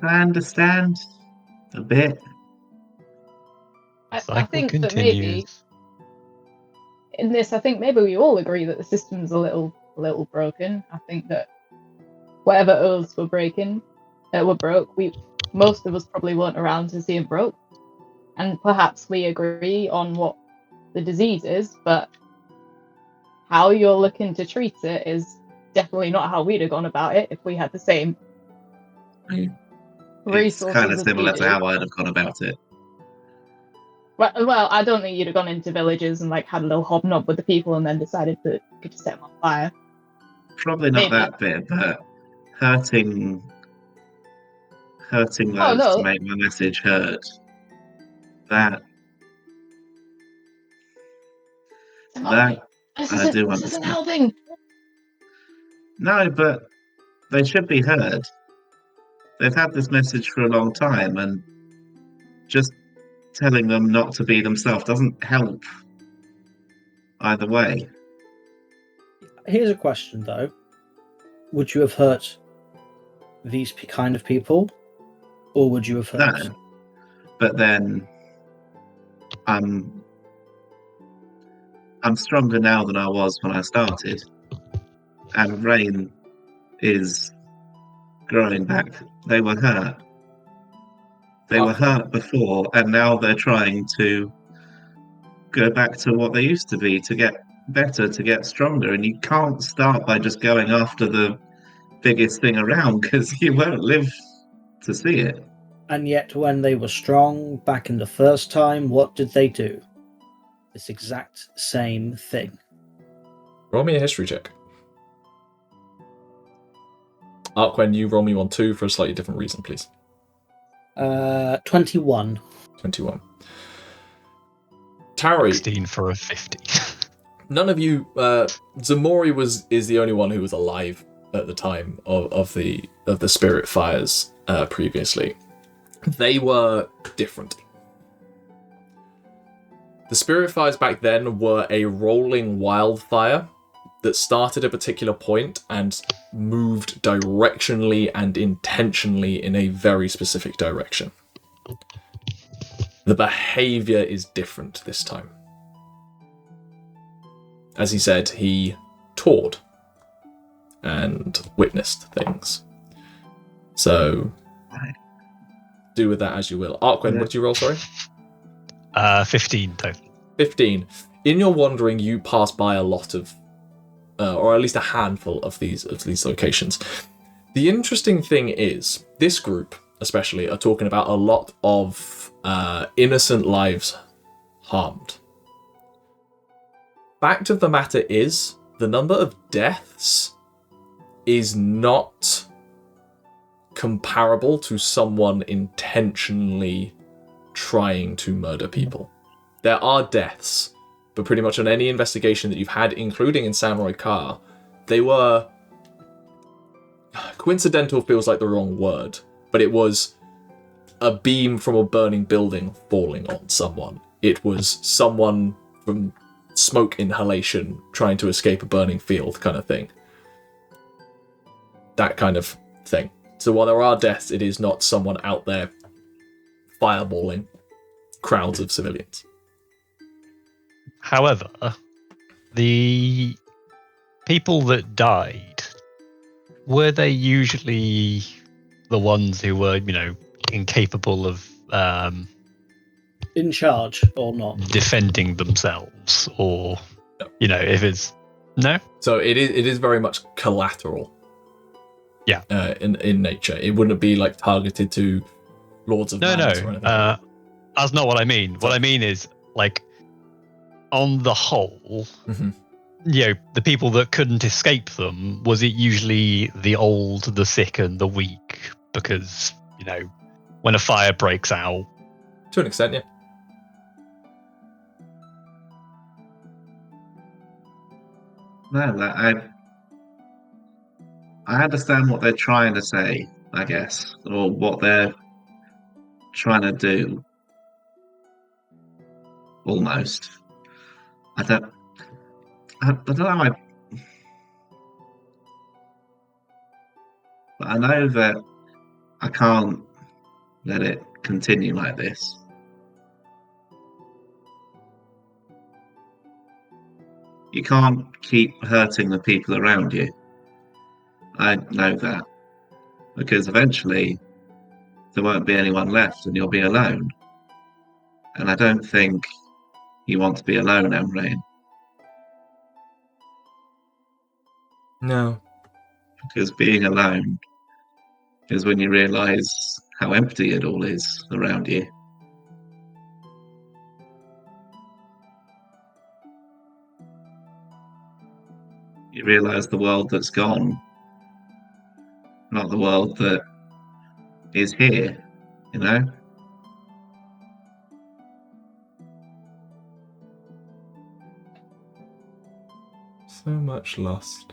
I understand a bit. I Cycle think continues. that maybe in this, I think maybe we all agree that the system's a little broken. I think that whatever oaths were broke, most of us probably weren't around to see it broke, and perhaps we agree on what the disease is, but how you're looking to treat it is definitely not how we'd have gone about it if we had the same It's resources. kind of as similar we to do. how I'd have gone about it. Well, I don't think you'd have gone into villages and like had a little hobnob with the people and then decided that you could just set them on fire. Probably not Maybe. that bit, but hurting those no. to make my message heard. That Ximori, I do this isn't understand. helping. No, but they should be heard. They've had this message for a long time, and just telling them not to be themselves doesn't help either way. Here's a question, though. Would you have hurt these kind of people? Or would you have hurt? No. But then I'm stronger now than I was when I started. And Rain is growing back. They were hurt. They were hurt before, and now they're trying to go back to what they used to be, to get better, to get stronger. And you can't start by just going after the biggest thing around, because you won't live to see it. And yet, when they were strong back in the first time, what did they do? This exact same thing. Roll me a history check. Arquen, you roll me 1-2 for a slightly different reason, please. 21. 21. Tauri, 16 for a 50. none of you. Ximori is the only one who was alive at the time of the spirit fires previously. They were different. The spirit fires back then were a rolling wildfire that started at a particular point and moved directionally and intentionally in a very specific direction. The behavior is different this time. As he said, he toured and witnessed things. So, do with that as you will. Arquen, what did you roll, sorry? 15 total. 15. In your wandering, you pass by a lot of, or at least a handful of these locations. The interesting thing is, this group, especially, are talking about a lot of innocent lives harmed. Fact of the matter is, the number of deaths is not comparable to someone intentionally trying to murder people. There are deaths, but pretty much on any investigation that you've had, including in Samurai Car, they were... coincidental feels like the wrong word, but it was a beam from a burning building falling on someone. It was someone from smoke inhalation trying to escape a burning field kind of thing. That kind of thing. So while there are deaths, it is not someone out there fireballing crowds of civilians. However, the people that died, were they usually the ones who were, incapable of In charge or not? defending themselves? Or, if it's... No? So it is very much collateral. Yeah. In nature. It wouldn't be like targeted to Lords of Madness or anything. That's not what I mean. What I mean is, like, on the whole, the people that couldn't escape them, was it usually the old, the sick, and the weak? Because, when a fire breaks out... To an extent, yeah. No, I understand what they're trying to say, I guess, or what they're trying to do. Almost. I don't know. But I know that I can't let it continue like this. You can't keep hurting the people around you. I know that. Because eventually there won't be anyone left and you'll be alone. And I don't think you want to be alone, Amhrain. No. Because being alone is when you realise how empty it all is around you. You realise the world that's gone, not the world that is here, So much lost.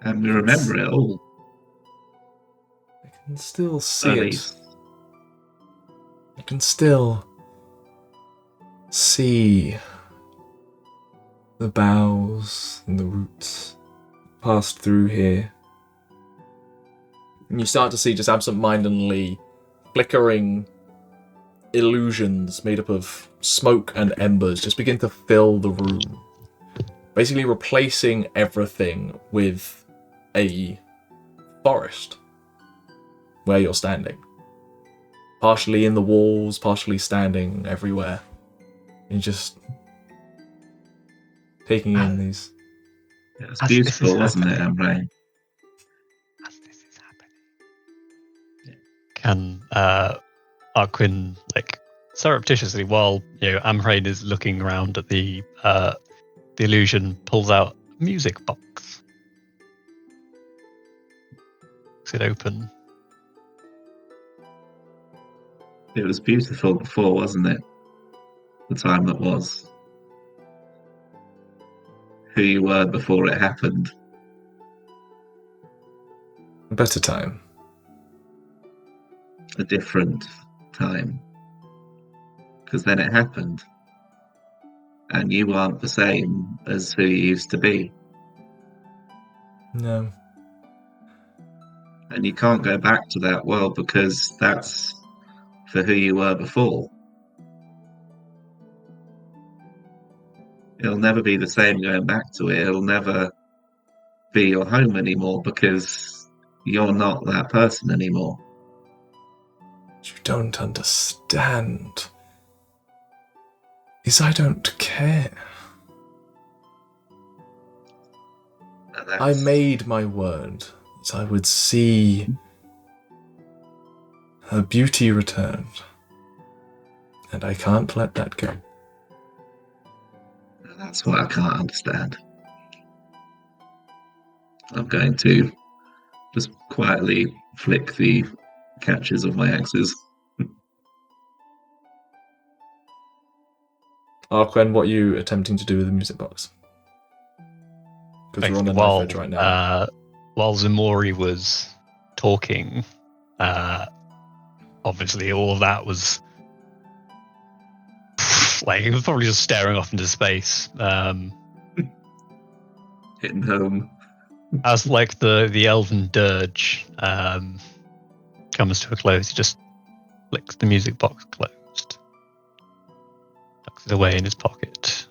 And we remember it all. I can still see At it. least. I can still see the boughs and the roots passed through here. And you start to see just absent-mindedly flickering illusions made up of smoke and embers just begin to fill the room. Basically replacing everything with a forest where you're standing. Partially in the walls, partially standing everywhere. And just taking in these. It was As beautiful, this is wasn't it, happening. Amhrain? As this is happening. Can Arquen, surreptitiously, while Amhrain is looking around at the illusion, pulls out a music box. Is it open? It was beautiful before, wasn't it? The time that was. Who you were before it happened. A better time. A different time. Because then it happened. And you aren't the same as who you used to be. No. And you can't go back to that world because that's for who you were before. It'll never be the same going back to it. It'll never be your home anymore because you're not that person anymore. What you don't understand is I don't care. And I made my word that I would see her beauty returned. And I can't let that go. That's what I can't understand. I'm going to just quietly flick the catches of my axes. Arquen, what are you attempting to do with the music box? Because we're on the knife edge right now. while Ximori was talking, obviously all of that was like he was probably just staring off into space. Hitting home. As like the elven dirge comes to a close, he just flicks the music box closed, tucks it away in his pocket.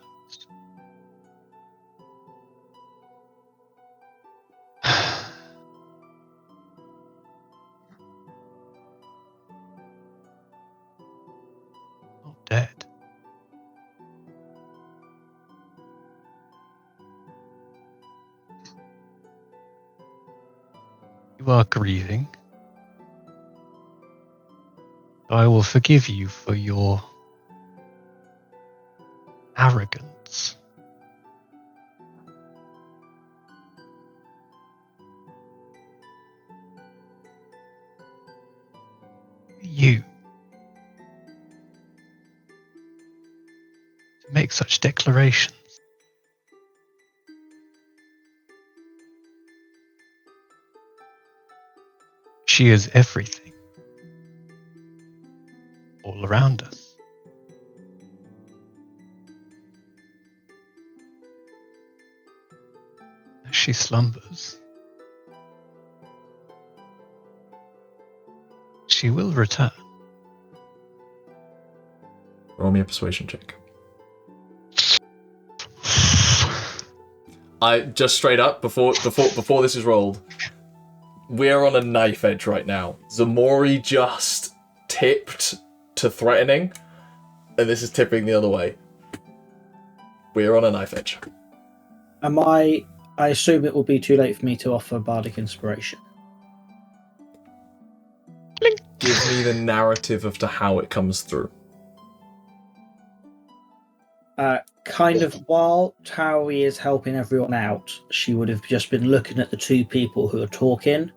Not dead. You are grieving. I will forgive you for your arrogance. You to make such declarations. She is everything. All around us. As she slumbers, she will return. Roll me a persuasion check. I just straight up before this is rolled, we're on a knife edge right now. Ximori just tipped to threatening, and this is tipping the other way. We're on a knife edge. I assume it will be too late for me to offer bardic inspiration. Give me the narrative of to how it comes through. Kind of while Tauri is helping everyone out, she would have just been looking at the two people who are talking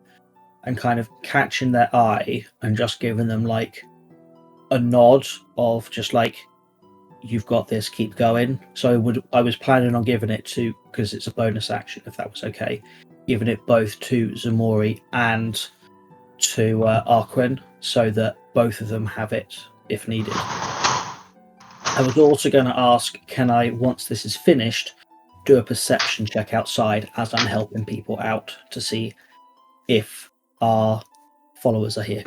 and kind of catching their eye and just giving them like a nod of just like, you've got this, keep going. So I was planning on giving it to, because it's a bonus action if that was okay, giving it both to Ximori and to Arquen so that both of them have it if needed. I was also going to ask, can I, once this is finished, do a perception check outside as I'm helping people out to see if our followers are here?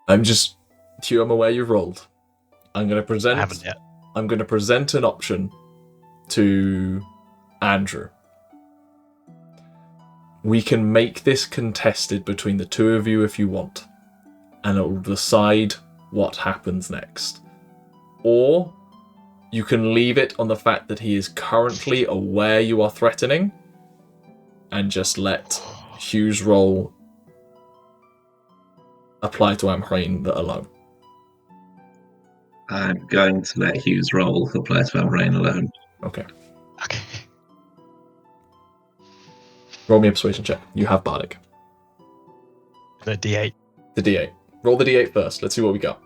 I'm aware you've rolled. I'm going to present. I haven't yet. I'm going to present an option to Andrew. We can make this contested between the two of you if you want, and it will decide what happens next. Or you can leave it on the fact that he is currently aware you are threatening, and just let Hugh's roll apply to Amhrain alone. I'm going to let Hugh's roll apply to Amhrain alone. Okay. Okay. Roll me a persuasion check. You have Bardic. The D8. The D8. Roll the D8 first. Let's see what we got.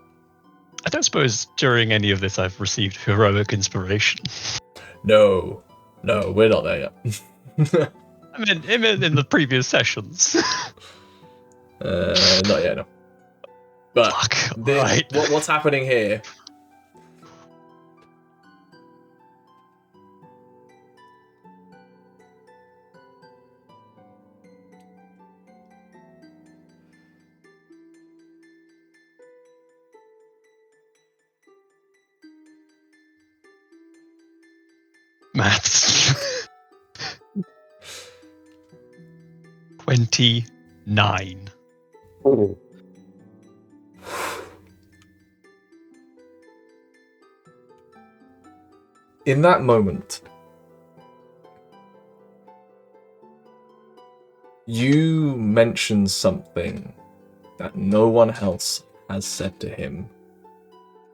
I don't suppose during any of this I've received heroic inspiration. No, we're not there yet. I mean, in the previous sessions. Not yet, no. But Fuck, right. What's happening here? Maths. 29. In that moment, you mentioned something that no one else has said to him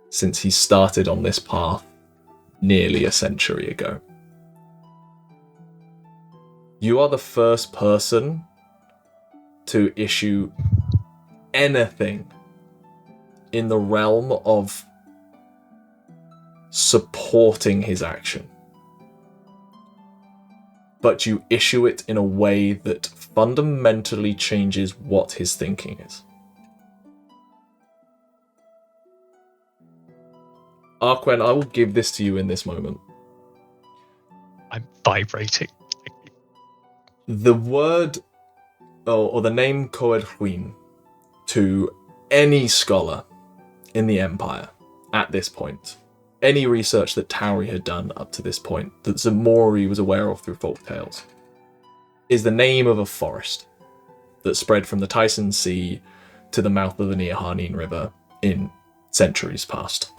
since he started on this path nearly a century ago. You are the first person to issue anything in the realm of supporting his action. but you issue it in a way that fundamentally changes what his thinking is. Arquen, I will give this to you in this moment. I'm vibrating. The word, or the name Kaldruin, to any scholar in the Empire at this point, any research that Tauri had done up to this point, that Ximori was aware of through folk tales, is the name of a forest that spread from the Tyson Sea to the mouth of the Neoharnine River in centuries past.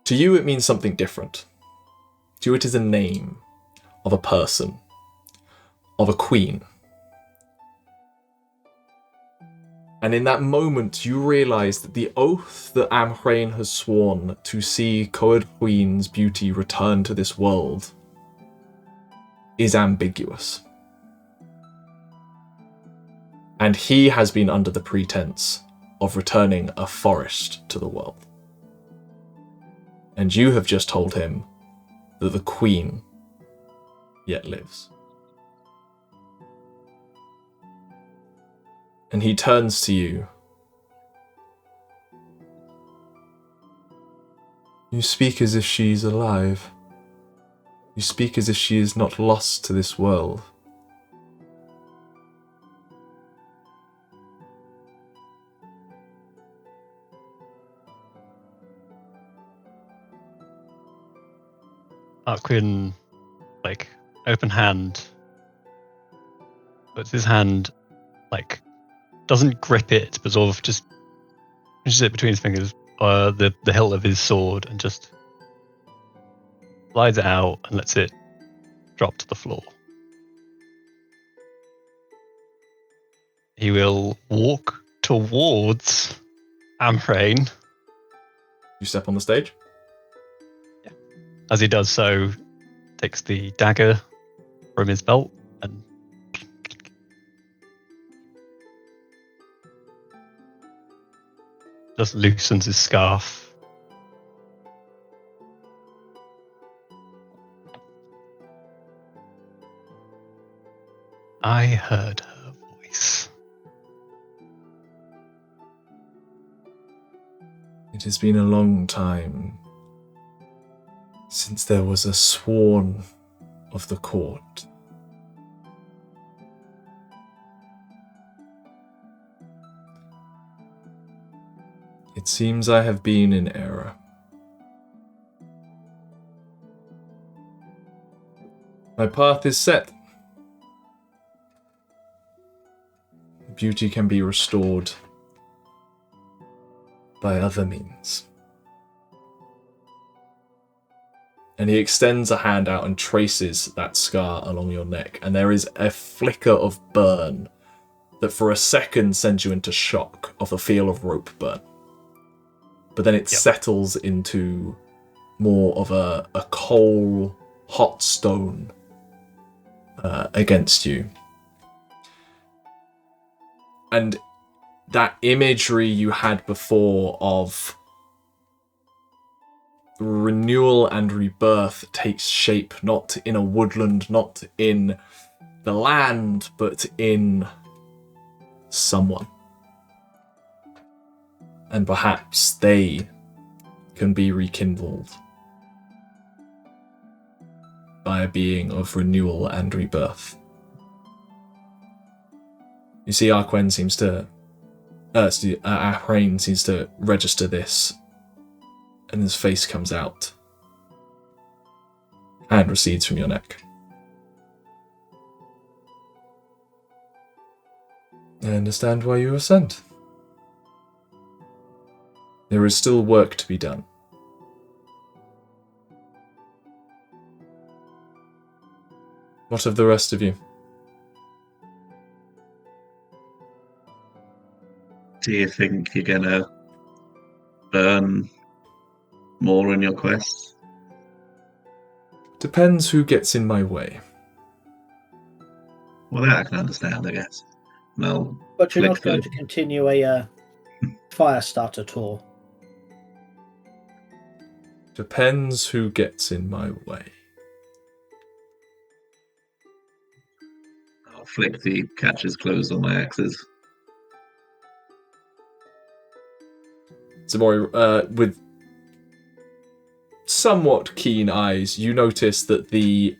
To you, it means something different. To you, it is a name of a person, of a queen. And in that moment, you realise that the oath that Amhrain has sworn to see Kaldruin's beauty return to this world is ambiguous. And he has been under the pretense of returning a forest to the world. And you have just told him that the queen yet lives. And he turns to you. You speak as if she's alive. You speak as if she is not lost to this world. Arquen, open hand, puts his hand, doesn't grip it, but sort of just pushes it between his fingers, the hilt of his sword, and just slides it out and lets it drop to the floor. He will walk towards Amhrain. You step on the stage? As he does so, takes the dagger from his belt and just loosens his scarf. I heard her voice. It has been a long time since there was a sworn of the court. It seems I have been in error. My path is set. Beauty can be restored by other means. And he extends a hand out and traces that scar along your neck, and there is a flicker of burn that for a second sends you into shock of the feel of rope burn. But then it settles into more of a coal, hot stone against you. And that imagery you had before of renewal and rebirth takes shape not in a woodland, not in the land, but in someone. And perhaps they can be rekindled by a being of renewal and rebirth. You see, Amhrain seems to register this, and his face comes out. Hand recedes from your neck. I understand why you were sent. There is still work to be done. What of the rest of you? Do you think you're gonna burn more in your quest? Depends who gets in my way. Well, that I can understand, I guess. No, But you're not flick going to continue a fire starter tour. Depends who gets in my way. I'll flick the catches closed on my axes. Ximori, with somewhat keen eyes, you notice that the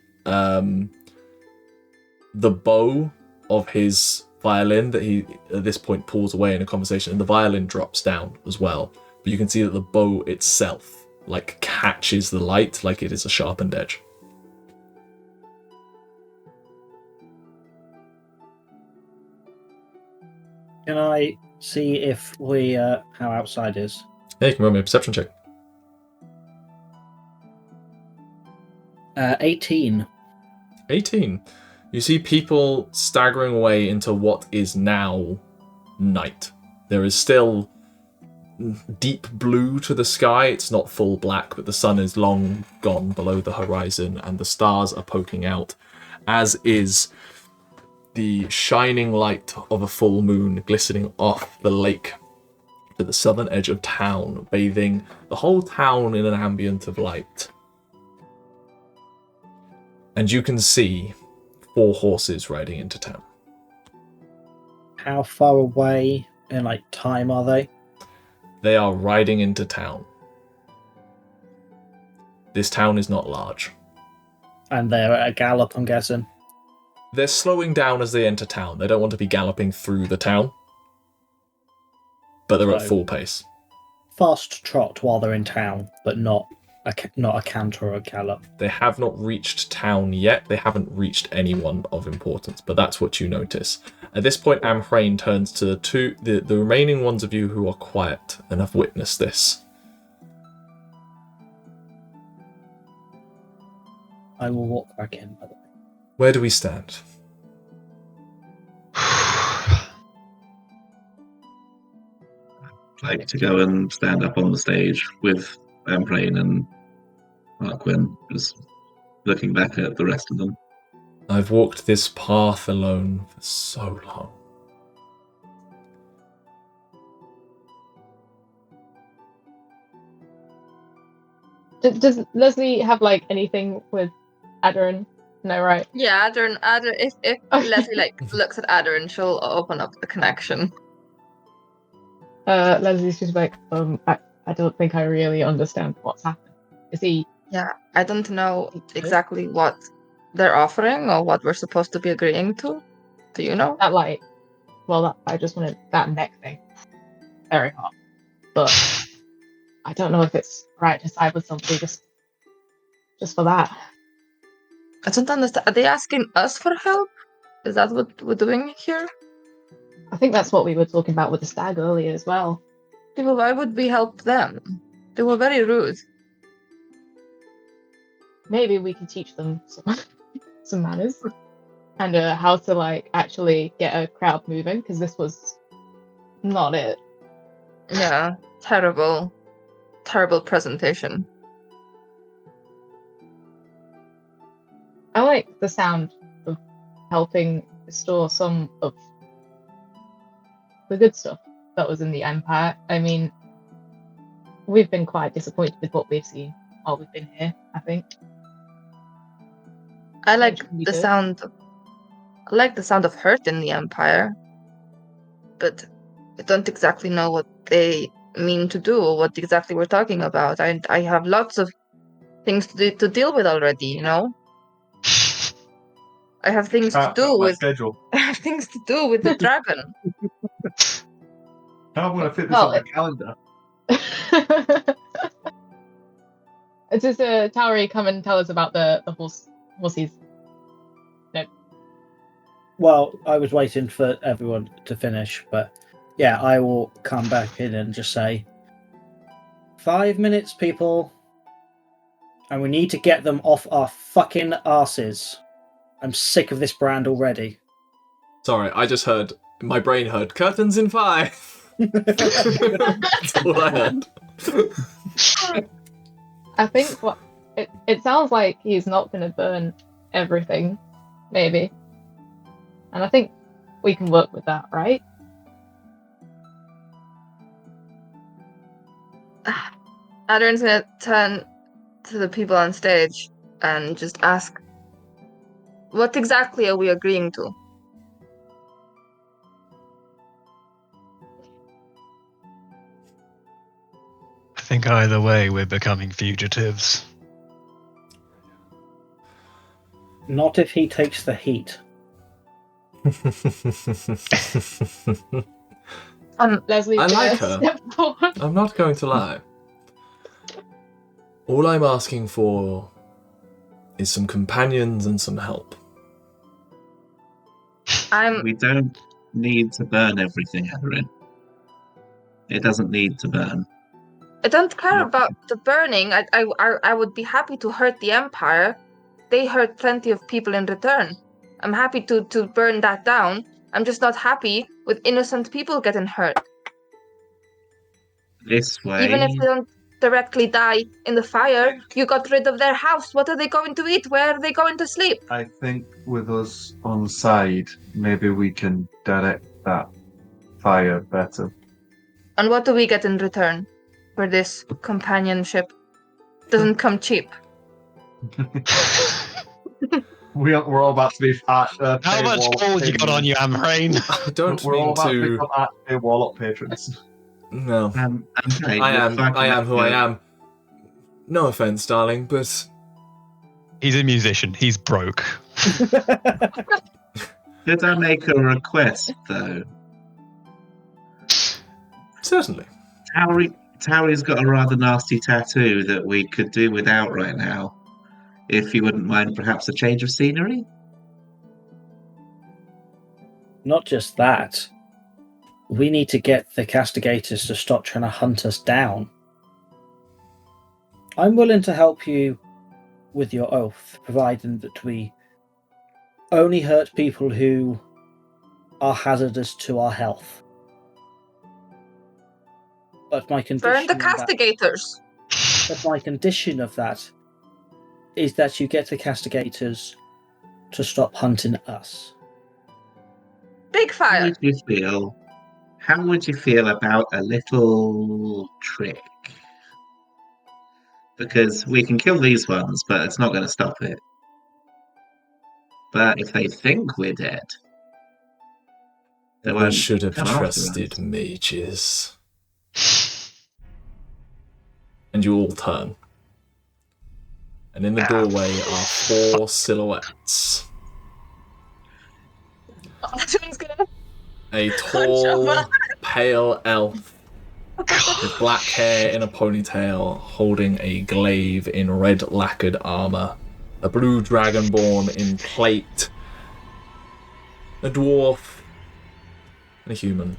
bow of his violin that he at this point pulls away in a conversation, and the violin drops down as well. But you can see that the bow itself catches the light like it is a sharpened edge. Can I see if we how outside is? Yeah, you can roll me a perception check. 18. 18. You see people staggering away into what is now night. There is still deep blue to the sky. It's not full black, but the sun is long gone below the horizon and the stars are poking out, as is the shining light of a full moon glistening off the lake to the southern edge of town, bathing the whole town in an ambient of light. And you can see 4 horses riding into town. How far away in time are they? They are riding into town. This town is not large. And they're at a gallop, I'm guessing. They're slowing down as they enter town. They don't want to be galloping through the town. But they're at full pace. Fast trot while they're in town, but not a canter or a gallop. They have not reached town yet. They haven't reached anyone of importance, but that's what you notice. At this point, Amhrain turns to the remaining ones of you who are quiet and have witnessed this. I will walk back in, by the way. Where do we stand? Like to go and stand up on the stage with Amhrain and Arquen, just looking back at the rest of them. I've walked this path alone for so long. Does Lesley have anything with Aderyn? No, right? Yeah, Aderyn. If Lesley looks at Aderyn, she'll open up the connection. Leslie's just I don't think I really understand what's happened. Is he? Yeah, I don't know exactly what they're offering or what we're supposed to be agreeing to. Do you know? I just wanted that neck thing. Very hot. But I don't know if it's right to side with somebody just for that. I don't understand. Are they asking us for help? Is that what we're doing here? I think that's what we were talking about with the stag earlier as well. Well, why would we help them? They were very rude. Maybe we can teach them some manners and how to actually get a crowd moving, because this was not it. Yeah, terrible presentation. I like the sound of helping restore some of the good stuff that was in the Empire. I mean, we've been quite disappointed with what we've seen while we've been here, I think. I like the sound of hurt in the Empire, but I don't exactly know what they mean to do or what exactly we're talking about. I have lots of things to deal with already, you know? I have things to do with schedule. I have things to do with the dragon. How am I going to fit this on the calendar? Does Tauri come and tell us about the horses? No. Well, I was waiting for everyone to finish, but yeah, I will come back in and just say 5 minutes, people. And we need to get them off our fucking asses. I'm sick of this brand already. Sorry, my brain heard curtains in 5. That's all I heard. I think it sounds like he's not going to burn everything, maybe. And I think we can work with that, right? Aderyn's gonna turn to the people on stage and just ask, what exactly are we agreeing to? either way we're becoming fugitives. Not if he takes the heat. Leslie's I like gonna her. step forward. I'm not going to lie. All I'm asking for is some companions and some help. We don't need to burn everything, Aderyn. It doesn't need to burn. I don't care No. about the burning. I would be happy to hurt the Empire. They hurt plenty of people in return. I'm happy to burn that down. I'm just not happy with innocent people getting hurt. This way. Even if they don't directly die in the fire, you got rid of their house. What are they going to eat? Where are they going to sleep? I think with us on side, maybe we can direct that fire better. And what do we get in return for this companionship? Doesn't come cheap. We're all about to be at How much gold you got on you, Amhrain? I don't We're all mean about to to. become at Warlock patrons. No, Okay, I am who I am. No offense, darling, but He's a musician. He's broke. Did I make a request, though? certainly. Tauri's got a rather nasty tattoo that we could do without right now. If you wouldn't mind perhaps a change of scenery? Not just that. We need to get the castigators to stop trying to hunt us down. I'm willing to help you with your oath, providing that we only hurt people who are hazardous to our health. But my condition Burn the of that- castigators. but my condition of that is that you get the castigators to stop hunting us. Big fire. How would you feel about a little trick? Because we can kill these ones, but it's not going to stop it. But if they think we're dead, they I won't should have come after trusted us. mages. And you all turn. And in the doorway are 4 silhouettes. Someone's gonna. A tall, pale elf with black hair in a ponytail, holding a glaive in red lacquered armor. A blue dragonborn in plate. A dwarf. And a human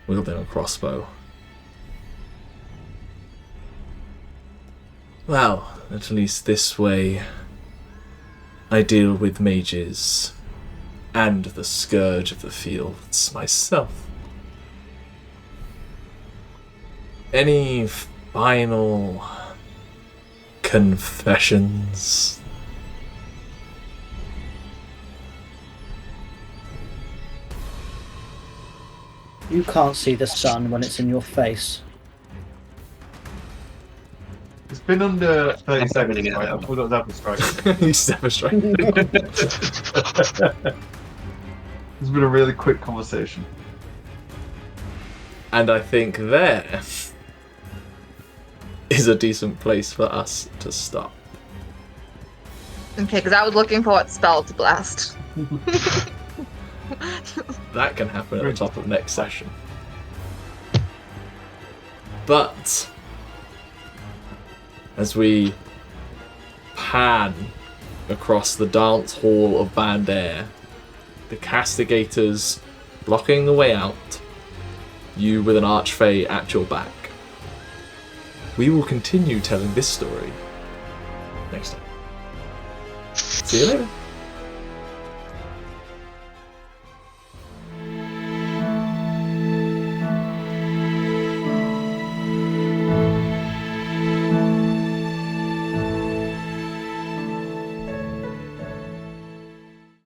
wielding a crossbow. Well, at least this way I deal with mages and the scourge of the fields myself. Any final confessions? You can't see the sun when it's in your face. It's been under 30 I'm seconds, gonna get right? that I forgot that was strike. You step straight. It's been a really quick conversation. And I think there is a decent place for us to stop. Okay, because I was looking for what spell to blast. That can happen at the top of next session. But as we pan across the dance hall of Bandair, the castigators blocking the way out, you with an archfey at your back. We will continue telling this story next time. See you later.